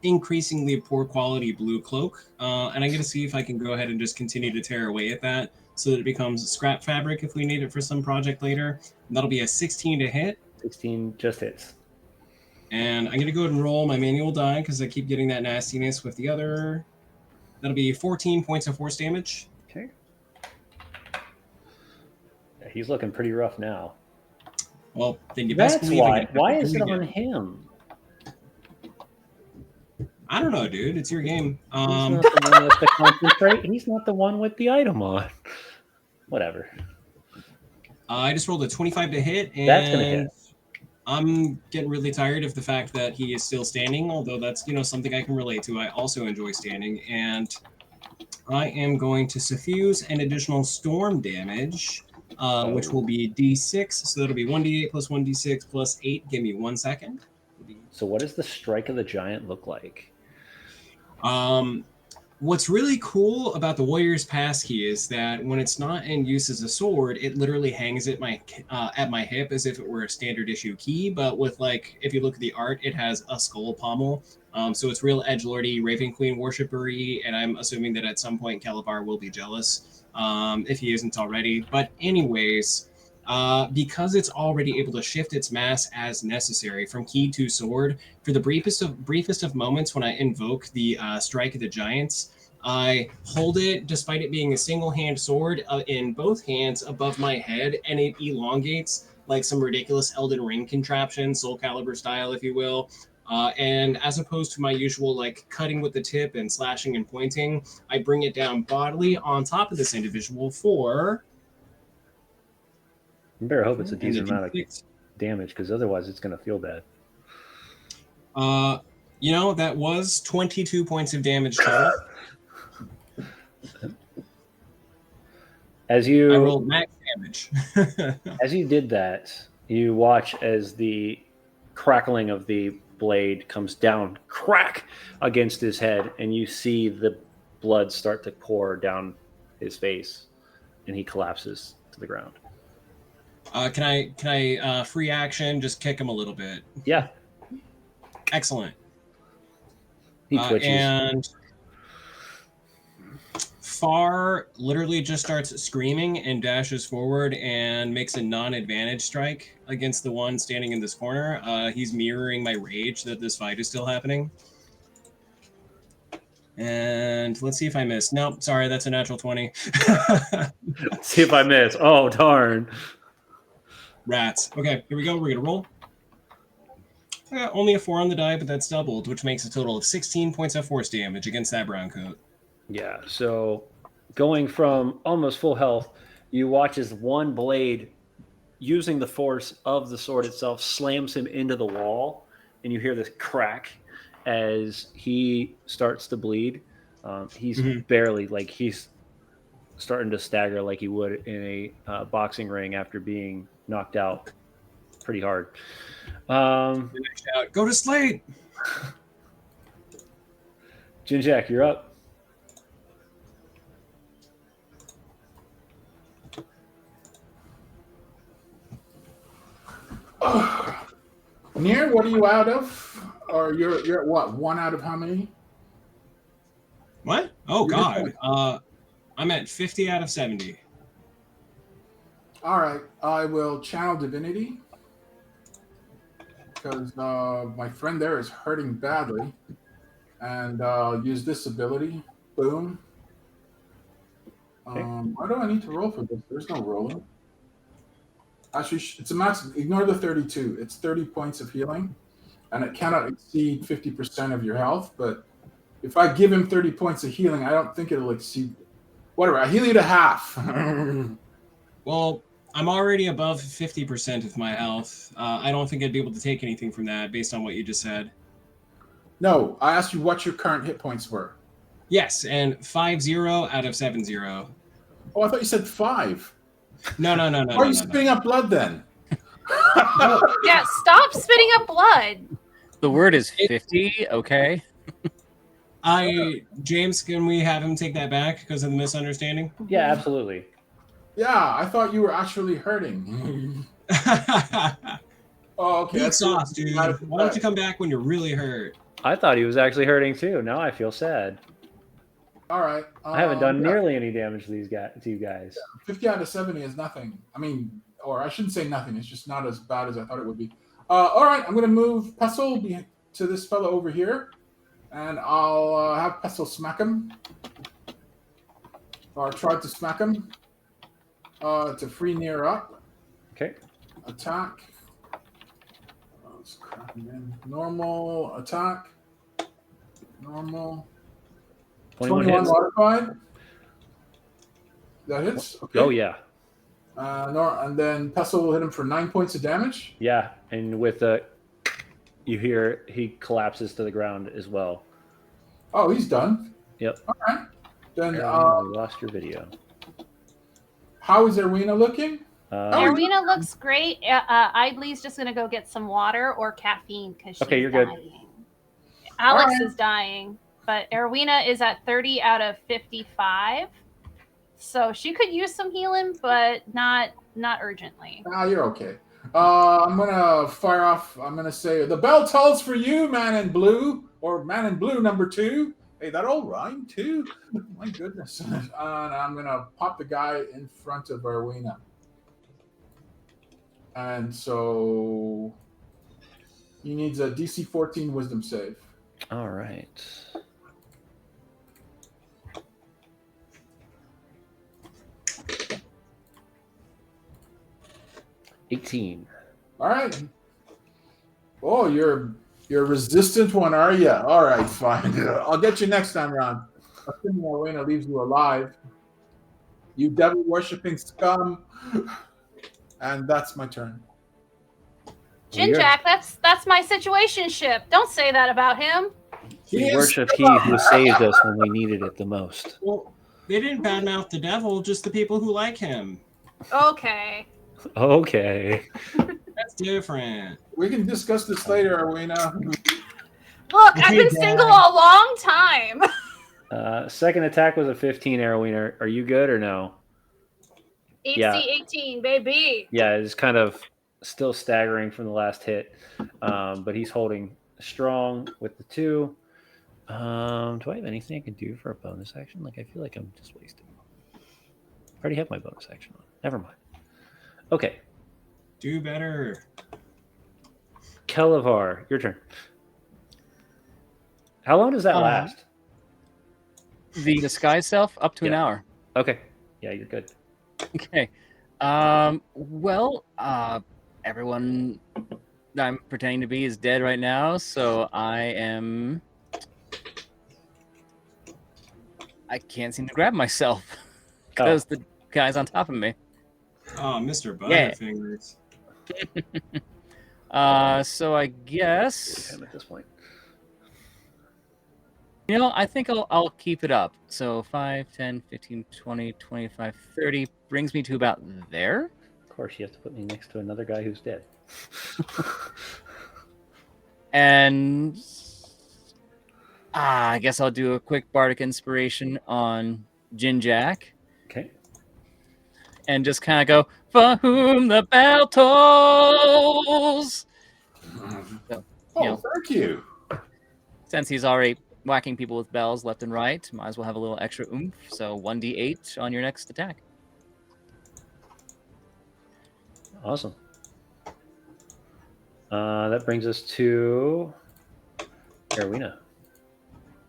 increasingly poor quality blue cloak, and I'm going to see if I can go ahead and just continue to tear away at that so that it becomes scrap fabric if we need it for some project later. And that'll be a 16 to hit. 16 just hits. And I'm going to go ahead and roll my manual die because I keep getting that nastiness with the other. That'll be 14 points of force damage. Okay. Yeah, he's looking pretty rough now. Well, then you best That's believe why. I get Why is it again. on him? I don't know, dude. It's your game. He's not the one with the concentrate. He's not the one with the item on. Whatever. I just rolled a 25 to hit, and That's gonna hit. I'm getting really tired of the fact that he is still standing, although that's, something I can relate to. I also enjoy standing, and I am going to suffuse an additional storm damage, which will be D6, so that'll be 1d8 plus 1d6 plus 8. Give me 1 second. So what does the strike of the giant look like? What's really cool about the Warrior's Passkey is that when it's not in use as a sword, it literally hangs at my hip as if it were a standard issue key. But with if you look at the art, it has a skull pommel. So it's real edgelordy, Raven Queen worshippery, and I'm assuming that at some point Calavar will be jealous if he isn't already. But anyways, because it's already able to shift its mass as necessary from key to sword, for the briefest of moments when I invoke the Strike of the Giants, I hold it, despite it being a single hand sword, in both hands above my head, and it elongates like some ridiculous Elden Ring contraption, Soul Calibur style, if you will. And as opposed to my usual cutting with the tip and slashing and pointing, I bring it down bodily on top of this individual for... You better hope it's a decent and amount of damage, because otherwise it's going to feel bad. That was 22 points of damage total. I I rolled max damage. as you did that, you watch as the crackling of the blade comes down, crack, against his head, and you see the blood start to pour down his face, and he collapses to the ground. Can I free action just kick him a little bit? Yeah, Excellent. he twitches. And Far literally just starts screaming and dashes forward and makes a non-advantage strike against the one standing in this corner. He's mirroring my rage that this fight is still happening. And let's see if I miss. Nope, sorry, that's a natural 20. See if I miss. Oh, darn. Rats. Okay, here we go. We're going to roll. I got only a 4 on the die, but that's doubled, which makes a total of 16 points of force damage against that brown coat. Yeah, so going from almost full health, you watch as one blade, using the force of the sword itself, slams him into the wall, and you hear this crack as he starts to bleed. He's Mhm. barely like he's starting to stagger like he would in a boxing ring after being knocked out pretty hard. Shout, go to sleep. Jinjak, you're up. Near, what are you out of? Or you're at what? 1 out of how many? What? Oh You're God. good. I'm at 50 out of 70. All right, I will channel divinity because my friend there is hurting badly, and use this ability. Boom. Okay. Why do I need to roll for this? There's no rolling. Actually, it's a max. Ignore the 32. It's 30 points of healing, and it cannot exceed 50% of your health. But if I give him 30 points of healing, I don't think it'll exceed. Whatever. I heal you to half. Well, I'm already above 50% of my health. I don't think I'd be able to take anything from that based on what you just said. No, I asked you what your current hit points were. Yes, and 50 out of 70. Oh, I thought you said 5. No. Why are you spitting up blood then? Yeah, stop spitting up blood. The word is 50. Okay. James, can we have him take that back because of the misunderstanding? Yeah, absolutely. Yeah, I thought you were actually hurting. Oh, okay. Big that's sauce, good. dude. Why don't you come back when you're really hurt? I thought he was actually hurting too. Now I feel sad. All right. I haven't done yeah, nearly any damage to you guys. 50 out of 70 is nothing. I mean, or I shouldn't say nothing. It's just not as bad as I thought it would be. All right, I'm going to move Pestle to this fellow over here, and I'll have Pestle smack him, or try to smack him to free Near up. Okay. Attack. Oh, let's crap again. Normal attack. Normal. 21 21 hits. modified. That hits. Okay. Oh yeah, And then Pestle will hit him for 9 points of damage. yeah. And with you hear he collapses to the ground as well. Oh, he's done. Yep. All right. Then We lost your video. how is Erwina looking? Arena looks great. Idley's just gonna go get some water or caffeine because she's Okay, you're good. dying. Alex Alright. is dying, but Erwina is at 30 out of 55. So she could use some healing, but not urgently. You're okay. I'm gonna fire off. I'm gonna say the bell tolls for you, man in blue, or man in blue number 2. Hey, that all rhyme too. My goodness. And I'm gonna pop the guy in front of Erwina. And so he needs a DC 14 Wisdom save. All right. $18. All right. Oh, you're a resistant one, are you? All right, fine. I'll get you next time around. Assuming Arena leaves you alive. You devil worshipping scum. And that's my turn. Jinjak, that's my situationship. Don't say that about him. We is worship he who saved us when we needed it the most. Well, they didn't badmouth the devil, just the people who like him. Okay. Okay. That's different. We can discuss this later, Arena. Look, I've been Dad. single a long time. Second attack was a 15 arrow. Are you good or no? Yeah. HC18, baby. Yeah, it's kind of still staggering from the last hit, but he's holding strong with the 2. Do I have anything I can do for a bonus action? Like, I feel like I'm just wasting. I already have my bonus action on. Never mind. Okay, Do better. Kelevar, your turn. How long does that last? The disguise self up to an Yeah. hour. Okay, yeah, you're good. Okay. Well, everyone that I'm pretending to be is dead right now, so I can't seem to grab myself because the guy's on top of me. Oh, Mr. Yeah. Butterfingers. So I guess Him at this point. I think I'll keep it up. So 5, 10, 15, 20, 25, 30 brings me to about there. Of course, you have to put me next to another guy who's dead. And I guess I'll do a quick bardic inspiration on Jinjak Okay. and just kind of go, for whom the bell tolls. So, Oh, know. thank you. Since he's already whacking people with bells left and right, might as well have a little extra oomph. So 1d8 on your next attack. Awesome. That brings us to Erwina.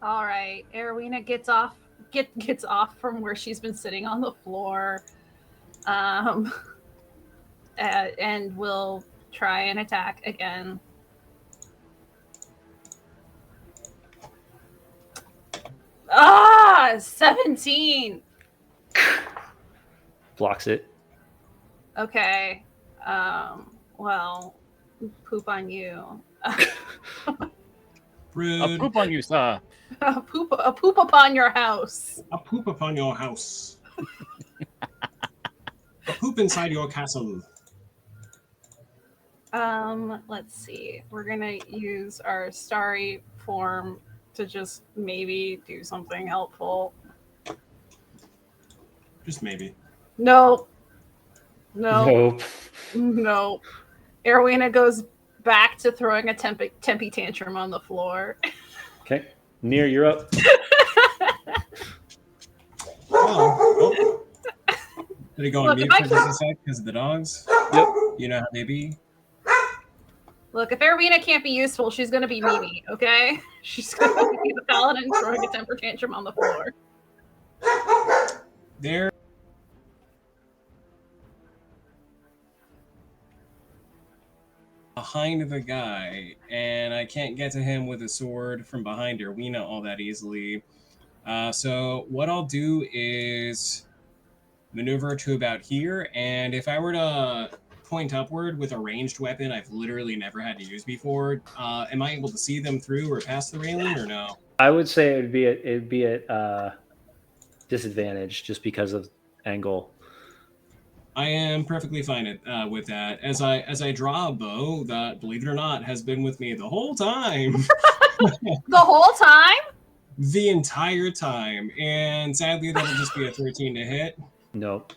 All right, Erwina gets off from where she's been sitting on the floor, and will try and attack again. Ah, 17. Blocks it. Okay. Well, poop on you. Rude. A poop on you, sir. A poop upon your house. A poop upon your house. A poop inside your castle. Let's see. We're gonna use our starry form to just maybe do something helpful. Just maybe. No. No. Nope. No. Erwina goes back to throwing a tempe tantrum on the floor. Okay. Near, you're up. Oh. Did it go on Look, mute if I for just a sec because of the dogs? Yep. You know how they be? Look, if Erwina can't be useful, she's gonna be Mimi, okay? She's gonna be the paladin throwing a temper tantrum on the floor. There. Behind the guy, and I can't get to him with a sword from behind Erwina all that easily. So what I'll do is maneuver to about here, and if I were to point upward with a ranged weapon I've literally never had to use before, am I able to see them through or past the railing or no? I would say it'd be at disadvantage just because of angle. I am perfectly fine with that. As I draw a bow that, believe it or not, has been with me the whole time. The whole time? The entire time. And sadly, that'll just be a 13 to hit. Nope.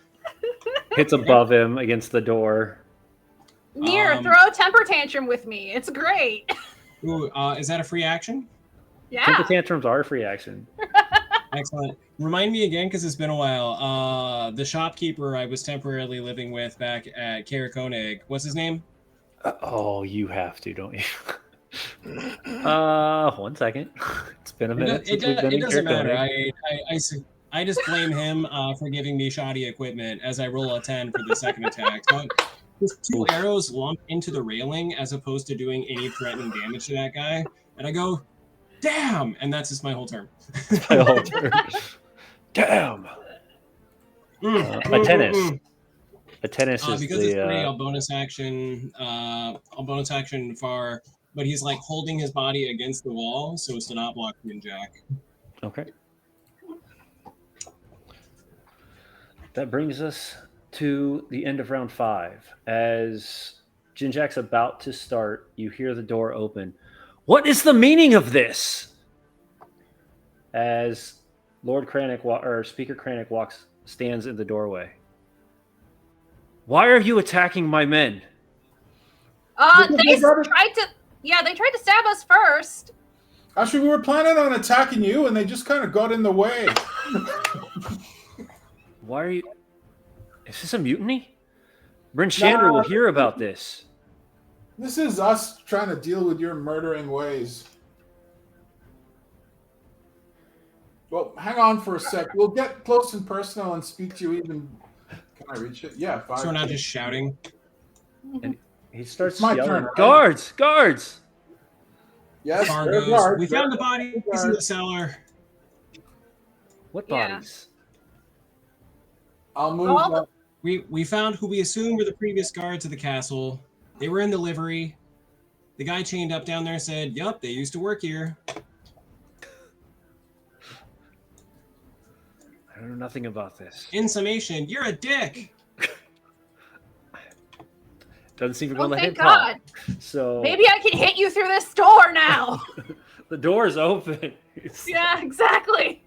Hits above him against the door. Near, throw a temper tantrum with me. It's great. Ooh, is that a free action? Yeah. Temper tantrums are a free action. Excellent. Remind me again, because it's been a while. The shopkeeper I was temporarily living with back at Caer Koenig. What's his name? Oh, you have to, don't you? 1 second. It's been a minute. It since we've been in doesn't Caer matter. Koenig. I just blame him for giving me shoddy equipment as I roll a 10 for the second attack. So just 2 arrows lump into the railing as opposed to doing any threatening damage to that guy. And I go, damn! And that's just my whole turn. My whole turn. Damn. A tennis. A tennis is because the. it's free, I'll bonus action far, but he's like holding his body against the wall so as to not block Ninjak. Okay. That brings us to the end of round 5. As Jinjak's about to start, you hear the door open. What is the meaning of this? As Lord Kranich or Speaker Kranich stands in the doorway. Why are you attacking my men? They tried to stab us first. Actually, we were planning on attacking you, and they just kind of got in the way. Why are you... Is this a mutiny? Bryn Shander will hear about this. This is us trying to deal with your murdering ways. Well, hang on for a sec. We'll get close and personal and speak to you even... Can I reach it? Yeah, 5. So we're not just shouting. And he starts It's my yelling, turn, right? Guards! Guards! Yes, Car there goes, are. we found the bodies in the cellar. What Yeah. bodies? I'll move All that. We found who we assumed were the previous guards of the castle. They were in the livery. The guy chained up down there said, yup, they used to work here. know nothing about this. In summation, you're a dick. Doesn't seem to Oh, let him thank God. talk. So Maybe I can hit you through this door now. the door's open. Yeah, exactly.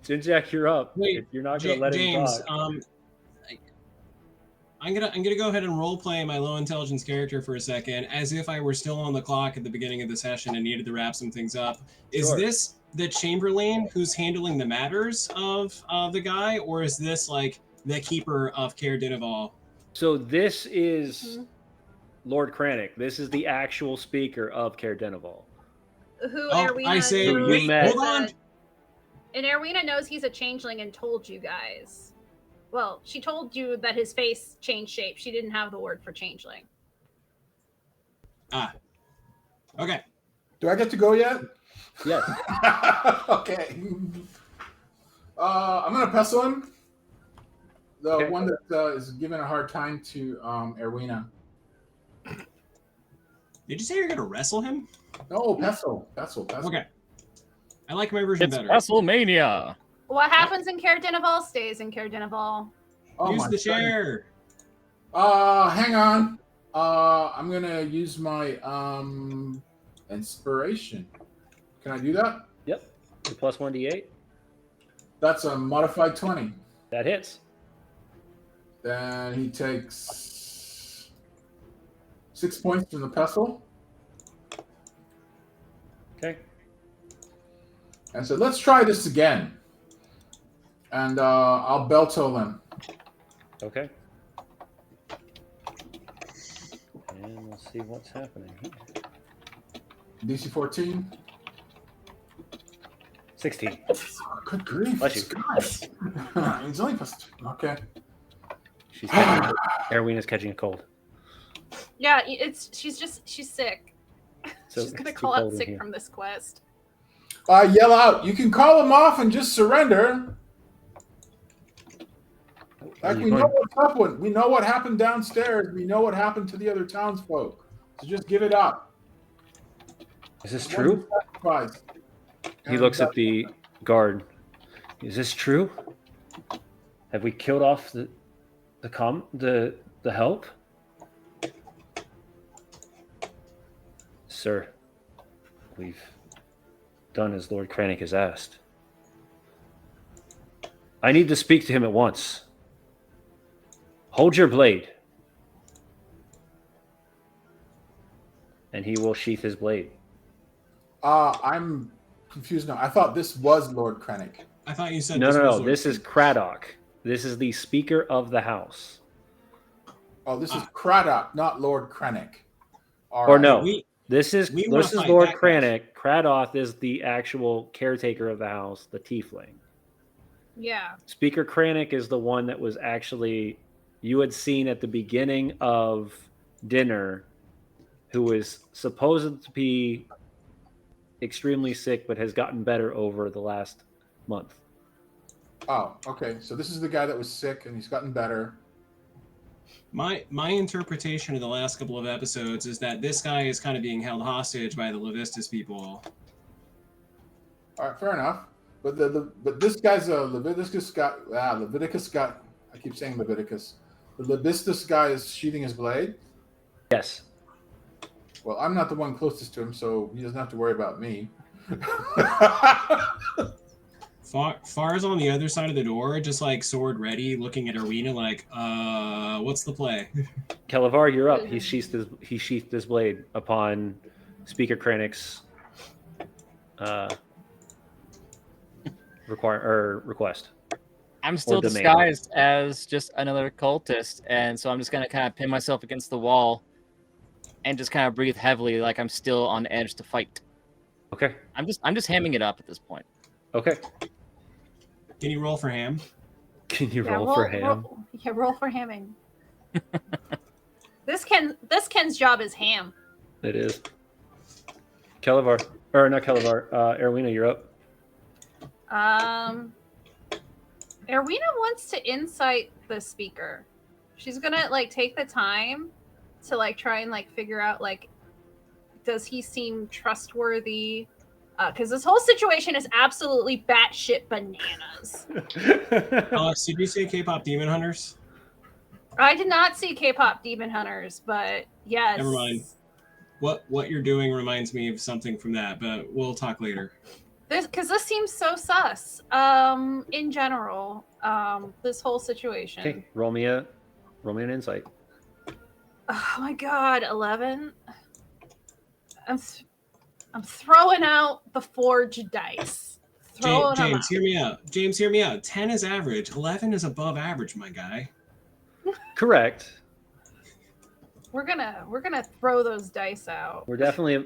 Jinjak, you're up. Wait, If you're not gonna let James, him talk. I'm gonna go ahead and role play my low intelligence character for a second, as if I were still on the clock at the beginning of the session and needed to wrap some things up. Is Sure. this the Chamberlain who's handling the matters of the guy, or is this like the keeper of Caer Dineval? So this is Mhm. Lord Kranich. This is the actual speaker of Caer Dineval. Who Oh, Erwina I say, Who you knows met. is hold on. and Erwina knows he's a changeling and told you guys. Well, she told you that his face changed shape. She didn't have the word for changeling. Ah, okay. Do I get to go yet? Yes. Okay. I'm gonna pestle him. The Okay. one that is giving a hard time to Erwina. Did you say you're gonna wrestle him? No, pestle. Okay. I like my version It's better. WrestleMania. What happens in Caer Dineval stays in Caer Dineval. Oh Use my the goodness. chair. Hang on. I'm gonna use my inspiration. Can I do that? Yep. The plus 1d8. That's a modified 20. That hits. Then he takes 6 points from the pestle. Okay. And so let's try this again. And I'll bell toll him. Okay. And we'll see what's happening here. DC 14. 16. Oh, good grief. Bless you. Guys. It's only plus 2. Okay. She's catching, Erwina's catching a cold. Yeah, she's sick. So She's gonna it's too call out cold in sick here. from this quest. Yell out. You can call him off and just surrender. Are Like you we know going- what's up. We know what happened downstairs. We know what happened to the other townsfolk. So just give it up. Is this true? Sacrifice. He looks at the guard. Is this true? Have we killed off the help? Sir, we've done as Lord Kranich has asked. I need to speak to him at once. Hold your blade. And he will sheath his blade. I'm confused now. I thought this was Lord Krennic. I thought you said No. was Lord This is Craddock. This is the Speaker of the House. Oh, this is Craddock, not Lord Krennic. All Or right. no. We This is wanna fight Lord that guy. Kranich. Cradoth is the actual caretaker of the house, the tiefling. Yeah. Speaker Kranich is the one that was actually you had seen at the beginning of dinner, who was supposed to be extremely sick but has gotten better over the last month. Oh, okay. So this is the guy that was sick and he's gotten better. My interpretation of the last couple of episodes is that this guy is kind of being held hostage by the Levistus people. All right, fair enough. But but this guy's a Leviticus guy. Leviticus guy. I keep saying Leviticus. The Levistus guy is sheathing his blade. Yes. Well, I'm not the one closest to him, so he doesn't have to worry about me. Far's on the other side of the door, just like sword ready, looking at Erwina like, what's the play? Kalavar, you're up. He sheathed his blade upon Speaker Kranich's request. I'm still demand. disguised as just another cultist, and so I'm just gonna kind of pin myself against the wall and just kind of breathe heavily, like I'm still on edge to fight. Okay. I'm just hamming it up at this point. Okay. Can you roll for ham? Can you roll for ham? Roll for hamming. This Ken's job is ham. It is. Kalavar, or not Kalavar. Erwina, you're up. Erwina wants to insight the speaker. She's gonna take the time to try and figure out does he seem trustworthy? because this whole situation is absolutely batshit bananas. Alex, did you say K-pop Demon Hunters? I did not see K-pop Demon Hunters, but yes. Never mind. What you're doing reminds me of something from that, but we'll talk later. Because this seems so sus. In general, this whole situation. Okay, roll me an insight. Oh my god, 11. I'm throwing out the forged dice. Throwing them James, out. hear me out. James, hear me out. 10 is average. 11 is above average, my guy. Correct. We're gonna throw those dice out. We're definitely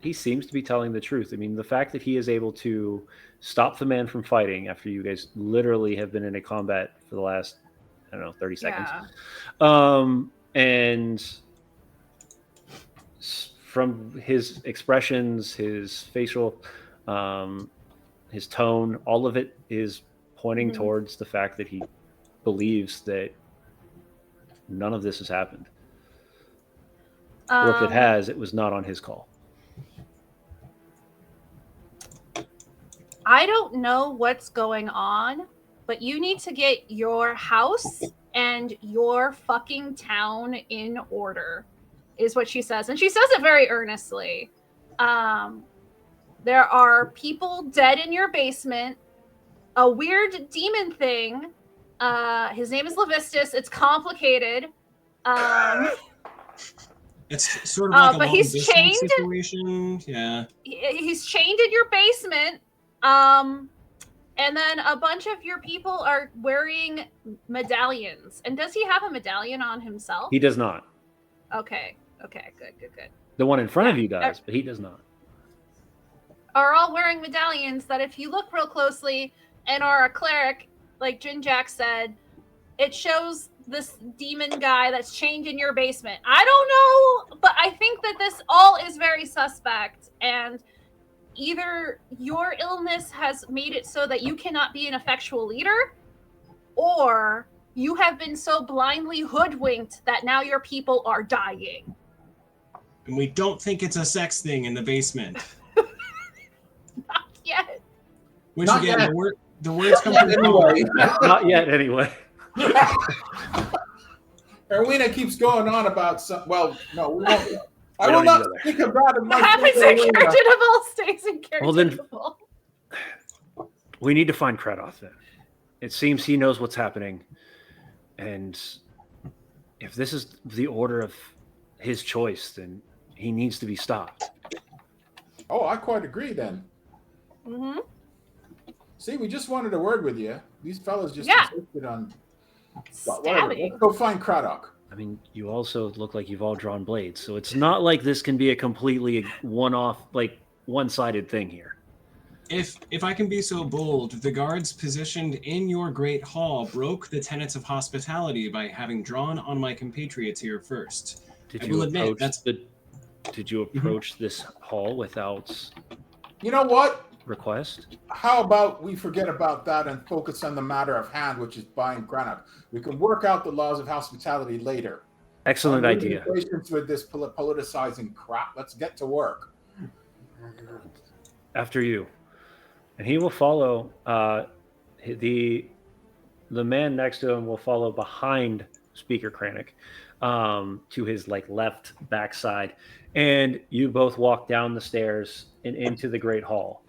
he seems to be telling the truth. I mean, the fact that he is able to stop the man from fighting after you guys literally have been in a combat for the last, I don't know, 30 seconds. Yeah. And from his expressions, his facial, his tone, all of it is pointing towards the fact that he believes that none of this has happened. Or if it has, it was not on his call. I don't know what's going on, but you need to get your house and your fucking town in order, is what she says. And she says it very earnestly. There are people dead in your basement. A weird demon thing. His name is Levistus. It's complicated. It's sort of like a but he's long-distance chained. situation. Yeah. He's chained in your basement. And then a bunch of your people are wearing medallions. And does he have a medallion on himself? He does not. Okay, good. The one in front of you does, but he does not. Are all wearing medallions that if you look real closely and are a cleric, like Jin Jack said, it shows this demon guy that's chained in your basement. I don't know, but I think that this all is very suspect, and either your illness has made it so that you cannot be an effectual leader, or you have been so blindly hoodwinked that now your people are dying. And we don't think it's a sex thing in the basement. Not yet. Which Not again, yet. the words come from Anyway, Not yet, anyway. Erwina keeps going on about some. Well, no, we won't. I We will don't not need to go speak about it. What happens in Caregivable stays in Well, then- Caregivable. We need to find Kratos then. It seems he knows what's happening. And if this is the order of his choice, then he needs to be stopped. Oh, I quite agree then. Mm-hmm. See, we just wanted a word with you. These fellas just Yeah. insisted on. But whatever. Stabbing. Let's go find Craddock. I mean, you also look like you've all drawn blades, so it's not like this can be a completely one-off, like one-sided thing here. If I can be so bold, the guards positioned in your great hall broke the tenets of hospitality by having drawn on my compatriots here first. Did I you will admit, approach that's- Did you approach this hall without You know what? request? How about we forget about that and focus on the matter of hand, which is buying Craddock? We can work out the laws of hospitality later. Excellent I'm losing idea. patience with this politicizing crap. Let's get to work. After you, and he will follow. The man next to him will follow behind Speaker Kranich to his left backside, and you both walk down the stairs and into the great hall.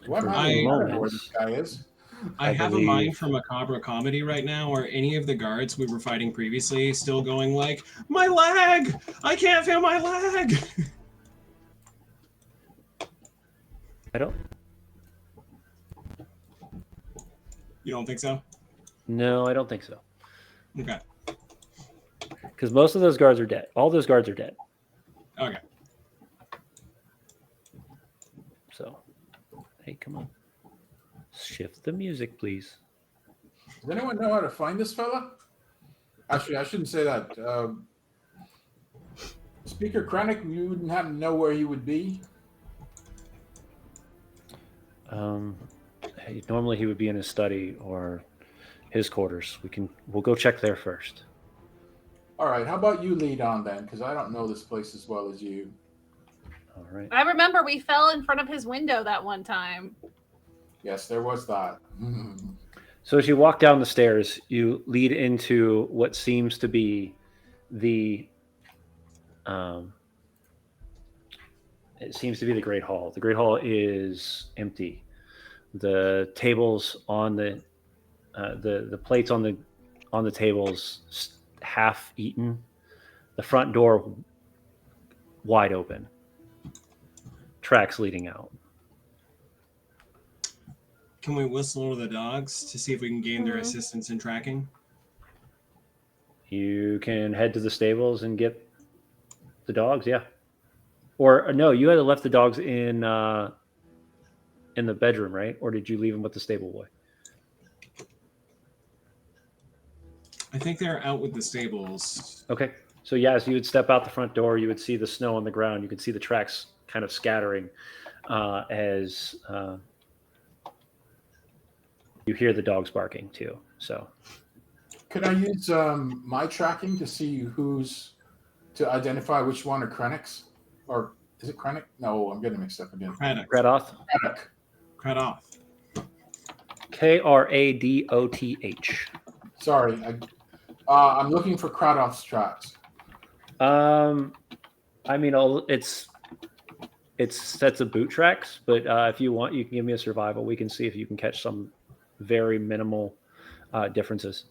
What For am a I moment, where this guy is? I I have believe- a mind from Macabre Comedy right now, or any of the guards we were fighting previously still going like, my leg! I can't feel my leg! I don't. You don't think so? No, I don't think so. Okay. Because most of those guards are dead. All those guards are dead. Okay. So, hey, come on. Shift the music, please. Does anyone know how to find this fella? Actually, I shouldn't say that. Speaker Krennic, you wouldn't happen to know where he would be? Normally he would be in his study or his quarters. We'll go check there first. All right, how about you lead on then? Because I don't know this place as well as you. All right. I remember we fell in front of his window that one time. Yes, there was that. So as you walk down the stairs, you lead into what seems to be the it seems to be the Great Hall. The Great Hall is empty. The tables on the plates on the tables half eaten. The front door wide open. Tracks leading out. Can we whistle to the dogs to see if we can gain their Mhm. assistance in tracking? You can head to the stables and get the dogs. Yeah. Or no, you had left the dogs in the bedroom, right? Or did you leave them with the stable boy? I think they're out with the stables. Okay. So yeah, as you would step out the front door, you would see the snow on the ground. You could see the tracks kind of scattering as you hear the dogs barking too. So Could I use my tracking to see to identify which one are Krennics? Or is it Krennic? No, I'm getting mixed up again. Craddock. Kradoth, Krennic. Kradoth. Kradoth. Sorry, I'm looking for Kradoth's tracks. I mean, it's sets of boot tracks, but if you want, you can give me a survival. We can see if you can catch some very minimal differences.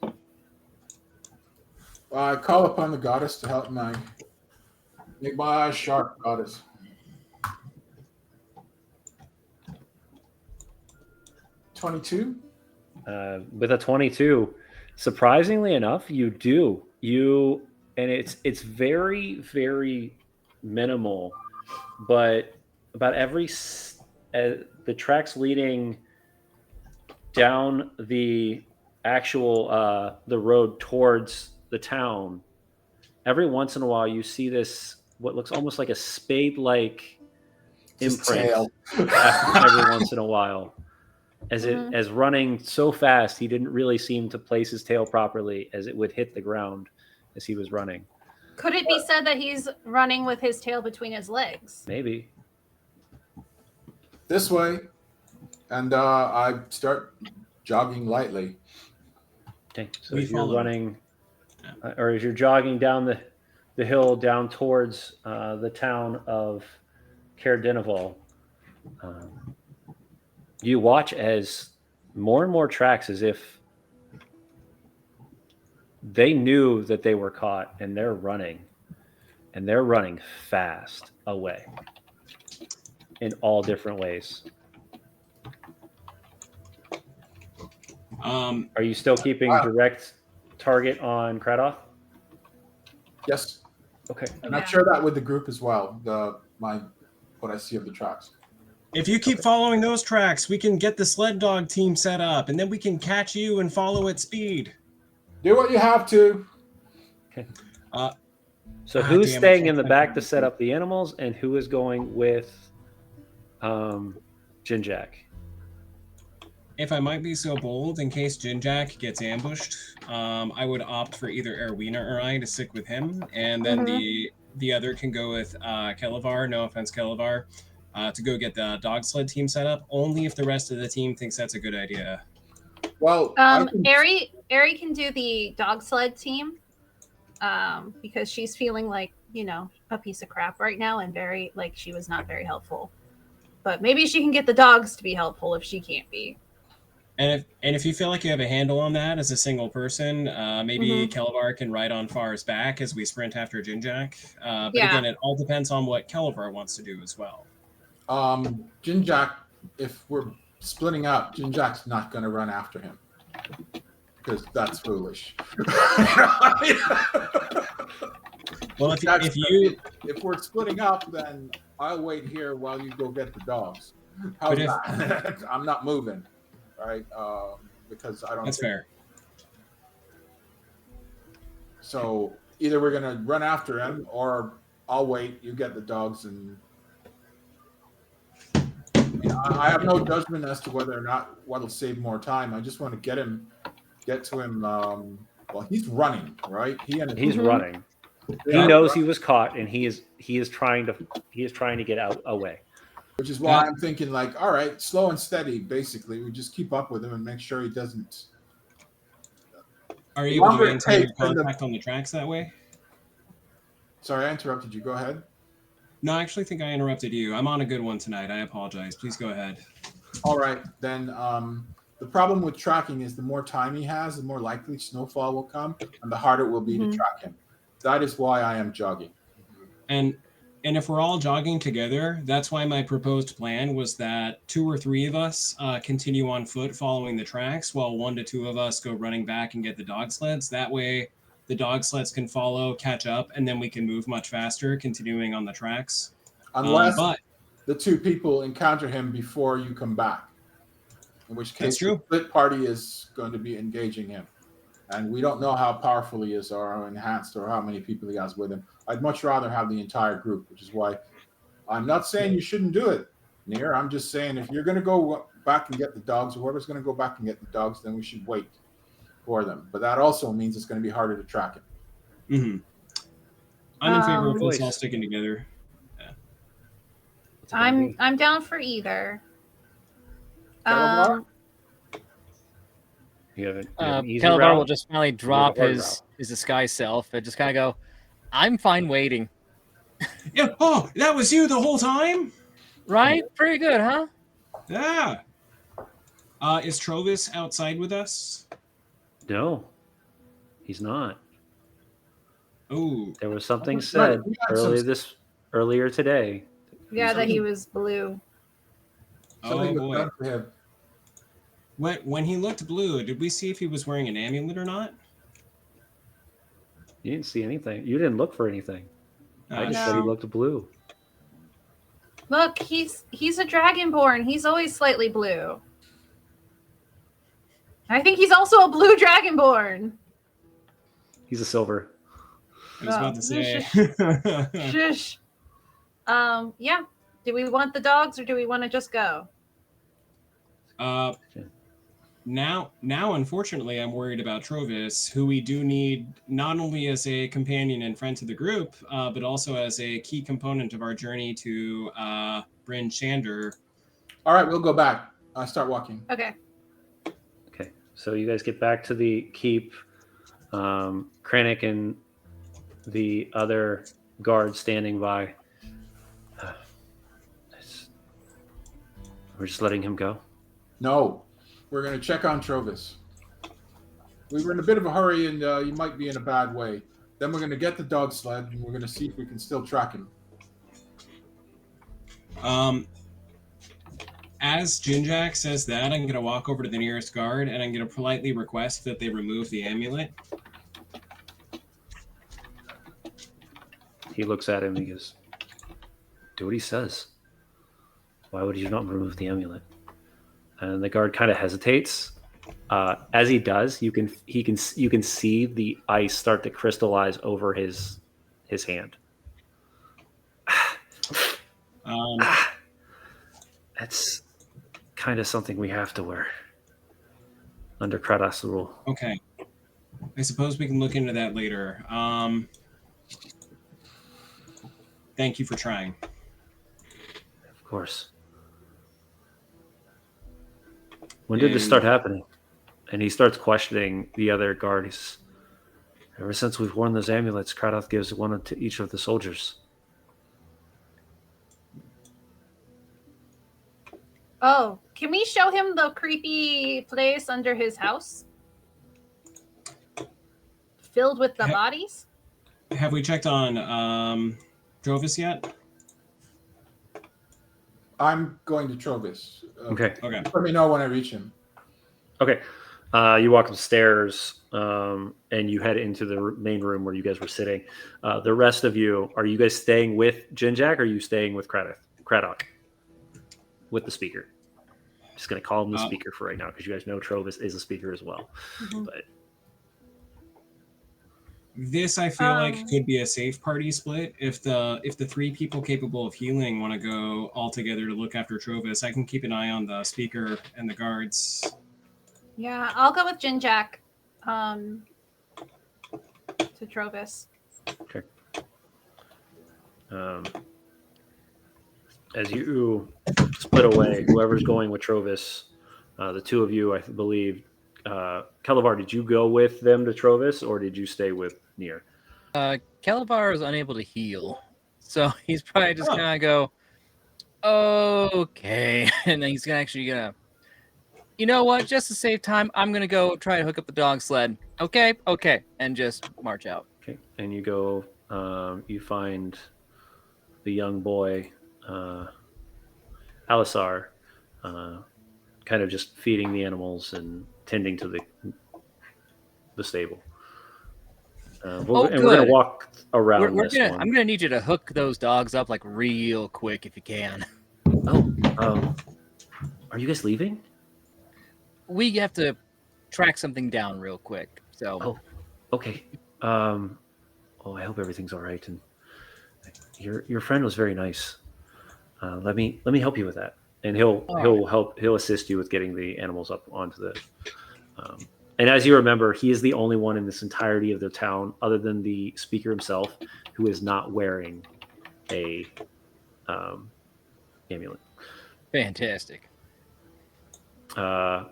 I call upon the goddess to help make my eyes sharp, goddess. 22. With a 22, surprisingly enough, you do. And it's very, very minimal, but about the tracks leading down the actual the road towards the town, every once in a while you see this what looks almost like a spade-like Just imprint tail. every once in a while, as running so fast he didn't really seem to place his tail properly as it would hit the ground as he was running. Could it be said that he's running with his tail between his legs? Maybe. This way. And I start jogging lightly. Okay, so We as you're follow. running, or as you're jogging down the hill down towards the town of Caer-Dineval, you watch as more and more tracks, as if they knew that they were caught, and they're running fast away in all different ways. Are you still keeping direct target on Kradoth? Yes. Okay. And I Yeah. share that with the group as well. What I see of the tracks. If you keep following those tracks, we can get the sled dog team set up, and then we can catch you and follow at speed. Do what you have to. So Ah, who's damn, I staying can't in the find back it. to set up the animals, and who is going with Jinjak? If I might be so bold, in case Jinjak gets ambushed, I would opt for either Erwina or I to stick with him, and then the other can go with Kelevar. No offense, Kelevar, to go get the dog sled team set up. Only if the rest of the team thinks that's a good idea. Well, Ari can do the dog sled team because she's feeling like, a piece of crap right now and very, like, she was not very helpful. But maybe she can get the dogs to be helpful if she can't be. And if you feel like you have a handle on that as a single person, maybe Kelevar can ride on Far's back as we sprint after Jinjak. But again, it all depends on what Kelevar wants to do as well. Jinjak, if we're splitting up, Jinjak's not going to run after him because that's foolish. Well, if we're splitting up, then I'll wait here while you go get the dogs. How's that? I'm not moving, right? Because I don't. That's fair. So either we're gonna run after him, or I'll wait. You get the dogs, and I have no judgment as to whether or not what'll save more time. I just want to get to him Well, he's running, right? He's Mhm. running. They He are knows running, he was caught, and he is trying to get out away. which is why I'm thinking like, all right, slow and steady. Basically, we just keep up with him and make sure he doesn't. Are The you able to longer it maintain your takes, then the- contact on the tracks that way? Sorry, I interrupted you. Go ahead. No, I actually think I interrupted you. I'm on a good one tonight. I apologize. Please go ahead. All right, then the problem with tracking is the more time he has, the more likely snowfall will come, and the harder it will be to Mhm. track him. That is why I am jogging. And if we're all jogging together, that's why my proposed plan was that 2 or 3 of us continue on foot following the tracks, while 1 to 2 of us go running back and get the dog sleds. That way, the dog sleds can follow, catch up, and then we can move much faster, continuing on the tracks. Unless But the 2 people encounter him before you come back, in which That's case true. the split party is going to be engaging him. And we don't know how powerful he is or how enhanced or how many people he has with him. I'd much rather have the entire group, which is why I'm not saying you shouldn't do it, Near. I'm just saying if you're going to go back and get the dogs, whoever's going to go back and get the dogs, then we should wait for them. But that also means it's going to be harder to track him. mhm. I'm in favor of us all Voice. sticking together. What's it gonna be? I'm down for either. Calabar? Um, You have an easy Calabar route? will just finally drop hard his disguise self and just kind of go, "I'm fine waiting." Yeah. Oh, that was you the whole time? Right? Pretty good, huh? Yeah. Is Trovis outside with us? No, he's not. Oh, There was something Right, said we had some- earlier today. yeah, that he was blue. Something was boy. done for him. When he looked blue, did we see if he was wearing an amulet or not? You didn't see anything. You didn't look for anything. I just No. said he looked blue. Look, he's a dragonborn. He's always slightly blue. I think he's also a blue dragonborn. He's a silver. I was about Oh, to say. Shush. Yeah. Do we want the dogs or do we want to just go? Now, unfortunately, I'm worried about Trovis, who we do need not only as a companion and friend to the group, but also as a key component of our journey to Bryn Shander. All right, we'll go back. Start walking. Okay. Okay, so you guys get back to the keep. Krennic and the other guard standing by. We're just letting him go. No, we're going to check on Trovis. We were in a bit of a hurry, and you might be in a bad way. Then we're going to get the dog sled, and we're going to see if we can still track him. As Jinjak says that, I'm going to walk over to the nearest guard, and I'm going to politely request that they remove the amulet. He looks at him and he goes, "Do what he says. Why would you not remove the amulet?" And the guard kind of hesitates. As he does, you can see the ice start to crystallize over his hand. That's kind of something we have to wear under Kratos' rule. Okay. I suppose we can look into that later. Thank you for trying. Of course. When did this start happening? And he starts questioning the other guards. Ever since we've worn those amulets, Kratos gives one to each of the soldiers. Oh, can we show him the creepy place under his house? Filled with the bodies? Have we checked on Trovis yet? I'm going to Trovis. Okay. Okay. Let me know when I reach him. Okay. You walk upstairs and you head into the main room where you guys were sitting. The rest of you, are you guys staying with Jinjak or are you staying with Craddock? With the speaker. I'm just going to call him the speaker for right now because you guys know Trovis is a speaker as well. Mhm. But This I feel like could be a safe party split. If the 3 people capable of healing want to go all together to look after Trovis, I can keep an eye on the speaker and the guards. Yeah, I'll go with Jinjak. to Trovis. Okay. As you split away, whoever's going with Trovis, the two of you, I believe, Kalavar, did you go with them to Trovis, or did you stay with Nier? Calabar is unable to heal, so he's probably just Oh. gonna go, okay, and then he's gonna, you know what? Just to save time, I'm gonna go try to hook up the dog sled. Okay, and just march out. Okay, and you go. You find the young boy, Alisar, kind of just feeding the animals and tending to the stable. And we're good. gonna walk around We're this gonna. one. I'm gonna need you to hook those dogs up like real quick if you can. Oh, are you guys leaving? We have to track something down real quick. So Oh, okay. I hope everything's all right. And your friend was very nice. Let me help you with that, and he'll assist you with getting the animals up onto the. And as you remember, he is the only one in this entirety of the town, other than the speaker himself, who is not wearing a amulet. fantastic. Erwina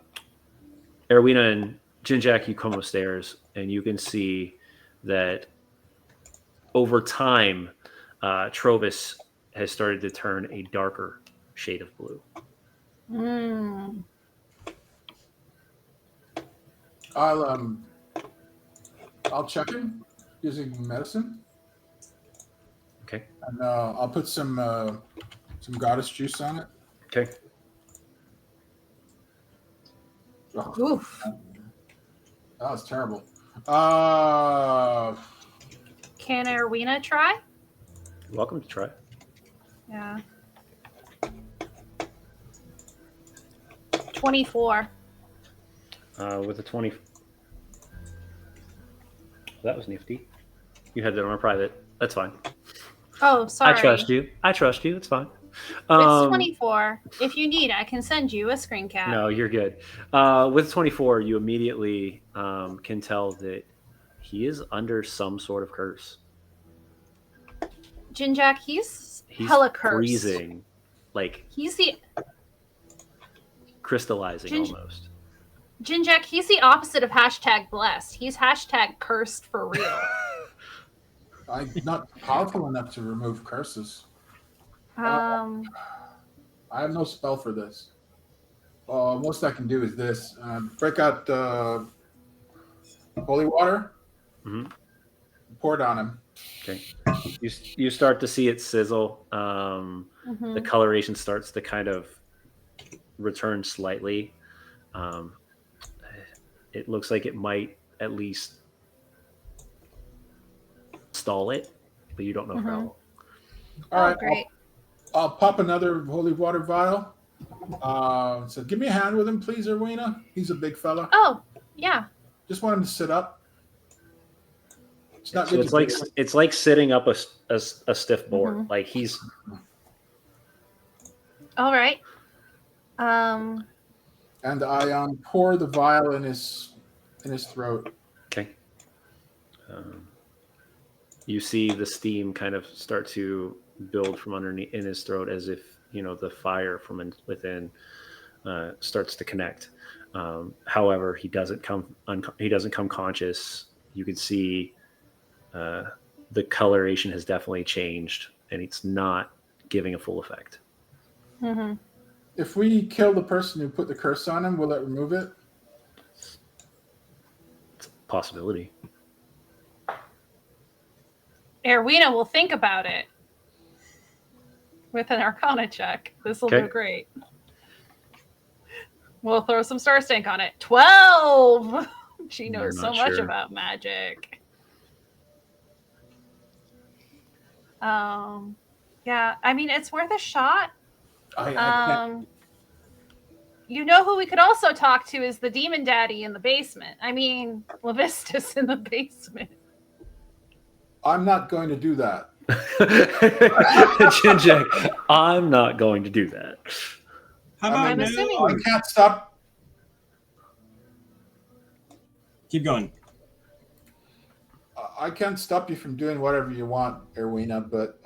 and Jinjak, you come upstairs, and you can see that over time, Trovis has started to turn a darker shade of blue. Mm. I'll check him using medicine, Okay. and I'll put some goddess juice on it. Okay. Oh, Oof. that was terrible. Can Erwina try? You're welcome to try. Yeah. 24. With a 20. That was nifty. You had that on a private. That's fine. Oh, sorry. I trust you. It's fine. It's 24. If you need, I can send you a screen cap. No, you're good. With 24, you immediately can tell that he is under some sort of curse. Jinjak, he's He's hella cursed. freezing, like He's the crystallizing Ginger- almost. Jinjak, he's the opposite of hashtag blessed. He's hashtag cursed for real. I'm not powerful enough to remove curses. um I have no spell for this. Most I can do is this: break out holy water, Mhm. pour it on him. Okay. You start to see it sizzle. The coloration starts to kind of return slightly. It looks like it might at least stall it, but you don't know for how long. All right, great. I'll pop another holy water vial. So give me a hand with him, please, Erwina. He's a big fella. Oh, yeah. Just want him to sit up. It's not So good. it's like sitting up a stiff board. Mhm. Like he's All right. And I pour the vial in his throat. okay. You see the steam kind of start to build from underneath in his throat, as if the fire from within starts to connect. However, he doesn't come conscious. You can see the coloration has definitely changed, and it's not giving a full effect. Mm-hmm. If we kill the person who put the curse on him, will it remove it? It's a possibility. Erwina will think about it with an Arcana check. This will Okay. do great. We'll throw some star stank on it. 12. She knows You're so not much sure. about magic. Yeah, I mean, it's worth a shot. I can't. You know who we could also talk to is the demon daddy in the basement. I mean, Levistus in the basement. I'm not going to do that. Jinjak, I'm not going to do that. How about I'm now? assuming- I can't stop. Keep going. I can't stop you from doing whatever you want, Erwina, but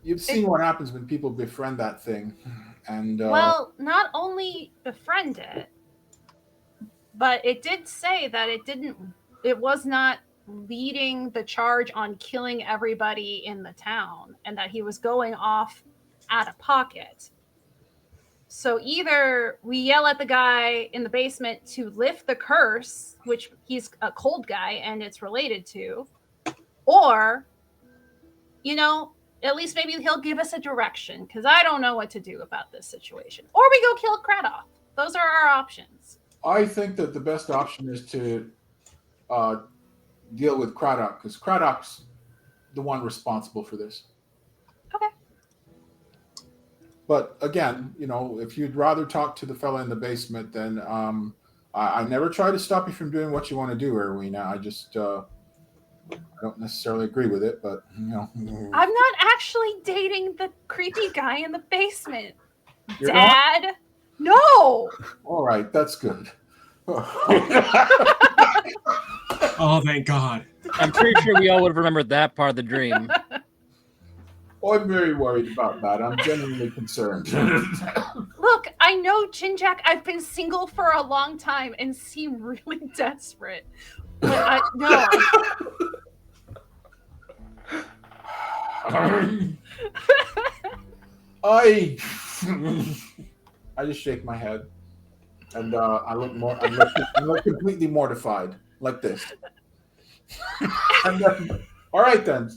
you've seen what happens when people befriend that thing. And Well, not only befriend it, but it did say that it was not leading the charge on killing everybody in the town, and that he was going off out of pocket. So either we yell at the guy in the basement to lift the curse, which he's a cold guy and it's related to, or, at least maybe he'll give us a direction, because I don't know what to do about this situation. Or we go kill Kradoff. Those are our options. I think that the best option is to deal with Craddock, because Craddock's the one responsible for this. Okay. But again, if you'd rather talk to the fella in the basement, then I never try to stop you from doing what you want to do, Erwina. I just I don't necessarily agree with it, but I'm not actually dating the creepy guy in the basement. You're Dad? No! All right, that's good. Oh, thank God. I'm pretty sure we all would have remembered that part of the dream. I'm very worried about that. I'm genuinely concerned. Look, I know, Jinjak, I've been single for a long time and seem really desperate. But no. I just shake my head, and I look completely mortified, like this. And then, all right then,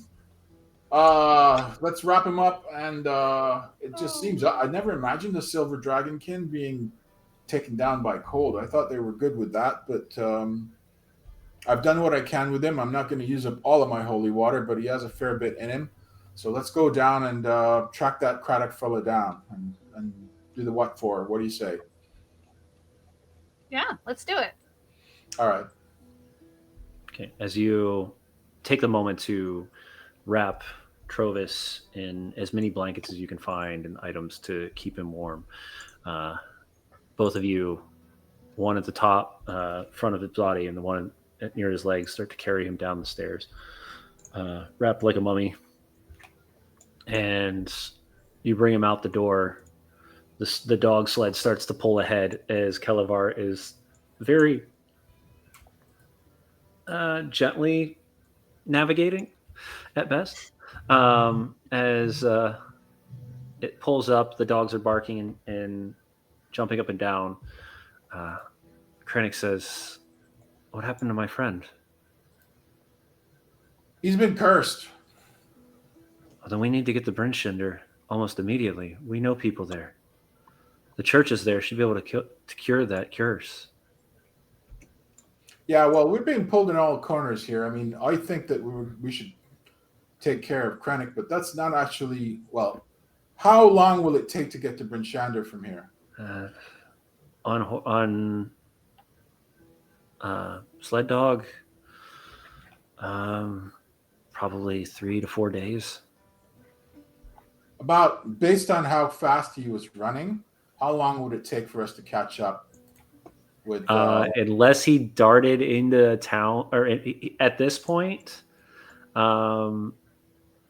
let's wrap him up. And it just seems I never imagined the Silver Dragonkin being taken down by cold. I thought they were good with that, but I've done what I can with him. I'm not going to use up all of my holy water, but he has a fair bit in him. So let's go down and track that Craddock fella down and do the what for. What do you say? Yeah, let's do it. All right. Okay, as you take the moment to wrap Trovis in as many blankets as you can find and items to keep him warm, both of you, one at the top, front of his body, and the one near his legs, start to carry him down the stairs, wrapped like a mummy. And you bring him out the door. The dog sled starts to pull ahead as Kelevar is very gently navigating at best. As it pulls up, the dogs are barking and jumping up and down. Krennic says, "What happened to my friend?" He's been cursed. Well, then we need to get to Brynshender almost immediately. We know people there. The church is there. Should be able to cure that curse. Yeah, well, we're being pulled in all corners here. I mean, I think that we should take care of Krennic, but that's not actually, well, how long will it take to get to Brynshender from here? On sled dog, probably 3 to 4 days. About, based on how fast he was running, how long would it take for us to catch up with? Unless he darted into town, or at this point,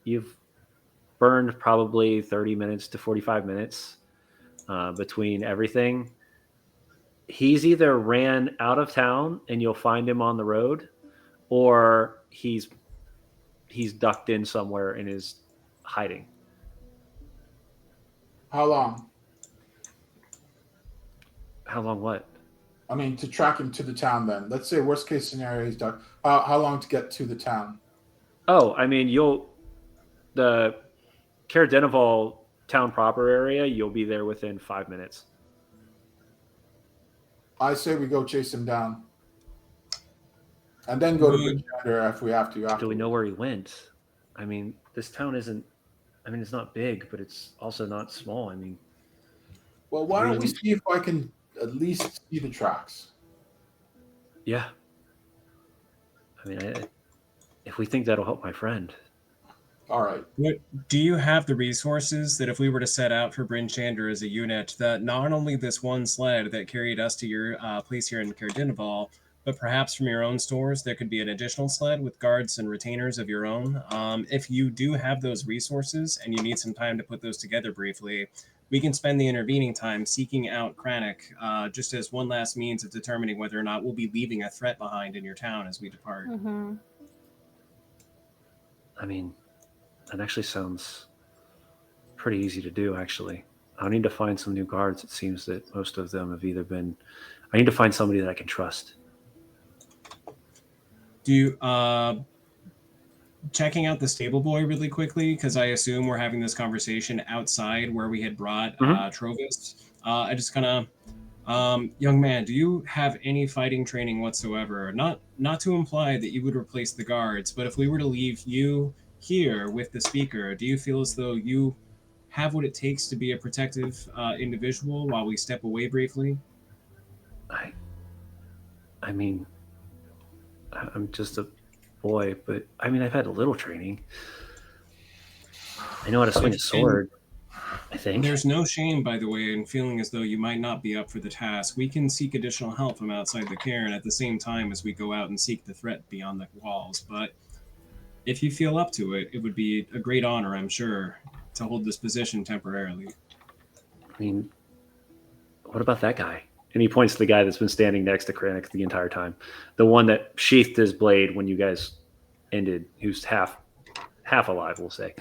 you've burned probably 30 minutes to 45 minutes between everything. He's either ran out of town and you'll find him on the road, or he's ducked in somewhere and is hiding. How long? How long what? I mean, to track him to the town then. Let's say worst case scenario, he's ducked. How long to get to the town? Oh, I mean, the Caer Dineval town proper area, you'll be there within 5 minutes. I say we go chase him down. And then go to Brynshender if we have to. Do we know where he went? I mean, this town isn't, it's not big, but it's also not small. I mean, well, why don't we see if I can at least see the tracks? Yeah. I mean, if we think that'll help my friend. All right. Do you have the resources that if we were to set out for Brynshender as a unit, that not only this one sled that carried us to your place here in Caer Dineval, but perhaps from your own stores, there could be an additional sled with guards and retainers of your own. If you do have those resources and you need some time to put those together briefly, we can spend the intervening time seeking out Kranich, just as one last means of determining whether or not we'll be leaving a threat behind in your town as we depart. Mm-hmm. I mean, that actually sounds pretty easy to do, actually. I need to find some new guards. It seems that most of them have either been... I need to find somebody that I can trust. Do you, checking out the stable boy really quickly, because I assume we're having this conversation outside where we had brought Trovis. I just kind of, young man, do you have any fighting training whatsoever? Not to imply that you would replace the guards, but if we were to leave you here with the speaker, do you feel as though you have what it takes to be a protective individual while we step away briefly? I mean, I'm just a boy, but I mean, I've had a little training. I know how to swing a sword, I think. There's no shame, by the way, in feeling as though you might not be up for the task. We can seek additional help from outside the cairn at the same time as we go out and seek the threat beyond the walls. But if you feel up to it, it would be a great honor, I'm sure, to hold this position temporarily. I mean, what about that guy? And he points to the guy that's been standing next to Kranich the entire time. The one that sheathed his blade when you guys ended, who's half alive, we'll say.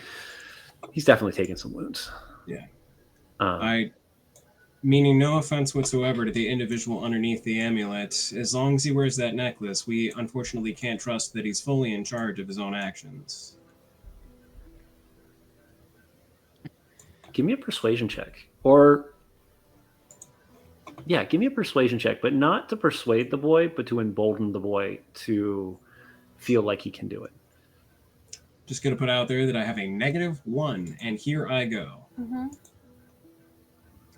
He's definitely taken some wounds. Yeah. Meaning no offense whatsoever to the individual underneath the amulet. As long as he wears that necklace, we unfortunately can't trust that he's fully in charge of his own actions. Give me a persuasion check. Or... yeah, give me a persuasion check, but not to persuade the boy, but to embolden the boy to feel like he can do it. Just going to put out there that I have a -1, and here I go. Mm-hmm.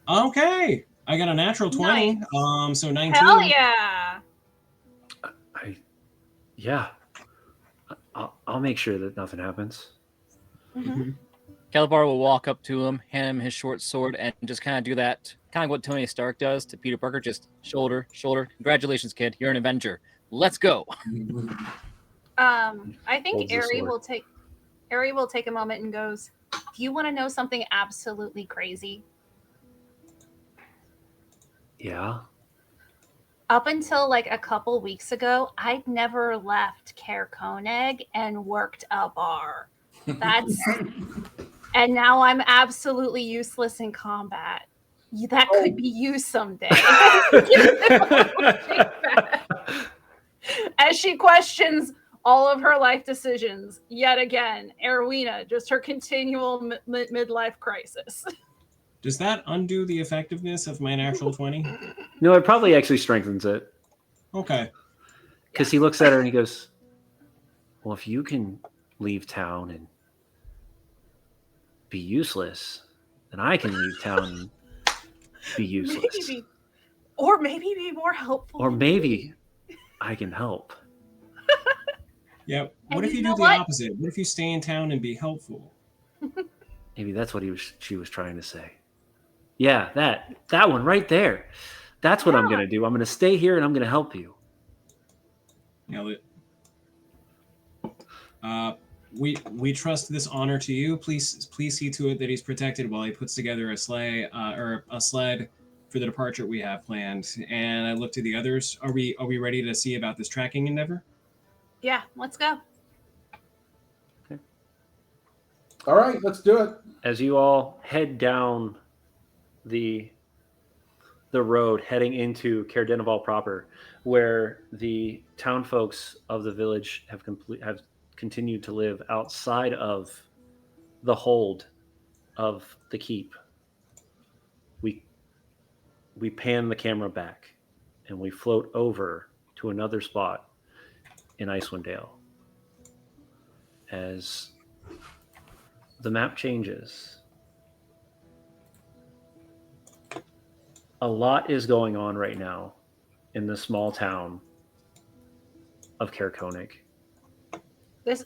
Okay, I got a natural 20, Nice. so 19. Hell yeah! I'll make sure that nothing happens. Mm-hmm. Calabar will walk up to him, hand him his short sword, and just kind of do that, kind of what Tony Stark does to Peter Parker, just shoulder. Congratulations, kid. You're an Avenger. Let's go. I think Holds the Ari will take a moment and goes, "Do you want to know something absolutely crazy? Yeah. Up until like a couple weeks ago, I'd never left Caer Koenig and worked a bar. And now I'm absolutely useless in combat. That could be you someday." As she questions all of her life decisions, yet again, Erwina, just her continual midlife crisis. Does that undo the effectiveness of my natural 20? No, it probably actually strengthens it. Okay. Because he looks at her and he goes, well, if you can leave town and be useless, then I can leave town and be useless. Maybe be more helpful. Or maybe I can help. Yeah. And What if you you know do the what? opposite? What if you stay in town and be helpful? Maybe that's what she was trying to say. Yeah, that one right there. That's what I'm going to do. I'm going to stay here and I'm going to help you. Nailed it. We trust this honor to you. Please see to it that he's protected while he puts together a sleigh or a sled for the departure we have planned. And I look to the others. Are we ready to see about this tracking endeavor? Yeah, let's go. All right, let's do it. As you all head down the road heading into Caer Dineval proper, where the town folks of the village have continued to live outside of the hold of the keep, we pan the camera back and we float over to another spot in Icewind Dale. As the map changes, a lot is going on right now in the small town of Caer Koenig. This.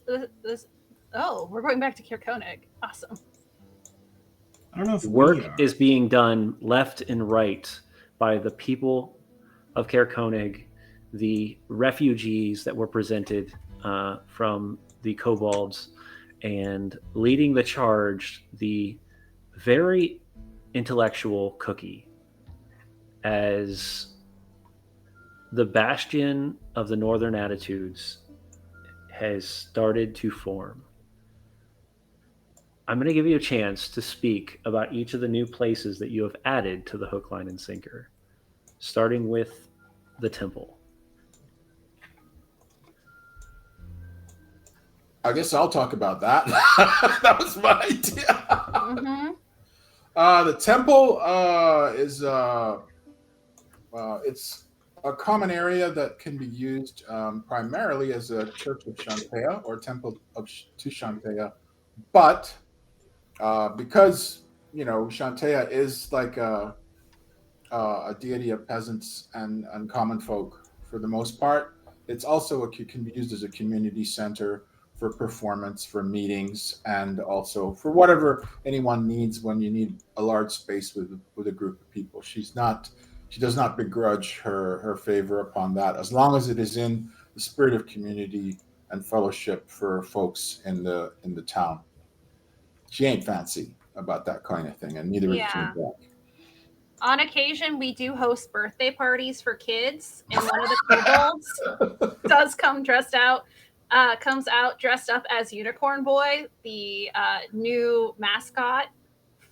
Oh, we're going back to Caer Koenig. Awesome. I don't know if Work we are. is being done left and right by the people of Caer Koenig the refugees that were presented from the kobolds, and leading the charge, the very intellectual Cookie, as the bastion of the Northern Attitudes has started to form. I'm going to give you a chance to speak about each of the new places that you have added to the hook, line, and sinker, starting with the temple. I guess I'll talk about that. That was my idea. Mm-hmm. The temple is it's a common area that can be used primarily as a church of Shantea or temple to Shantea, but because Shantea is like a deity of peasants and common folk for the most part, it's also can be used as a community center for performance, for meetings, and also for whatever anyone needs when you need a large space with a group of people. She does not begrudge her favor upon that, as long as it is in the spirit of community and fellowship for folks in the town. She ain't fancy about that kind of thing, and neither is Jim. On occasion, we do host birthday parties for kids, and one of the kobolds comes out dressed up as Unicorn Boy, the new mascot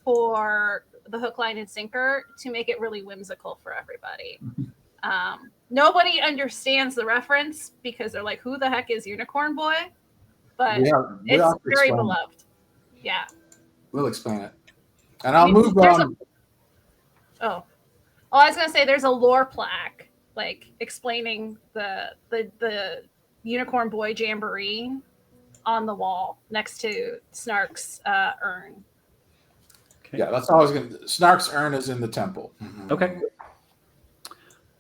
for the hook, line, and sinker, to make it really whimsical for everybody. Nobody understands the reference because they're like, "Who the heck is Unicorn Boy?" But it's very beloved. Yeah, we'll explain it, and I'll move on. I was gonna say there's a lore plaque like explaining the Unicorn Boy Jamboree on the wall next to Snark's urn. Okay. Yeah, that's all I was going to. Snark's urn is in the temple. Okay.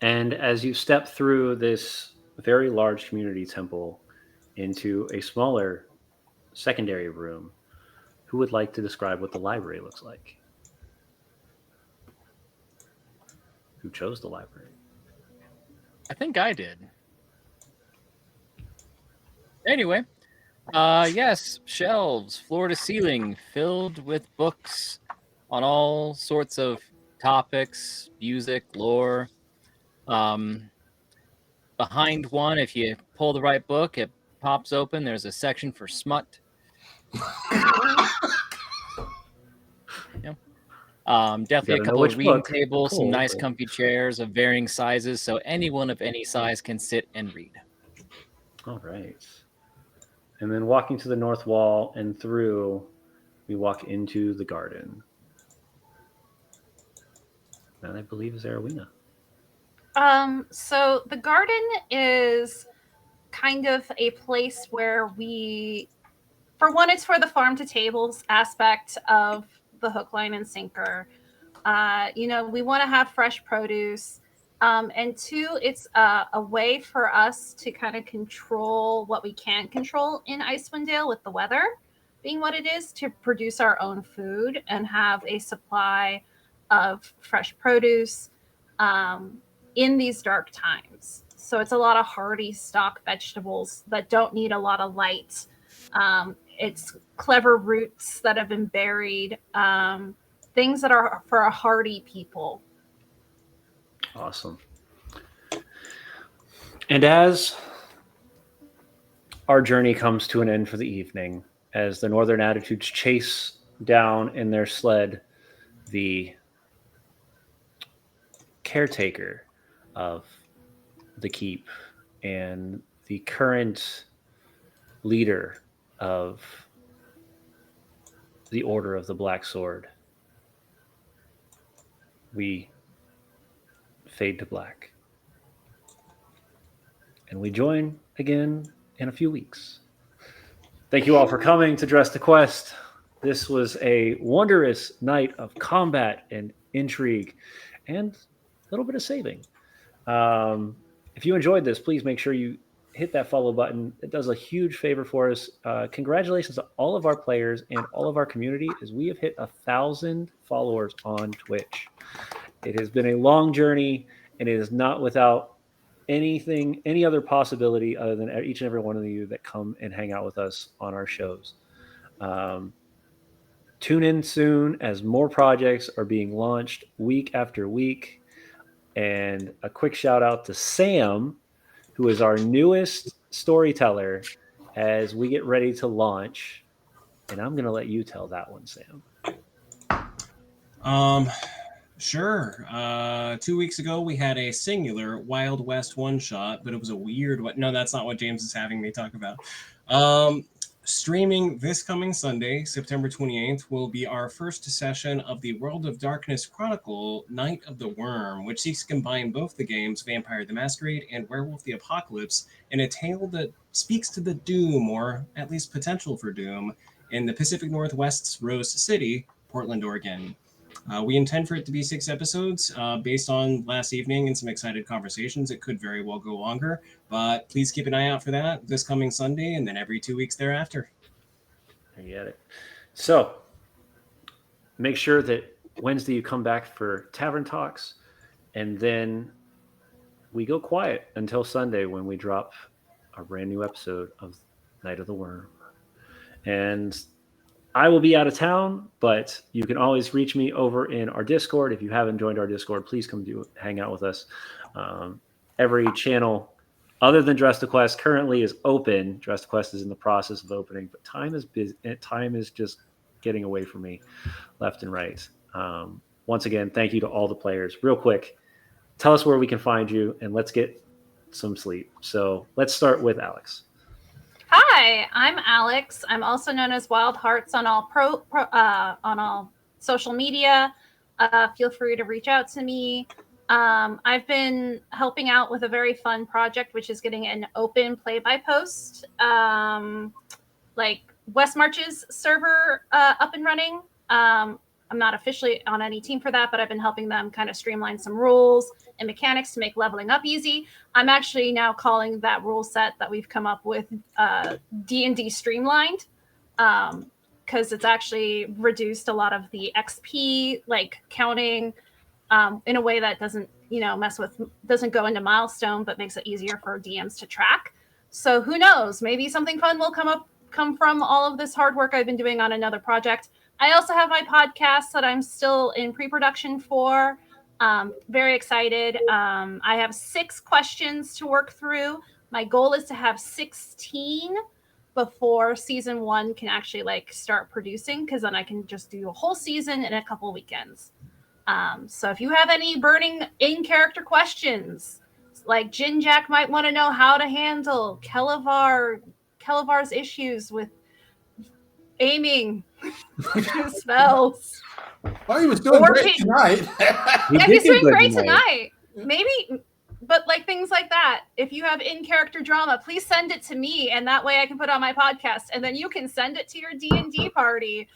And as you step through this very large community temple into a smaller secondary room, who would like to describe what the library looks like? Who chose the library? I think I did. Anyway, yes, shelves, floor to ceiling, filled with books on all sorts of topics, music, lore. Behind one, if you pull the right book, it pops open. There's a section for smut. Yeah. Definitely a couple of reading tables, some nice comfy chairs of varying sizes, so anyone of any size can sit and read. All right. And then walking to the north wall and through, we walk into the garden. That I believe is Arowina. So the garden is kind of a place where for one, it's for the farm to tables aspect of the hook, line, and sinker. We want to have fresh produce. And two, it's a way for us to kind of control what we can control in Icewind Dale with the weather being what it is, to produce our own food and have a supply of fresh produce in these dark times. So it's a lot of hardy stock vegetables that don't need a lot of light. It's clever roots that have been buried, things that are for a hardy people. Awesome. And as our journey comes to an end for the evening, as the Northern Attitudes chase down in their sled the caretaker of the keep and the current leader of the Order of the Black Sword, we fade to black. And we join again in a few weeks. Thank you all for coming to Dress to Quest. This was a wondrous night of combat and intrigue and a little bit of saving. If you enjoyed this, please make sure you hit that follow button. It does a huge favor for us. Congratulations to all of our players and all of our community, as we have hit 1,000 followers on Twitch. It has been a long journey, and it is not without any other possibility other than each and every one of you that come and hang out with us on our shows. Tune in soon as more projects are being launched week after week. And a quick shout out to Sam, who is our newest storyteller as we get ready to launch. And I'm going to let you tell that one, Sam. Sure. 2 weeks ago, we had a singular Wild West one-shot, but it was a weird one. No, that's not what James is having me talk about. Streaming this coming Sunday, September 28th, will be our first session of the World of Darkness Chronicle Night of the Worm, which seeks to combine both the games Vampire the Masquerade and Werewolf the Apocalypse in a tale that speaks to the doom, or at least potential for doom, in the Pacific Northwest's Rose City, Portland, Oregon. We intend for it to be 6 episodes based on last evening and some excited conversations. It could very well go longer, but please keep an eye out for that this coming Sunday and then every 2 weeks thereafter. I get it. So make sure that Wednesday you come back for Tavern Talks, and then we go quiet until Sunday when we drop a brand new episode of Night of the Worm. And I will be out of town, but you can always reach me over in our Discord. If you haven't joined our Discord, please come hang out with us. Every channel other than Dress to Quest currently is open. Dress to Quest is in the process of opening, but time is busy. Time is just getting away from me left and right. Once again, thank you to all the players. Real quick, tell us where we can find you, and let's get some sleep. So let's start with Alex. Hi, I'm Alex. I'm also known as Wild Hearts on all on all social media. Feel free to reach out to me. I've been helping out with a very fun project, which is getting an open play-by-post, like West March's server up and running. I'm not officially on any team for that, but I've been helping them kind of streamline some rules and mechanics to make leveling up easy. I'm actually now calling that rule set that we've come up with D&D Streamlined, because it's actually reduced a lot of the XP like counting in a way that doesn't doesn't go into milestone, but makes it easier for DMs to track. So who knows? Maybe something fun will come from all of this hard work I've been doing on another project. I also have my podcast that I'm still in pre-production for. Very excited. I have 6 questions to work through. My goal is to have 16 before season 1 can actually start producing, because then I can just do a whole season in a couple weekends. So if you have any burning in-character questions, like Jinjack might want to know how to handle Kelevar's issues with aiming spells. Well, he was doing great tonight. He's doing great tonight. Maybe, but things like that. If you have in-character drama, please send it to me, and that way I can put it on my podcast, and then you can send it to your D&D party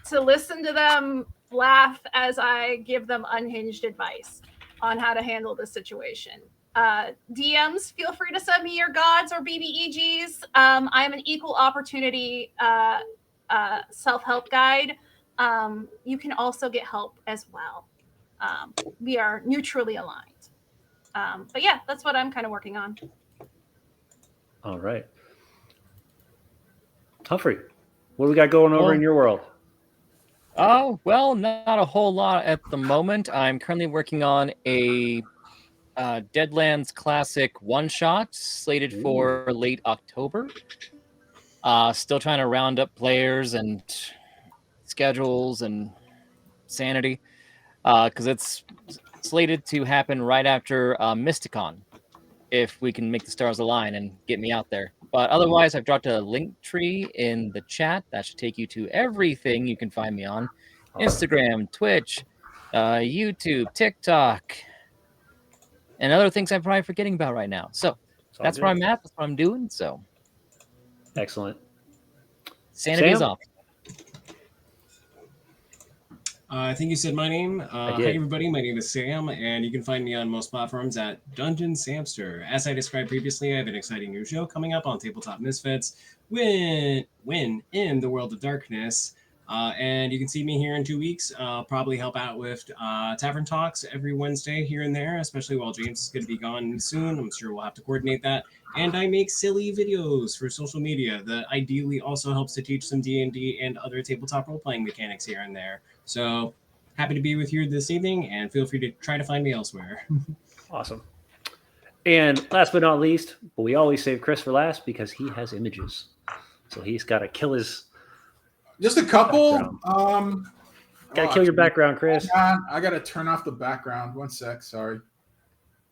to listen to them laugh as I give them unhinged advice on how to handle the situation. DMs, feel free to send me your gods or BBEGs. I'm an equal opportunity self-help guide. You can also get help as well. We are neutrally aligned. But yeah, that's what I'm kind of working on. All right. Humphrey, what do we got going over in your world? Oh, well, not a whole lot at the moment. I'm currently working on a Deadlands Classic one-shot slated for late October. Still trying to round up players and schedules and sanity, because it's slated to happen right after Mysticon, if we can make the stars align and get me out there. But otherwise, I've dropped a link tree in the chat. That should take you to everything you can find me on. Instagram, Twitch, YouTube, TikTok, and other things I'm probably forgetting about right now. So that's where I'm at. That's what I'm doing. So excellent. Sanity is off. I think you said my name. Hi, everybody. My name is Sam, and you can find me on most platforms at Dungeon Samster. As I described previously, I have an exciting new show coming up on Tabletop Misfits. When in the World of Darkness, And you can see me here in 2 weeks. I'll probably help out with Tavern Talks every Wednesday here and there, especially while James is going to be gone soon. I'm sure we'll have to coordinate that. And I make silly videos for social media that ideally also helps to teach some D&D and other tabletop role-playing mechanics here and there. So happy to be with you this evening, and feel free to try to find me elsewhere. Awesome. And last but not least, but we always save Chris for last because he has images. So he's got to kill his. Just a couple. Background. Got to kill your background, Chris. I got to turn off the background. 1 sec. Sorry.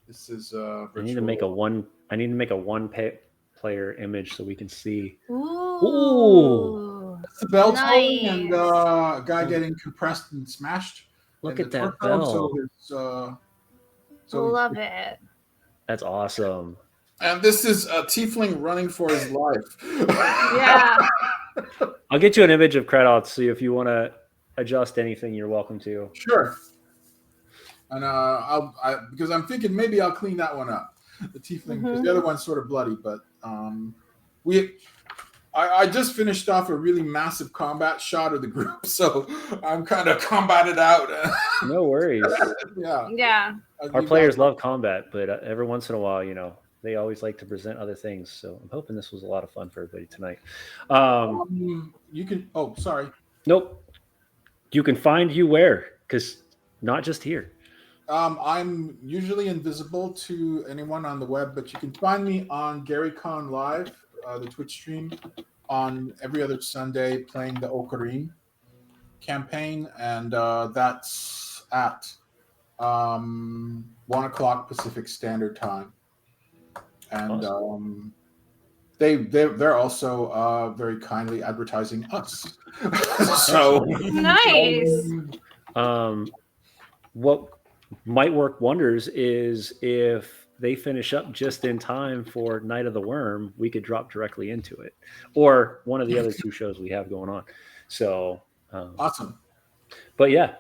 This is virtual. I need to make a one player image so we can see. Ooh. That's the bell tolling Nice. and a guy getting compressed and smashed. Look in at the that torso. bell. Love it. That's awesome. And this is a tiefling running for his life. Yeah. I'll get you an image of Kratos, so if you want to adjust anything, you're welcome to. Sure. And because I'm thinking maybe I'll clean that one up. The tiefling, because the other one's sort of bloody, but I just finished off a really massive combat shot of the group, so I'm kind of combated out. No worries. Yeah. Yeah. Our players love combat, but every once in a while, they always like to present other things. So I'm hoping this was a lot of fun for everybody tonight. You can. Oh, sorry. Nope. You can find you where? Because not just here. I'm usually invisible to anyone on the web, but you can find me on GaryCon Live, the Twitch stream, on every other Sunday playing the Ocarine campaign, and that's at 1 o'clock Pacific Standard Time. And Awesome. they're also very kindly advertising us. So Nice. What might work wonders is if they finish up just in time for Night of the Worm, we could drop directly into it, or one of the other 2 shows we have going on. So awesome. But yeah,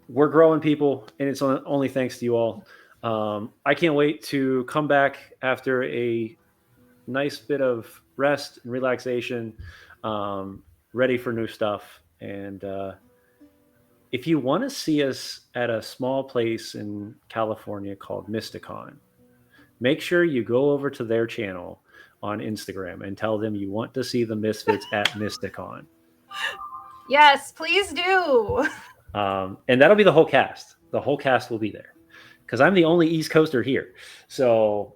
we're growing, people, and it's only thanks to you all. I can't wait to come back after a nice bit of rest and relaxation, ready for new stuff. And if you want to see us at a small place in California called Mysticon, make sure you go over to their channel on Instagram and tell them you want to see the Misfits at Mysticon. Yes, please do. And that'll be the whole cast. The whole cast will be there because I'm the only East Coaster here. So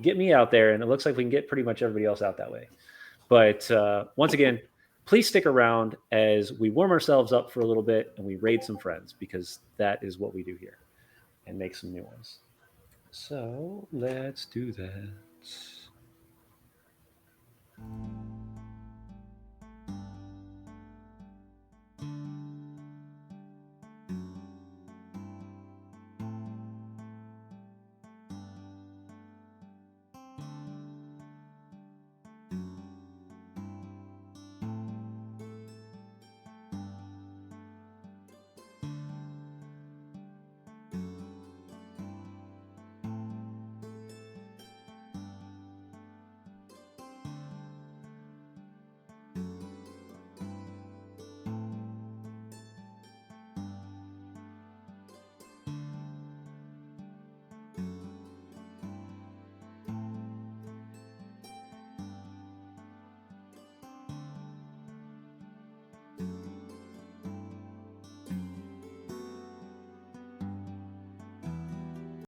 get me out there, and it looks like we can get pretty much everybody else out that way. But once again, please stick around as we warm ourselves up for a little bit and we raid some friends, because that is what we do here, and make some new ones. So let's do that.